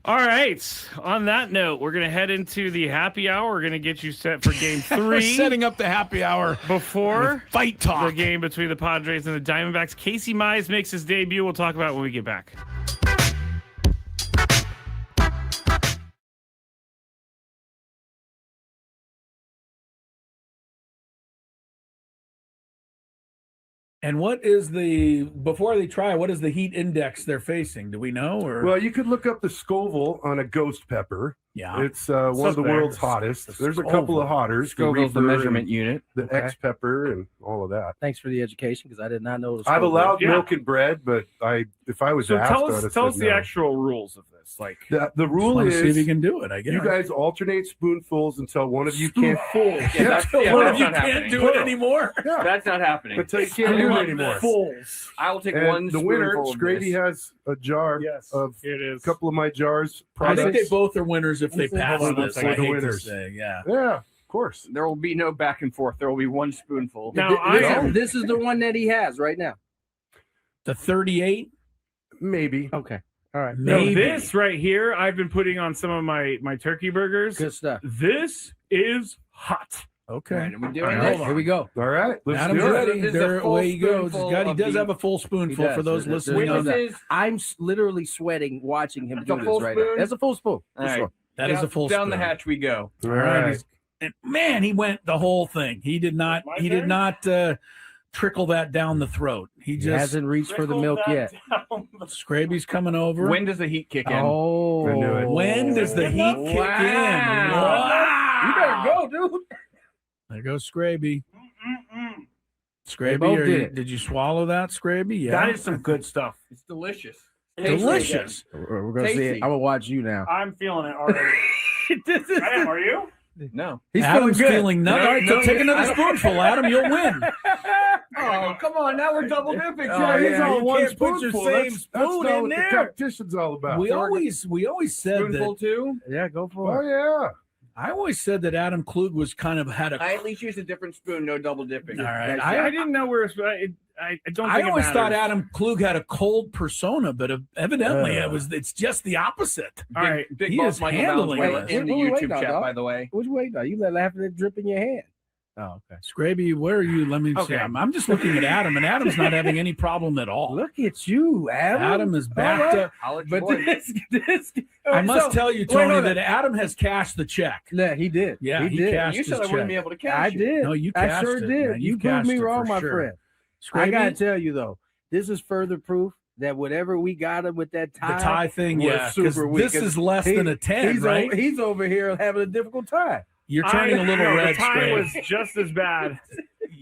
Speaker 4: All right. On that note, we're going to head into the happy hour. We're going to get you set for Game 3.
Speaker 3: We're setting up the happy hour
Speaker 4: before
Speaker 3: fight talk.
Speaker 4: The game between the Padres and the Diamondbacks. Casey Mize makes his debut. We'll talk about it when we get back.
Speaker 3: And what is before they try, what is the heat index they're facing? Do we know? Or
Speaker 15: well, you could look up the Scoville on a ghost pepper.
Speaker 3: Yeah.
Speaker 15: It's one of the world's hottest. There's a couple of hotters.
Speaker 16: Scoville's the measurement unit.
Speaker 15: The X pepper and all of that.
Speaker 16: Thanks for the education, because I did not know.
Speaker 15: I've allowed milk and bread, but if I was asked,
Speaker 4: tell us the actual rules of this. Like
Speaker 15: the rule is,
Speaker 3: see if you can do it. I guess
Speaker 15: you guys alternate spoonfuls until one of you can't.
Speaker 3: One of you can't do it anymore.
Speaker 16: Yeah. That's not happening.
Speaker 15: Until you can't do it anymore.
Speaker 16: Fulls. I will take one.
Speaker 15: The winner, Skraby, has a jar of a couple of my jars.
Speaker 3: I think they both are winners if they pass this.
Speaker 15: I hate to say, yeah, of course.
Speaker 16: There will be no back and forth. There will be one spoonful.
Speaker 3: Now,
Speaker 16: this is the one that he has right now.
Speaker 3: The 38,
Speaker 15: maybe.
Speaker 16: Okay. All right.
Speaker 4: Now, this right here, I've been putting on some of my turkey burgers.
Speaker 16: Good stuff.
Speaker 4: This is hot.
Speaker 3: Okay.
Speaker 16: All right, are we doing it? Here we go.
Speaker 15: All right.
Speaker 3: Let's do it. There, away he goes. He does have a full spoonful for those listening.
Speaker 16: I'm literally sweating watching him do this right now. That's a full spoon.
Speaker 3: All right. That is a full spoon.
Speaker 16: Down the hatch we go.
Speaker 3: All right. And man, he went the whole thing. He did not trickle that down the throat. He just
Speaker 16: hasn't reached for the milk yet.
Speaker 3: Skraby's coming over.
Speaker 17: When does the heat kick in?
Speaker 16: Oh,
Speaker 6: I knew it.
Speaker 3: When does the heat kick in? Wow.
Speaker 16: You better go, dude.
Speaker 3: There goes Skraby.
Speaker 16: They both
Speaker 3: Skraby,
Speaker 16: did.
Speaker 3: you swallow that, Skraby? Yeah.
Speaker 7: That is some good stuff.
Speaker 17: It's delicious.
Speaker 3: delicious.
Speaker 16: We're gonna see it. I'm gonna watch you now.
Speaker 7: I'm feeling it already. Adam, are you?
Speaker 17: No.
Speaker 16: He's
Speaker 3: Adam's
Speaker 16: feeling good.
Speaker 3: feeling nothing. All right, so take another spoonful, Adam. You'll win.
Speaker 17: Oh, come on. Now we're double dipping.
Speaker 15: Oh,
Speaker 16: He's on
Speaker 15: you
Speaker 16: one
Speaker 15: can't put your
Speaker 16: spoonful.
Speaker 15: same
Speaker 16: That's
Speaker 15: spoon
Speaker 16: not
Speaker 15: in
Speaker 16: what
Speaker 15: there.
Speaker 16: the
Speaker 15: Competition's all about.
Speaker 3: We always said
Speaker 17: Spoonful
Speaker 3: that.
Speaker 17: too?
Speaker 16: Yeah, go for it.
Speaker 15: Oh yeah.
Speaker 3: I always said that Adam Klug was kind of had a.
Speaker 17: I at least used a different spoon, no double dipping.
Speaker 3: All right.
Speaker 4: I didn't know where I don't.
Speaker 3: I
Speaker 4: think
Speaker 3: always
Speaker 4: it
Speaker 3: thought
Speaker 4: matters.
Speaker 3: Adam Klug had a cold persona, but evidently it's just the opposite.
Speaker 4: All right,
Speaker 17: Big
Speaker 3: he
Speaker 17: boss
Speaker 3: is
Speaker 17: Michael
Speaker 3: handling
Speaker 17: Bowles
Speaker 3: it.
Speaker 17: in the
Speaker 16: Wait,
Speaker 17: YouTube
Speaker 16: no,
Speaker 17: chat,
Speaker 16: dog.
Speaker 17: by the way.
Speaker 16: What you waiting on? You let laughing at drip in your hand. Oh, okay.
Speaker 3: Skraby, where are you? Let me see.
Speaker 4: Okay.
Speaker 3: I'm just looking at Adam, and Adam's not having any problem at all.
Speaker 16: Look at you, Adam.
Speaker 3: Adam is back to.
Speaker 16: But this
Speaker 3: I must tell you, Tony,
Speaker 16: hold on.
Speaker 3: that Adam has cashed the check.
Speaker 16: Yeah, he did.
Speaker 3: Yeah,
Speaker 16: he did.
Speaker 3: cashed
Speaker 17: You
Speaker 3: his
Speaker 17: said I
Speaker 3: check.
Speaker 17: wouldn't be able to cash
Speaker 16: I
Speaker 17: it.
Speaker 16: did.
Speaker 3: No, you
Speaker 16: I
Speaker 3: cashed
Speaker 16: sure
Speaker 3: it,
Speaker 16: did.
Speaker 3: man.
Speaker 16: You
Speaker 3: You
Speaker 16: proved me
Speaker 3: cashed it
Speaker 16: wrong,
Speaker 3: for
Speaker 16: my
Speaker 3: sure.
Speaker 16: friend. I gotta
Speaker 3: Skraby,
Speaker 16: tell you though, this is further proof that whatever we got him with that
Speaker 3: the
Speaker 16: tie,
Speaker 3: tie thing,
Speaker 16: was
Speaker 3: yeah, because
Speaker 16: super weak.
Speaker 3: this is less than a 10,
Speaker 16: he's
Speaker 3: right?
Speaker 16: He's over here having a difficult time.
Speaker 3: You're turning a little red,
Speaker 4: The time
Speaker 3: Skraby.
Speaker 4: was just as bad.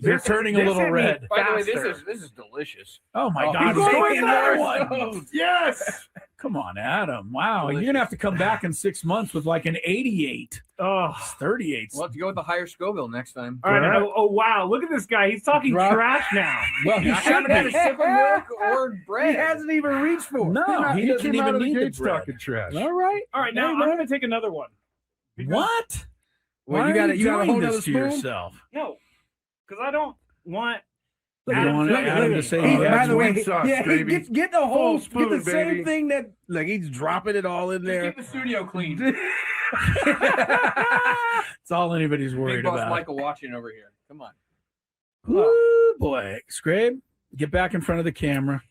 Speaker 3: You're turning a little red.
Speaker 17: By the way,
Speaker 4: Faster.
Speaker 17: this is delicious.
Speaker 3: Oh my God!
Speaker 16: he's
Speaker 3: He's
Speaker 16: going
Speaker 3: taking
Speaker 16: there.
Speaker 3: that one.
Speaker 16: Yes.
Speaker 3: Come on, Adam. Wow, you're gonna have to come back in 6 months with like an 88.
Speaker 4: Oh.
Speaker 3: 38.
Speaker 17: We'll have to go with the higher Scoville next time.
Speaker 4: All right. Oh, wow. Look at this guy. He's talking trash now.
Speaker 3: Well, he
Speaker 17: I
Speaker 3: should
Speaker 17: haven't had a
Speaker 3: be.
Speaker 17: sip of milk or bread.
Speaker 16: He hasn't even reached for it.
Speaker 3: No, he doesn't
Speaker 15: came out
Speaker 3: even
Speaker 15: of the
Speaker 3: need the
Speaker 15: gates
Speaker 3: bread.
Speaker 15: talking trash.
Speaker 16: All right.
Speaker 4: All right. Now I'm going to take another one.
Speaker 3: What?
Speaker 16: Well,
Speaker 3: Why
Speaker 16: you got
Speaker 3: are
Speaker 16: to you got to
Speaker 3: doing
Speaker 16: hold
Speaker 3: this
Speaker 16: another
Speaker 3: to
Speaker 16: spoon.
Speaker 3: yourself.
Speaker 4: No, because I don't want.
Speaker 3: You don't want Adam to say he
Speaker 16: By
Speaker 3: has
Speaker 16: the way,
Speaker 15: one sauce,
Speaker 16: yeah,
Speaker 15: baby.
Speaker 16: get the whole
Speaker 15: Full spoon,
Speaker 16: get the
Speaker 15: baby.
Speaker 16: same thing that like he's dropping it all in there.
Speaker 17: Keep the studio clean.
Speaker 3: It's all anybody's
Speaker 17: Big
Speaker 3: worried
Speaker 17: boss
Speaker 3: about.
Speaker 17: Michael watching over here. Come on.
Speaker 3: Ooh, boy, Skrabe, get back in front of the camera.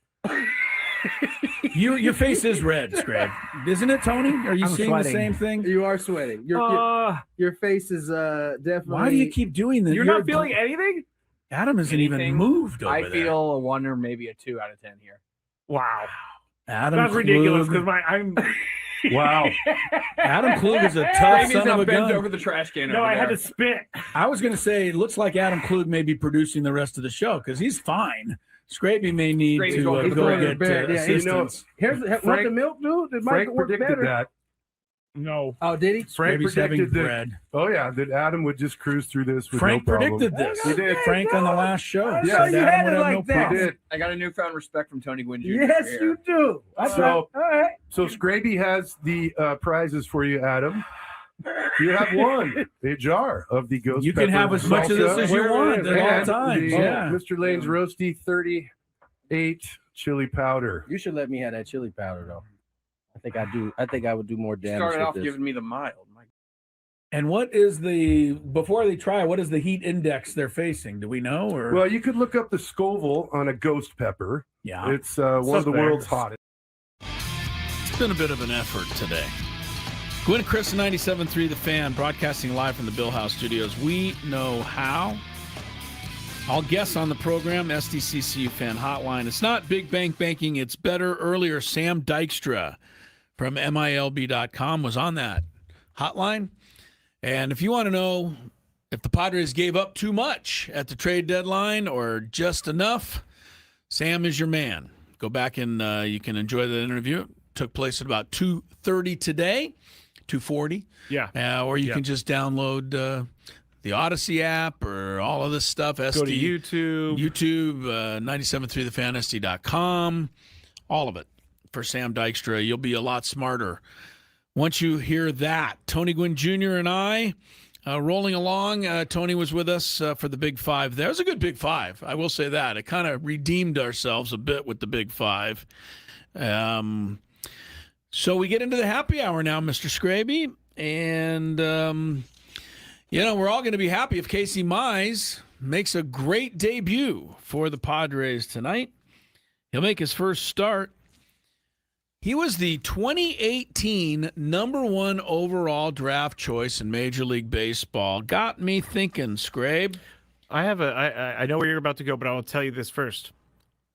Speaker 3: Your face is red, Skrabe, isn't it, Tony? Are you
Speaker 16: I'm
Speaker 3: seeing
Speaker 16: sweating.
Speaker 3: the same thing?
Speaker 16: You are sweating. Your face is definitely.
Speaker 3: Why do you keep doing this?
Speaker 4: You're not feeling anything?
Speaker 3: Adam hasn't even
Speaker 17: Anything?
Speaker 3: moved over
Speaker 17: I
Speaker 3: there.
Speaker 17: feel a 1 or maybe a 2 out of 10 here.
Speaker 4: Wow.
Speaker 3: Adam
Speaker 4: That's ridiculous
Speaker 3: Klug.
Speaker 4: because I'm.
Speaker 15: Wow.
Speaker 3: Adam Klug is a tough
Speaker 17: Maybe
Speaker 3: son
Speaker 17: now
Speaker 3: of a
Speaker 17: bent
Speaker 3: gun.
Speaker 17: over the trash can.
Speaker 4: No,
Speaker 17: over
Speaker 4: I had
Speaker 17: there.
Speaker 4: to spit.
Speaker 3: I was going to say it looks like Adam Klug may be producing the rest of the show because he's fine. Skraby may need
Speaker 17: Skraby's
Speaker 3: to
Speaker 17: going to
Speaker 3: go
Speaker 17: bed.
Speaker 3: get
Speaker 16: bed. Yeah, you know,
Speaker 3: assistance.
Speaker 16: Here's want the milk, dude. It might
Speaker 15: Frank
Speaker 16: work
Speaker 15: predicted
Speaker 16: better.
Speaker 15: that.
Speaker 4: No.
Speaker 16: Oh, did he?
Speaker 15: Frank
Speaker 3: Skraby's having
Speaker 15: predicted that.
Speaker 3: bread.
Speaker 15: Oh yeah, that Adam would just cruise through this with
Speaker 3: Frank
Speaker 15: no problem.
Speaker 3: predicted this.
Speaker 15: He did.
Speaker 3: Frank on the last show.
Speaker 16: I
Speaker 3: said
Speaker 16: know you
Speaker 3: Adam
Speaker 16: had
Speaker 3: would
Speaker 16: it
Speaker 3: have
Speaker 16: like
Speaker 3: no
Speaker 16: that.
Speaker 3: problem.
Speaker 15: He did.
Speaker 17: I got a newfound respect from Tony Gwynn Jr.
Speaker 16: Yes,
Speaker 17: here.
Speaker 16: you do.
Speaker 15: So-
Speaker 16: all right.
Speaker 15: So Skraby has the prizes for you, Adam. You have one, a jar of the ghost.
Speaker 3: You can
Speaker 15: pepper
Speaker 3: have as much of this
Speaker 15: salsa.
Speaker 3: as you want at all
Speaker 15: And
Speaker 3: times.
Speaker 15: the,
Speaker 3: Yeah.
Speaker 15: Mr. Lane's Roasty 38 chili powder.
Speaker 16: You should let me have that chili powder though. I think I do. I think I would do more damage.
Speaker 17: Started
Speaker 16: with
Speaker 17: off
Speaker 16: this.
Speaker 17: giving me the mild.
Speaker 3: And what is before they try, what is the heat index they're facing? Do we know? Or
Speaker 15: Well, you could look up the Scoville on a ghost pepper.
Speaker 3: yeah,
Speaker 15: It's one of the
Speaker 3: Suspect.
Speaker 15: world's hottest.
Speaker 3: it's been a bit of an effort today. Gwynn Chris, 97.3 The Fan, broadcasting live from the Bill House Studios. We know how. All guests on the program, SDCCU Fan Hotline. It's not Big Bank Banking, it's better. Earlier, Sam Dykstra from MILB.com was on that hotline. And if you want to know if the Padres gave up too much at the trade deadline or just enough, Sam is your man. Go back and you can enjoy the interview. It took place at about 2:30 today, 2:40.
Speaker 4: Yeah.
Speaker 3: Or you can just download the Odyssey app or all of this stuff.
Speaker 4: Go to YouTube.
Speaker 3: 97.3thefantasy.com. All of it for Sam Dykstra. You'll be a lot smarter once you hear that. Tony Gwynn Jr. and I rolling along. Tony was with us for the Big Five. There was a good Big Five. I will say that. It kind of redeemed ourselves a bit with the Big Five. So we get into the happy hour now, Mr. Skraby. And, we're all going to be happy if Casey Mize makes a great debut for the Padres tonight. He'll make his first start. He was the 2018 #1 overall draft choice in Major League Baseball. Got me thinking, Skrabe.
Speaker 4: I know where you're about to go, but I will tell you this first.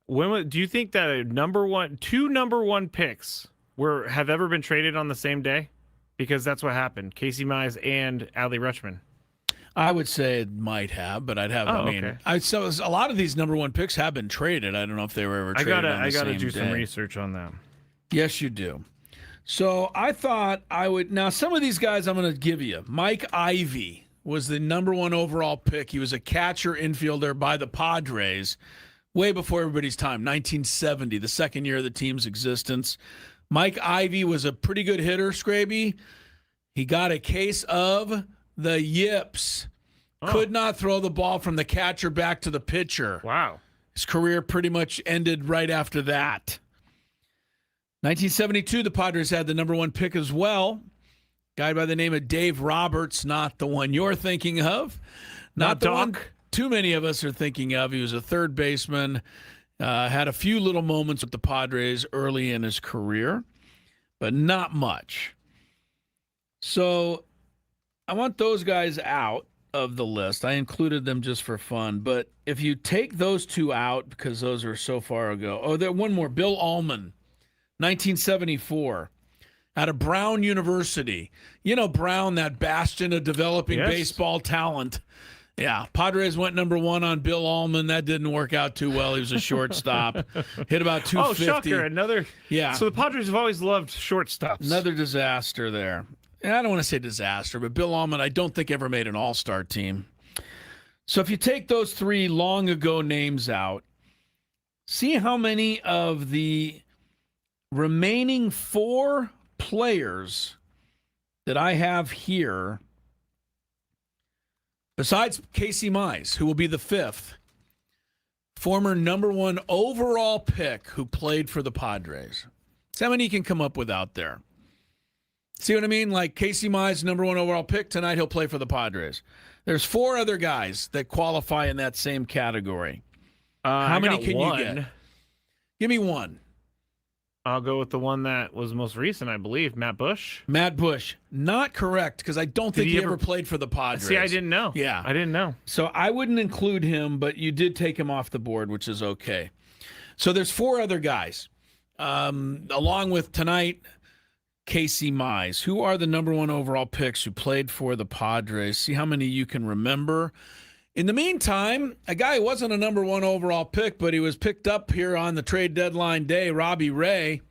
Speaker 4: Do you think that two number one picks have ever been traded on the same day? Because that's what happened. Casey Mize and Adley Rutschman.
Speaker 3: I would say it might have, but I'd have. So a lot of these number one picks have been traded. I don't know if they were ever traded on the same day.
Speaker 4: I gotta do some research on that.
Speaker 3: Yes, you do. So I thought I would. Now, some of these guys I'm going to give you. Mike Ivy was the number one overall pick. He was a catcher infielder by the Padres way before everybody's time, 1970, the second year of the team's existence. Mike Ivy was a pretty good hitter, Skraby. He got a case of the yips. Could not throw the ball from the catcher back to the pitcher.
Speaker 4: Wow.
Speaker 3: His career pretty much ended right after that. 1972, the Padres had the number one pick as well. Guy by the name of Dave Roberts, not the one you're thinking of. Not the
Speaker 4: Doc.
Speaker 3: one too many of us are thinking of. He was a third baseman. Had a few little moments with the Padres early in his career, but not much. So I want those guys out of the list. I included them just for fun. But if you take those two out, because those are so far ago. Oh, there one more. Bill Ullman, 1974, out of Brown University. You know Brown, that bastion of developing baseball talent. Yeah, Padres went number one on Bill Ullman. That didn't work out too well. He was a shortstop. Hit about 250.
Speaker 4: Oh, shocker. Another.
Speaker 3: Yeah.
Speaker 4: So the Padres have always loved shortstops.
Speaker 3: Another disaster there. And I don't want to say disaster, but Bill Ullman, I don't think ever made an all-star team. So if you take those three long ago names out, see how many of the remaining four players that I have here, besides Casey Mize, who will be the fifth, former number one overall pick who played for the Padres. See how many you can come up with out there. See what I mean? Like Casey Mize, number one overall pick. Tonight he'll play for the Padres. There's four other guys that qualify in that same category. How many can you get? Give me one.
Speaker 4: I'll go with the one that was most recent, I believe, Matt Bush.
Speaker 3: Matt Bush. Not correct, because I don't think he ever played for the Padres.
Speaker 4: See, I didn't know.
Speaker 3: Yeah.
Speaker 4: I didn't know.
Speaker 3: So I wouldn't include him, but you did take him off the board, which is okay. So there's four other guys, along with tonight, Casey Mize. Who are the number one overall picks who played for the Padres? See how many you can remember. In the meantime, a guy who wasn't a number one overall pick, but he was picked up here on the trade deadline day, Robbie Ray,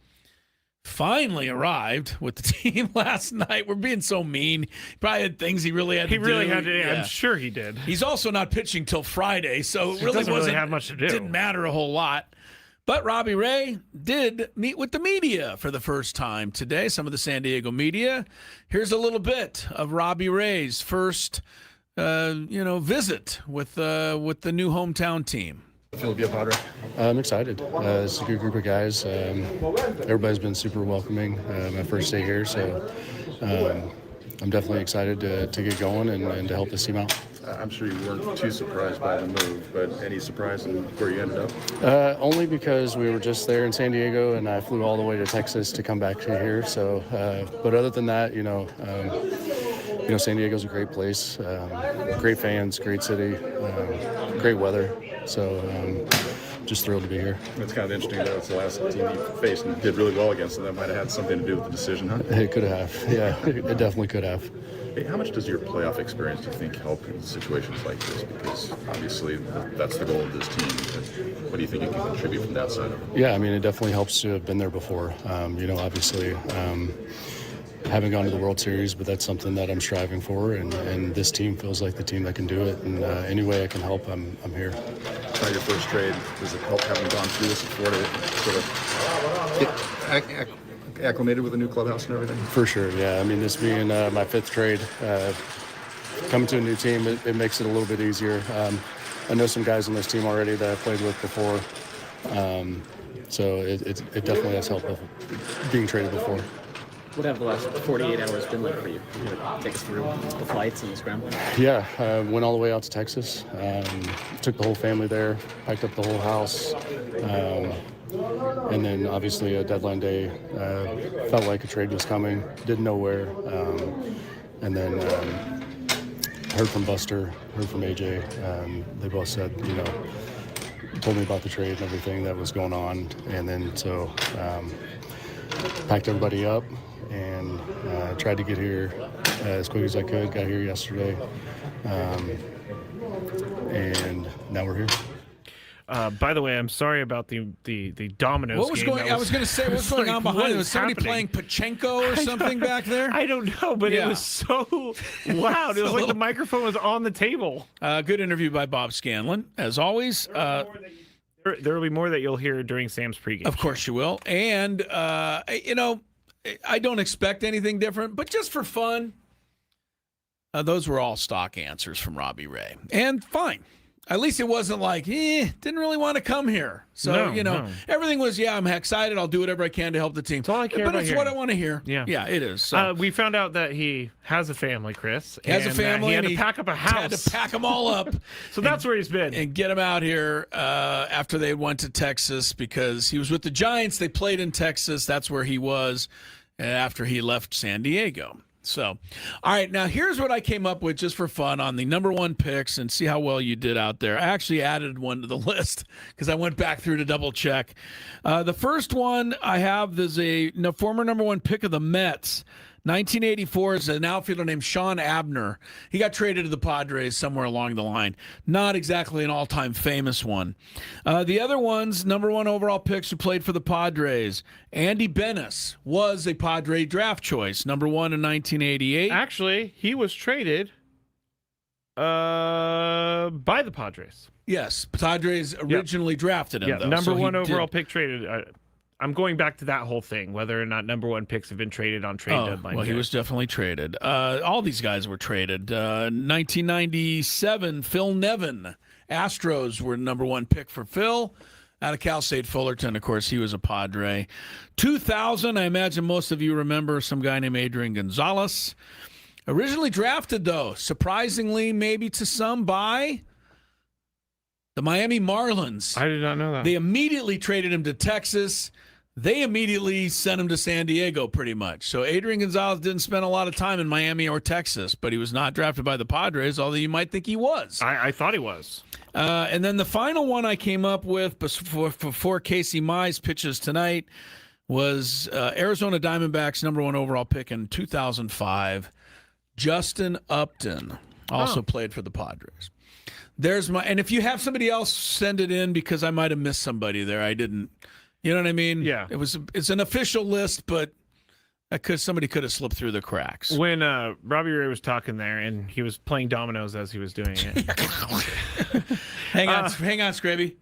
Speaker 3: finally arrived with the team last night. We're being so mean. He probably had things he really had to do.
Speaker 4: He really had to. Yeah. I'm sure he did.
Speaker 3: He's also not pitching till Friday, so it
Speaker 4: doesn't really have much to do.
Speaker 3: Didn't matter a whole lot. But Robbie Ray did meet with the media for the first time today, some of the San Diego media. Here's a little bit of Robbie Ray's first visit with the new hometown team.
Speaker 18: Feel to be a Padre? I'm excited. It's a good group of guys. Everybody's been super welcoming. My first day here, so I'm definitely excited to get going and to help this team out.
Speaker 19: I'm sure you weren't too surprised by the move, but any surprise in where you ended up?
Speaker 18: Only because we were just there in San Diego, and I flew all the way to Texas to come back to here. So, but other than that, San Diego's a great place, great fans, great city, great weather. So just thrilled to be here.
Speaker 19: It's kind of interesting that it's the last team you faced and did really well against, and that might have had something to do with the decision, huh?
Speaker 18: It could have. Yeah, it definitely could have.
Speaker 19: Hey, how much does your playoff experience, do you think, help in situations like this? Because obviously that's the goal of this team. What do you think you can contribute from that side of it?
Speaker 18: Yeah, I mean, it definitely helps to have been there before. Obviously, haven't gone to the World Series, but that's something that I'm striving for, and this team feels like the team that can do it. And any way I can help, I'm here.
Speaker 19: Not your first trade. Does it help having gone through this before to sort of get acclimated with a new clubhouse and everything?
Speaker 18: For sure, yeah. I mean, this being my fifth trade, coming to a new team, it makes it a little bit easier. I know some guys on this team already that I've played with before, so it definitely has helped with being traded before.
Speaker 20: What have the last 48 hours been like for you? Take us through the flights and the scramble.
Speaker 18: Yeah, went all the way out to Texas. Took the whole family there, packed up the whole house. And then obviously a deadline day, felt like a trade was coming, didn't know where. And then heard from Buster, heard from AJ. They both said, told me about the trade and everything that was going on. And then so packed everybody up and tried to get here as quick as I could. Got here yesterday. And now we're here.
Speaker 4: By the way, I'm sorry about the Domino's
Speaker 3: What was
Speaker 4: game.
Speaker 3: going? I was going to say, what's going on behind it? Was somebody playing Pachinko or something back there?
Speaker 4: I don't know, but it was so loud. It was like the microphone was on the table.
Speaker 3: Good interview by Bob Scanlon, as always.
Speaker 4: There will be more that you'll hear during Sam's pregame.
Speaker 3: Of course you will. And I don't expect anything different, but just for fun, those were all stock answers from Robbie Ray, and fine. At least it wasn't like, didn't really want to come here. So, everything was, I'm excited. I'll do whatever I can to help the team. That's
Speaker 4: all I care
Speaker 3: about. But it's
Speaker 4: hearing.
Speaker 3: what I want to hear. Yeah, it is. So.
Speaker 4: We found out that he has a family, Chris.
Speaker 3: He has a family.
Speaker 4: He had to pack up a house.
Speaker 3: Had to pack them all up.
Speaker 4: So that's where he's been.
Speaker 3: And get him out here after they went to Texas because he was with the Giants. They played in Texas. That's where he was after he left San Diego. So, all right, now here's what I came up with just for fun on the number one picks and see how well you did out there. I actually added one to the list because I went back through to double check. The first one I have is a former number one pick of the Mets. 1984 is an outfielder named Sean Abner. He got traded to the Padres somewhere along the line. Not exactly an all-time famous one. The other ones, number one overall picks who played for the Padres. Andy Benes was a Padre draft choice, number one in 1988.
Speaker 4: Actually, he was traded by the Padres.
Speaker 3: Yes, Padres originally drafted him, though.
Speaker 4: Number one overall pick traded. I'm going back to that whole thing, whether or not number one picks have been traded on trade deadline.
Speaker 3: Well, he was definitely traded. All these guys were traded. 1997, Phil Nevin. Astros were number one pick for Phil. Out of Cal State Fullerton, of course, he was a Padre. 2000, I imagine most of you remember some guy named Adrian Gonzalez. Originally drafted, though, surprisingly, maybe to some, by the Miami Marlins.
Speaker 4: I did not know that.
Speaker 3: They immediately traded him to Texas. They immediately sent him to San Diego, pretty much. So Adrian Gonzalez didn't spend a lot of time in Miami or Texas, but he was not drafted by the Padres, although you might think he was.
Speaker 4: I thought he was.
Speaker 3: And then the final one I came up with before Casey Mize pitches tonight was Arizona Diamondbacks number one overall pick in 2005, Justin Upton, also played for the Padres. And if you have somebody else, send it in because I might have missed somebody there. I didn't. You know what I mean?
Speaker 4: Yeah.
Speaker 3: It's an official list, but somebody could have slipped through the cracks.
Speaker 4: When Robbie Ray was talking there, and he was playing dominoes as he was doing it.
Speaker 3: Hang on, Skraby.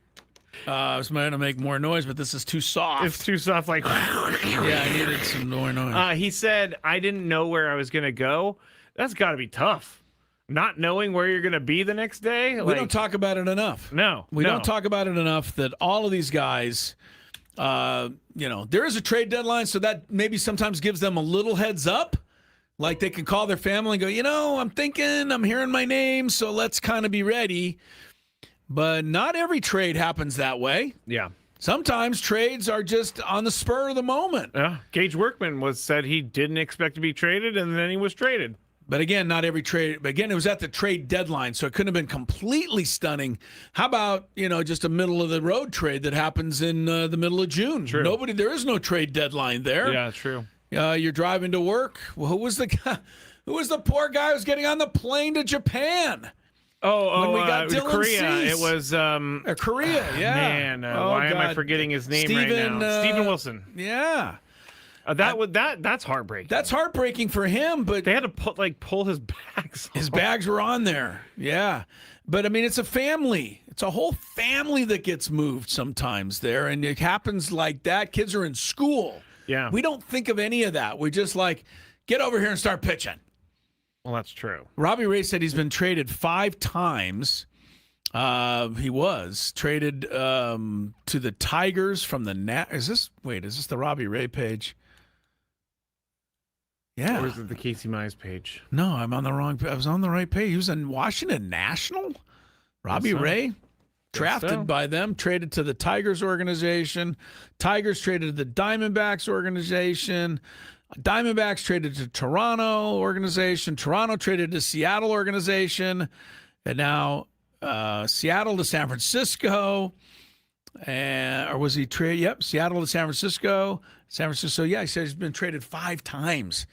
Speaker 3: I was trying to make more noise, but this is too soft.
Speaker 4: It's too soft, like.
Speaker 3: Yeah, I needed some more noise.
Speaker 4: He said, I didn't know where I was going to go. That's got to be tough. Not knowing where you're going to be the next day.
Speaker 3: We don't talk about it enough.
Speaker 4: No.
Speaker 3: We don't talk about it enough that all of these guys, there is a trade deadline, so that maybe sometimes gives them a little heads up. Like they can call their family and go, I'm hearing my name, so let's kind of be ready. But not every trade happens that way.
Speaker 4: Yeah.
Speaker 3: Sometimes trades are just on the spur of the moment.
Speaker 4: Yeah. Gage Workman said he didn't expect to be traded, and then he was traded.
Speaker 3: But again, not every trade. But again, it was at the trade deadline, so it couldn't have been completely stunning. How about, just a middle-of-the-road trade that happens in the middle of June?
Speaker 4: True.
Speaker 3: There is no trade deadline there.
Speaker 4: Yeah, true.
Speaker 3: You're driving to work. Well, who was the guy? Who was the poor guy who was getting on the plane to Japan? When we got Dylan
Speaker 4: Korea.
Speaker 3: Cease.
Speaker 4: It was
Speaker 3: Korea, yeah.
Speaker 4: Man, why am I forgetting his name right now? Steven Wilson.
Speaker 3: Yeah.
Speaker 4: That's heartbreaking.
Speaker 3: That's heartbreaking for him, but
Speaker 4: they had to pull his bags.
Speaker 3: His bags were on there. Yeah. But I mean, it's a family. It's a whole family that gets moved sometimes there, and it happens like that. Kids are in school.
Speaker 4: Yeah.
Speaker 3: We don't think of any of that. We just get over here and start pitching.
Speaker 4: Well, that's true.
Speaker 3: Robbie Ray said he's been traded 5 times. He was traded to the Tigers from the Is this the Robbie Ray page? Yeah.
Speaker 4: Or is it the Casey Mize page?
Speaker 3: No, I was on the right page. He was in Washington National. Robbie Ray, drafted by them, traded to the Tigers organization. Tigers traded to the Diamondbacks organization. Diamondbacks traded to Toronto organization. Toronto traded to Seattle organization. And now Seattle to San Francisco. Or was he traded? Yep, Seattle to San Francisco. San Francisco, yeah, he said he's been traded 5 times.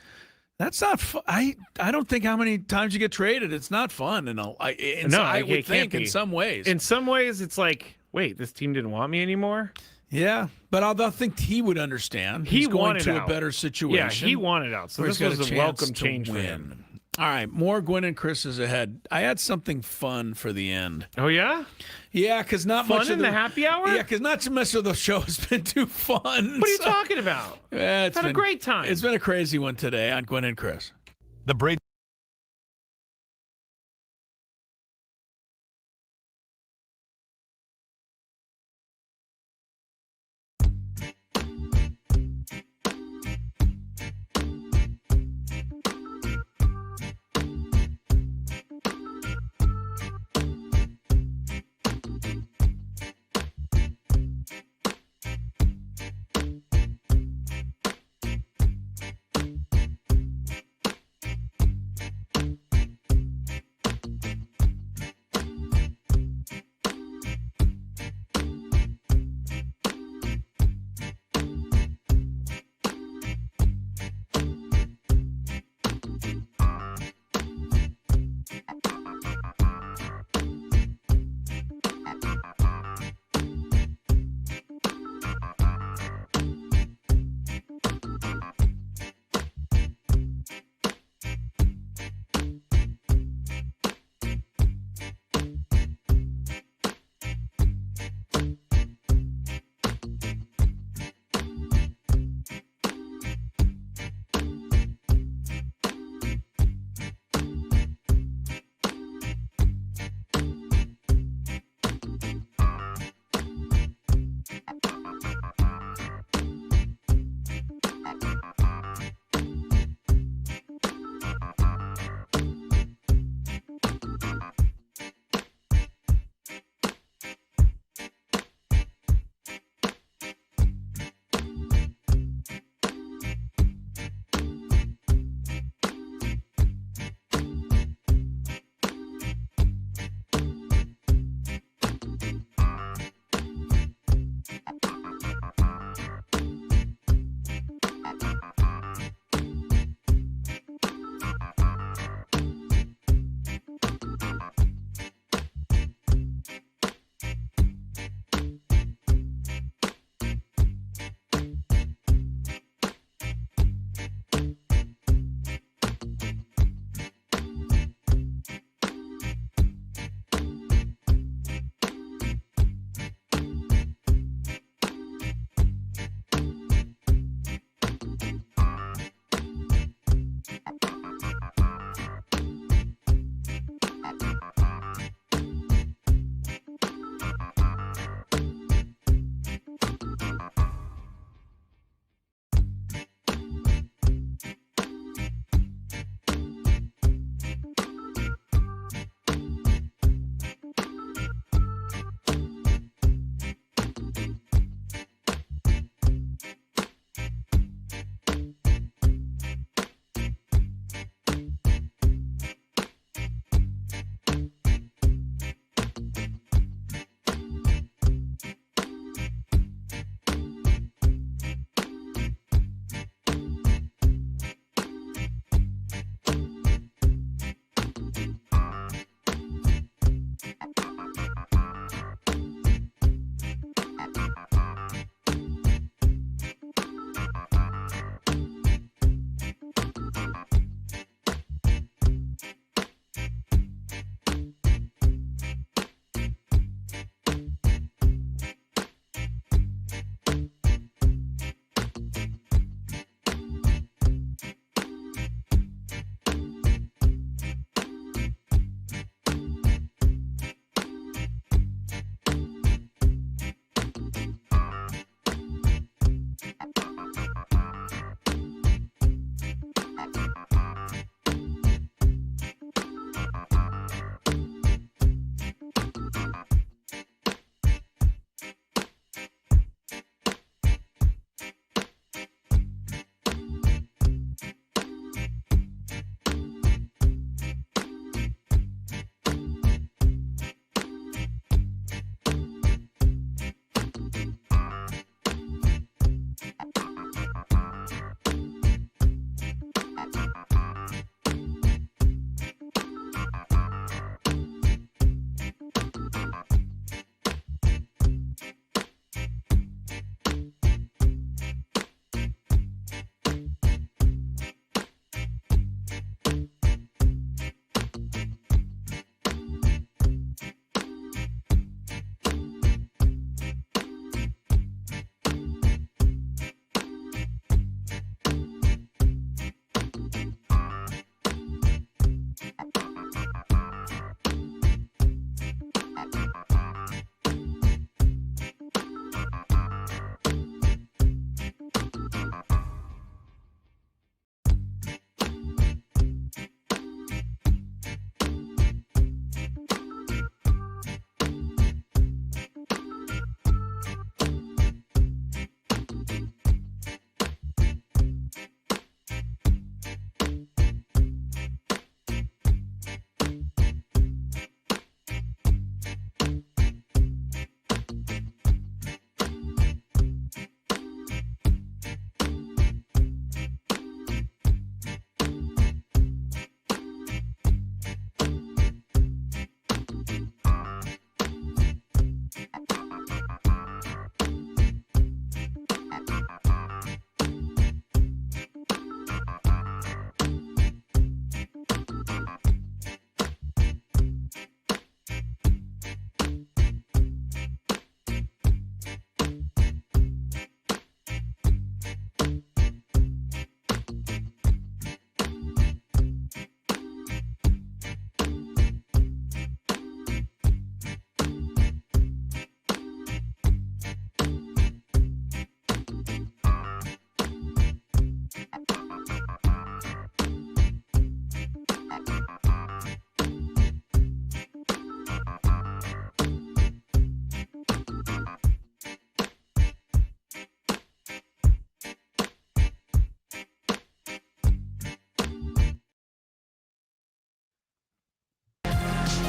Speaker 3: That's not I don't think how many times you get traded. It's not fun. And I would think in some ways.
Speaker 4: In some ways, it's like, wait, this team didn't want me anymore?
Speaker 3: Yeah, but I think he would understand. He's going to a better situation.
Speaker 4: Yeah, he wanted out. So this was a welcome change for him.
Speaker 3: All right, more Gwynn and Chris is ahead. I had something fun for the end.
Speaker 4: Oh, yeah?
Speaker 3: Yeah, because not
Speaker 4: fun
Speaker 3: much
Speaker 4: in
Speaker 3: of
Speaker 4: the happy hour?
Speaker 3: Yeah, because not so much of the show has been too fun.
Speaker 4: What are you talking about?
Speaker 3: It's
Speaker 4: had a great time.
Speaker 3: It's been a crazy one today on Gwynn and Chris.
Speaker 1: The Brady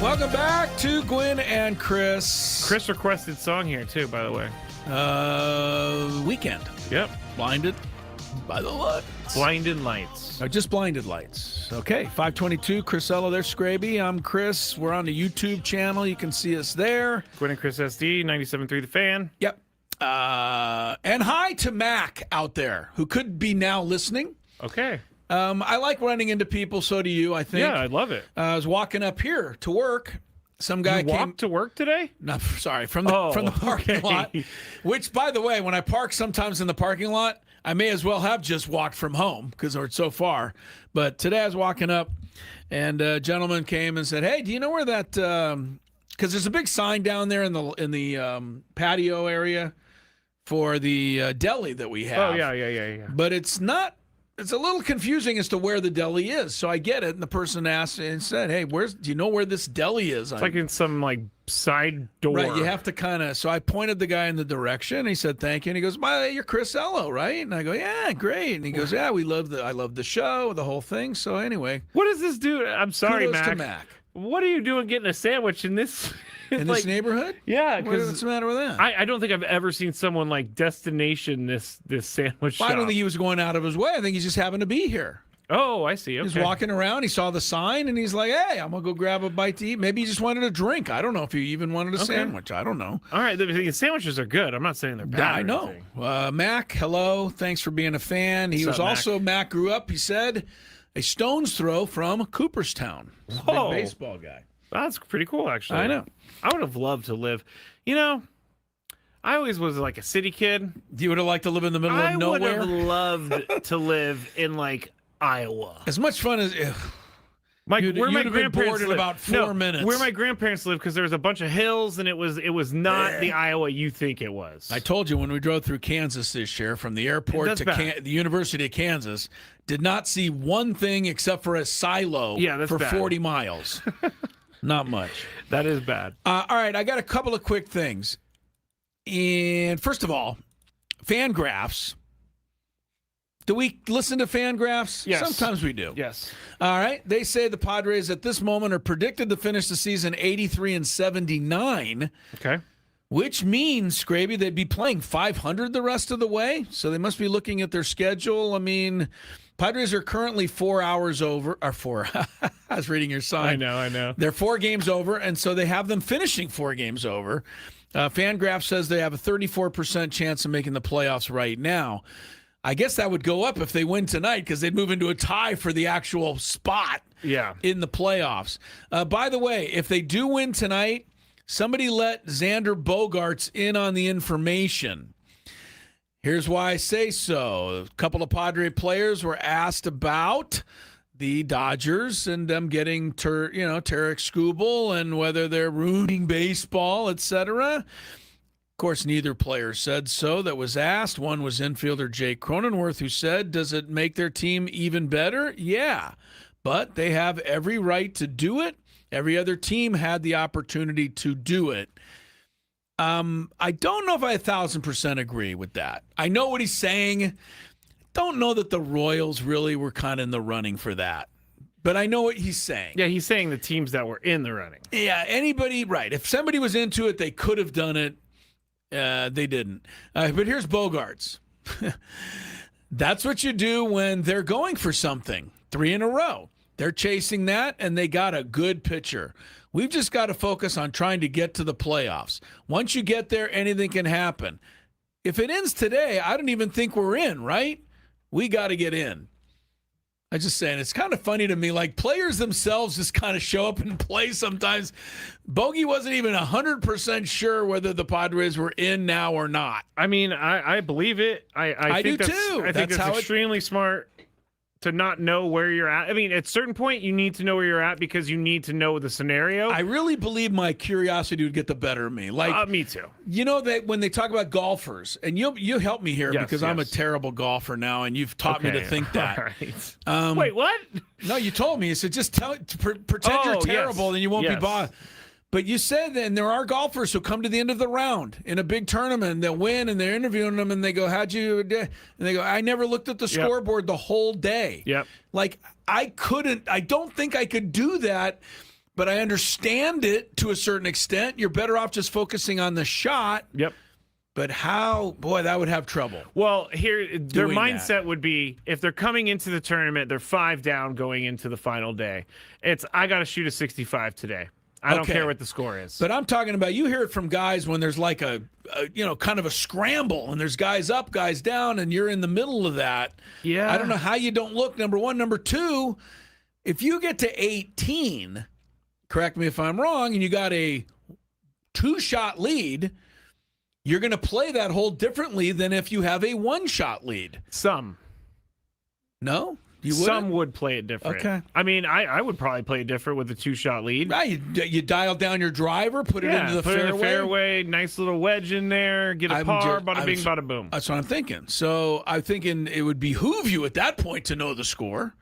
Speaker 3: Welcome back to Gwynn and Chris.
Speaker 4: Chris requested song here too, by the way.
Speaker 3: Weekend.
Speaker 4: Yep.
Speaker 3: Blinded by the lights.
Speaker 4: Blinded lights.
Speaker 3: Just blinded lights. Okay, 522, Chrisella, there's Skraby. I'm Chris. We're on the YouTube channel. You can see us there.
Speaker 4: Gwynn and Chris SD, 97.3 The Fan.
Speaker 3: Yep. And hi to Mac out there, who could be now listening.
Speaker 4: Okay.
Speaker 3: I like running into people, so do you, I think.
Speaker 4: Yeah, I love it.
Speaker 3: I was walking up here to work. Some guy
Speaker 4: you
Speaker 3: came
Speaker 4: walked to work today?
Speaker 3: No, sorry, from the parking lot. Which, by the way, when I park sometimes in the parking lot, I may as well have just walked from home because it's so far. But today I was walking up, and a gentleman came and said, "Hey, do you know where that?" Because there's a big sign down there in the patio area for the deli that we have.
Speaker 4: Oh yeah.
Speaker 3: But it's not. It's a little confusing as to where the deli is. So I get it. And the person asked and said, "Hey, do you know where this deli is?"
Speaker 4: It's like in some side door.
Speaker 3: Right. You have to kind of. So I pointed the guy in the direction. And he said, "Thank you." And he goes, "You're Chris Ello, right?" And I go, "Yeah, great." And he goes, "Yeah, I love the show, the whole thing." So anyway,
Speaker 4: what does this do? I'm sorry,
Speaker 3: kudos
Speaker 4: Mac.
Speaker 3: to Mac.
Speaker 4: What are you doing getting a sandwich in this?
Speaker 3: In this neighborhood?
Speaker 4: Yeah.
Speaker 3: What's the matter with that?
Speaker 4: I don't think I've ever seen someone destination this sandwich shop.
Speaker 3: I don't think he was going out of his way. I think he just happened to be here.
Speaker 4: Oh, I see. Okay.
Speaker 3: He's walking around. He saw the sign, and he's like, "Hey, I'm going to go grab a bite to eat." Maybe he just wanted a drink. I don't know if he even wanted a sandwich. I don't know.
Speaker 4: All right. The sandwiches are good. I'm not saying they're bad.
Speaker 3: I know. Mac, hello. Thanks for being a fan. He was also, Mac grew up, he said, a stone's throw from Cooperstown.
Speaker 4: Whoa.
Speaker 3: Big baseball guy.
Speaker 4: That's pretty cool, actually.
Speaker 3: I know.
Speaker 4: I would have loved to live. I always was like a city kid.
Speaker 3: You would have liked to live in the middle of nowhere?
Speaker 4: I would have loved to live in Iowa.
Speaker 3: As much fun as
Speaker 4: where my grandparents
Speaker 3: bored in
Speaker 4: live.
Speaker 3: about 4 minutes.
Speaker 4: Where my grandparents live, because there was a bunch of hills, and it was not the Iowa you think it was.
Speaker 3: I told you when we drove through Kansas this year, from the airport to the University of Kansas, did not see one thing except for a silo for 40 miles. Not much.
Speaker 4: That is bad.
Speaker 3: All right, I got a couple of quick things. And first of all, Fangraphs. Do we listen to Fangraphs?
Speaker 4: Yes.
Speaker 3: Sometimes we do.
Speaker 4: Yes.
Speaker 3: All right. They say the Padres at this moment are predicted to finish the season 83-79.
Speaker 4: Okay.
Speaker 3: Which means, Skraby, they'd be playing 500 the rest of the way. So they must be looking at their schedule. I mean, Padres are currently 4 hours over. Or 4. I was reading your sign.
Speaker 4: I know.
Speaker 3: They're 4 games over, and so they have them finishing 4 games over. Fangraph says they have a 34% chance of making the playoffs right now. I guess that would go up if they win tonight because they'd move into a tie for the actual spot in the playoffs. By the way, if they do win tonight, somebody let Xander Bogaerts in on the information. Here's why I say so. A couple of Padre players were asked about the Dodgers and them getting Tarek Skubal and whether they're ruining baseball, etc. Of course, neither player said so that was asked. One was infielder Jake Cronenworth, who said, "Does it make their team even better?" Yeah, but they have every right to do it. Every other team had the opportunity to do it. I don't know if I 1,000% agree with that. I know what he's saying. Don't know that the Royals really were kind of in the running for that. But I know what he's saying.
Speaker 4: Yeah, he's saying the teams that were in the running.
Speaker 3: Yeah, anybody, right. If somebody was into it, they could have done it. They didn't. But here's Bogaerts. That's what you do when they're going for something. 3 in a row. They're chasing that, and they got a good pitcher. We've just got to focus on trying to get to the playoffs. Once you get there, anything can happen. If it ends today, I don't even think we're in, right? We got to get in. I'm just saying, it's kind of funny to me. Like, players themselves just kind of show up and play sometimes. Bogey wasn't even 100% sure whether the Padres were in now or not.
Speaker 4: I mean, I believe it. I think
Speaker 3: do too.
Speaker 4: I think that's extremely smart to not know where you're at. I mean, at a certain point, you need to know where you're at because you need to know the scenario.
Speaker 3: I really believe my curiosity would get the better of me. Like,
Speaker 4: me too.
Speaker 3: You know that when they talk about golfers, and you help me here because I'm a terrible golfer now, and you've taught me to think that.
Speaker 4: Right. Wait, what?
Speaker 3: No, you told me. So just pretend you're terrible, and you won't be bothered. But you said that, and there are golfers who come to the end of the round in a big tournament, and they'll win, and they're interviewing them, and they go, "How'd you do?" And they go, "I never looked at the scoreboard the whole day."
Speaker 4: Yep.
Speaker 3: Like, I don't think I could do that but I understand it to a certain extent. You're better off just focusing on the shot.
Speaker 4: Yep.
Speaker 3: But that would have trouble.
Speaker 4: Well, their
Speaker 3: doing
Speaker 4: mindset would be, if they're coming into the tournament, they're 5 down going into the final day. I got to shoot a 65 today. I don't care what the score is.
Speaker 3: But I'm talking about, you hear it from guys when there's like a kind of a scramble, and there's guys up, guys down, and you're in the middle of that.
Speaker 4: Yeah.
Speaker 3: I don't know how you don't look, number one. Number two, if you get to 18, correct me if I'm wrong, and you got a 2-shot lead, you're going to play that hole differently than if you have a 1-shot lead.
Speaker 4: Some.
Speaker 3: No? You
Speaker 4: Some would play it different.
Speaker 3: Okay.
Speaker 4: I mean, I would probably play it different with a 2-shot lead.
Speaker 3: Right. You dial down your driver, put it into the
Speaker 4: put
Speaker 3: fairway.
Speaker 4: it in the fairway, nice little wedge in there, get a par, bada bing, bada boom.
Speaker 3: That's what I'm thinking. So I'm thinking it would behoove you at that point to know the score.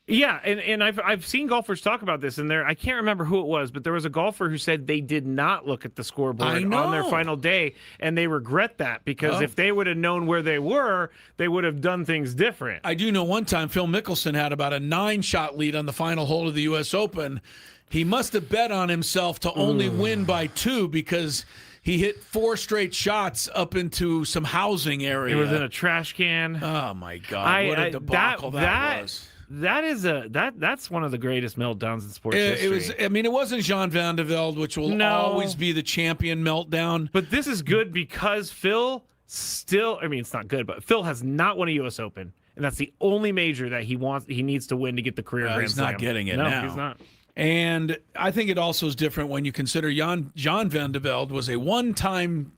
Speaker 4: Yeah, and I've seen golfers talk about this, and I can't remember who it was, but there was a golfer who said they did not look at the scoreboard on their final day, and they regret that because if they would have known where they were, they would have done things different.
Speaker 3: I do know one time Phil Mickelson had about a 9-shot lead on the final hole of the U.S. Open. He must have bet on himself to only win by 2 because he hit 4 straight shots up into some housing area.
Speaker 4: It was in a trash can.
Speaker 3: Oh, my God. What a debacle that was.
Speaker 4: That's one of the greatest meltdowns in sports history.
Speaker 3: It wasn't Jean Van de Velde, which will always be the champion meltdown.
Speaker 4: But this is good because Phil it's not good, but Phil has not won a U.S. Open, and that's the only major that he needs to win to get the career Grand Slam.
Speaker 3: He's not getting it now.
Speaker 4: No, he's not.
Speaker 3: And I think it also is different when you consider Jean Van de Velde was a one-time,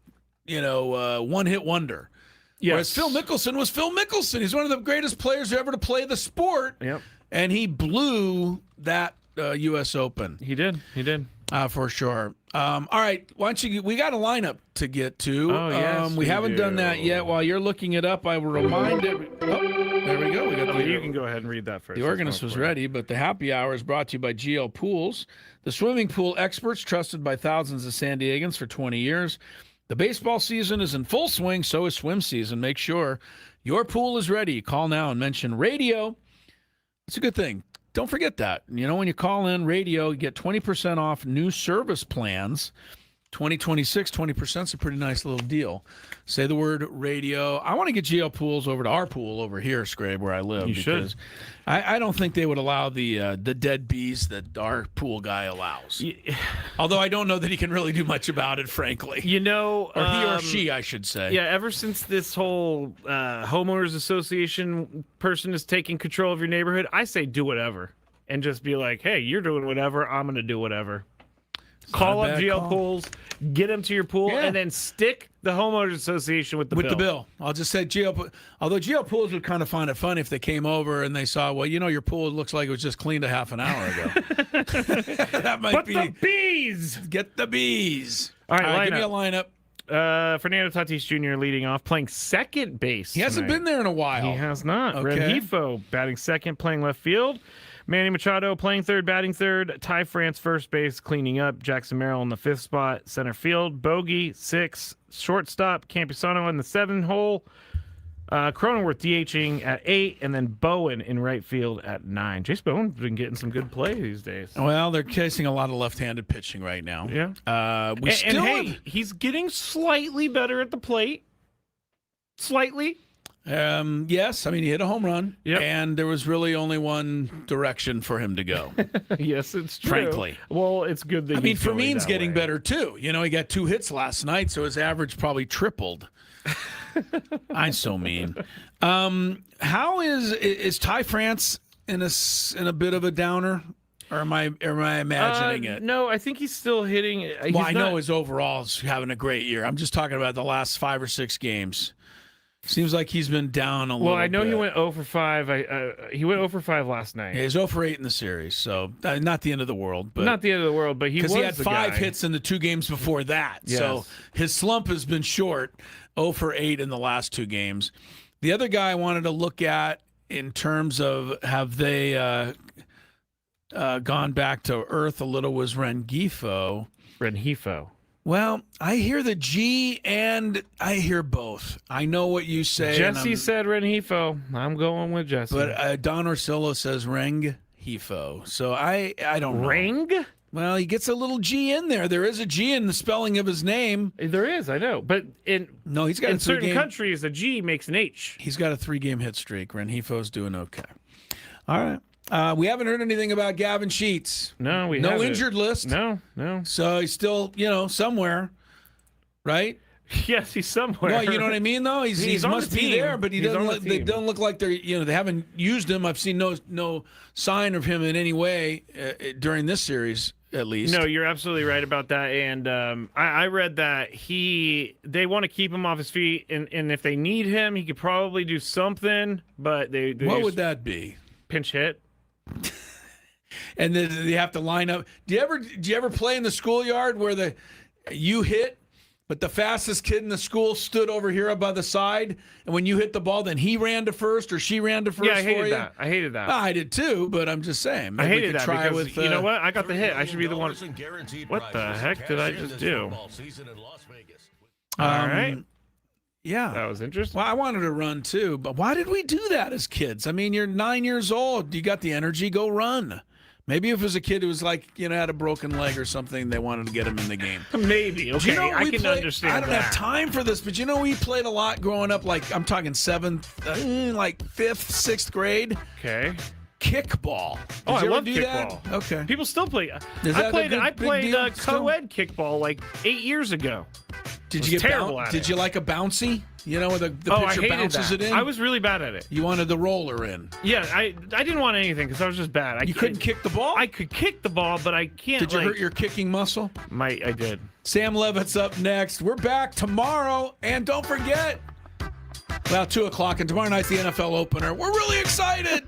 Speaker 3: one-hit wonder.
Speaker 4: Yes.
Speaker 3: Whereas Phil Mickelson was Phil Mickelson. He's one of the greatest players ever to play the sport.
Speaker 4: Yep.
Speaker 3: And he blew that U.S. Open.
Speaker 4: He did.
Speaker 3: For sure. All right. Why don't we got a lineup to get to.
Speaker 4: Oh, yes,
Speaker 3: we haven't done that yet. While you're looking it up, I will remind it. There we go. We got
Speaker 4: you can go ahead and read that first.
Speaker 3: The organist was ready, but the happy hour is brought to you by GL Pools, the swimming pool experts trusted by thousands of San Diegans for 20 years. The baseball season is in full swing, so is swim season. Make sure your pool is ready. Call now and mention radio. It's a good thing. Don't forget that. When you call in radio, you get 20% off new service plans. 2026, 20% is a pretty nice little deal. Say the word radio. I want to get GL Pools over to our pool over here, Skraby, where I live.
Speaker 4: You should.
Speaker 3: I don't think they would allow the dead bees that our pool guy allows. Although I don't know that he can really do much about it, frankly. Or he or she, I should say.
Speaker 4: Yeah, ever since this whole homeowners association person is taking control of your neighborhood, I say do whatever. And just be like, hey, you're doing whatever, I'm going to do whatever. Call up GL Pools, get them to your pool, and then stick the homeowners association with the bill.
Speaker 3: I'll just say although GL Pools would kind of find it funny if they came over and they saw, well, your pool looks like it was just cleaned a half an hour ago. That might be.
Speaker 4: The bees!
Speaker 3: Get the bees.
Speaker 4: All right,
Speaker 3: give me a lineup.
Speaker 4: Fernando Tatis Jr. leading off, playing second base.
Speaker 3: He hasn't been there in a while.
Speaker 4: He has not.
Speaker 3: Okay.
Speaker 4: Rengifo batting second, playing left field. Manny Machado playing third, batting third. Ty France first base, cleaning up. Jackson Merrill in the 5th spot, center field. Bogey 6, shortstop. Campusano in the 7 hole. Cronenworth DHing at 8, and then Bowen in right field at 9. Jace Bowen's been getting some good play these days.
Speaker 3: Well, they're casing a lot of left-handed pitching right now.
Speaker 4: Yeah. He's getting slightly better at the plate. Slightly.
Speaker 3: Yes, he hit a home run, and there was really only one direction for him to go.
Speaker 4: Yes, it's true.
Speaker 3: Frankly.
Speaker 4: Well, it's good that
Speaker 3: Fermin's getting better, too. He got 2 hits last night, so his average probably tripled. I'm so mean. How is Ty France in a bit of a downer? Or am I imagining it?
Speaker 4: No, I think he's still hitting.
Speaker 3: I know his overall is having a great year. I'm just talking about the last 5 or 6 games. Seems like he's been down a little bit.
Speaker 4: Well, I know he went 0 for 5. He went 0 for 5 last night.
Speaker 3: Yeah, he's 0 for 8 in the series, so not the end of the world. But
Speaker 4: not the end of the world, but he
Speaker 3: had 5 hits in the 2 games before that.
Speaker 4: Yes.
Speaker 3: So his slump has been short, 0 for 8 in the last 2 games. The other guy I wanted to look at in terms of have they gone back to earth a little was Rengifo. Well, I hear the G and I hear both. I know what you say.
Speaker 4: Jesse said Rengifo. I'm going with Jesse.
Speaker 3: But Don Orsillo says Rengifo. So I don't know.
Speaker 4: Reng?
Speaker 3: Well, he gets a little G in there. There is a G in the spelling of his name.
Speaker 4: There is, I know. But
Speaker 3: he's got
Speaker 4: in certain countries, a G makes an H.
Speaker 3: He's got a 3-game hit streak. Renjifo's doing okay. All right. We haven't heard anything about Gavin Sheets.
Speaker 4: No, we
Speaker 3: haven't.
Speaker 4: haven't.
Speaker 3: No injured list.
Speaker 4: No.
Speaker 3: So he's still, somewhere, right?
Speaker 4: Yes, he's somewhere.
Speaker 3: Well, you know what I mean, though. He must be there, but he doesn't. They don't look like they're. They haven't used him. I've seen no sign of him in any way during this series, at least.
Speaker 4: No, you're absolutely right about that. And I read that they want to keep him off his feet, and if they need him, he could probably do something. But they
Speaker 3: what would that be?
Speaker 4: Pinch hit.
Speaker 3: And then they have to line up. Do you ever play in the schoolyard where you hit? But the fastest kid in the school stood over here by the side, and when you hit the ball, then he ran to first or she ran to first.
Speaker 4: Yeah, I hated
Speaker 3: for you.
Speaker 4: that. I hated that.
Speaker 3: I did too, but I'm just saying.
Speaker 4: I hated that because you know what? I got the hit. I should be the one. What the heck did I just do? All right.
Speaker 3: Yeah,
Speaker 4: that was interesting.
Speaker 3: Well, I wanted to run too, but why did we do that as kids? I mean, you're 9 years old. You got the energy. Go run. Maybe if it was a kid who was like, had a broken leg or something, they wanted to get him in the game.
Speaker 4: Maybe. Okay, I can understand
Speaker 3: I don't have time for this, but we played a lot growing up. Like, I'm talking 7th, like 5th, 6th grade.
Speaker 4: Okay.
Speaker 3: Kickball.
Speaker 4: I love kickball.
Speaker 3: That? Okay.
Speaker 4: People still play. I played co-ed kickball like 8 years ago.
Speaker 3: Did you get
Speaker 4: terrible at it?
Speaker 3: Did you like a bouncy? Where the pitcher bounces it in?
Speaker 4: I was really bad at it.
Speaker 3: You wanted the roller in.
Speaker 4: Yeah, I didn't want anything because I was just bad.
Speaker 3: You couldn't kick the ball?
Speaker 4: I could kick the ball, but I can't.
Speaker 3: Did you hurt your kicking muscle?
Speaker 4: I did.
Speaker 3: Sam Levitt's up next. We're back tomorrow, and don't forget, 2 o'clock, and tomorrow night's the NFL opener. We're really excited.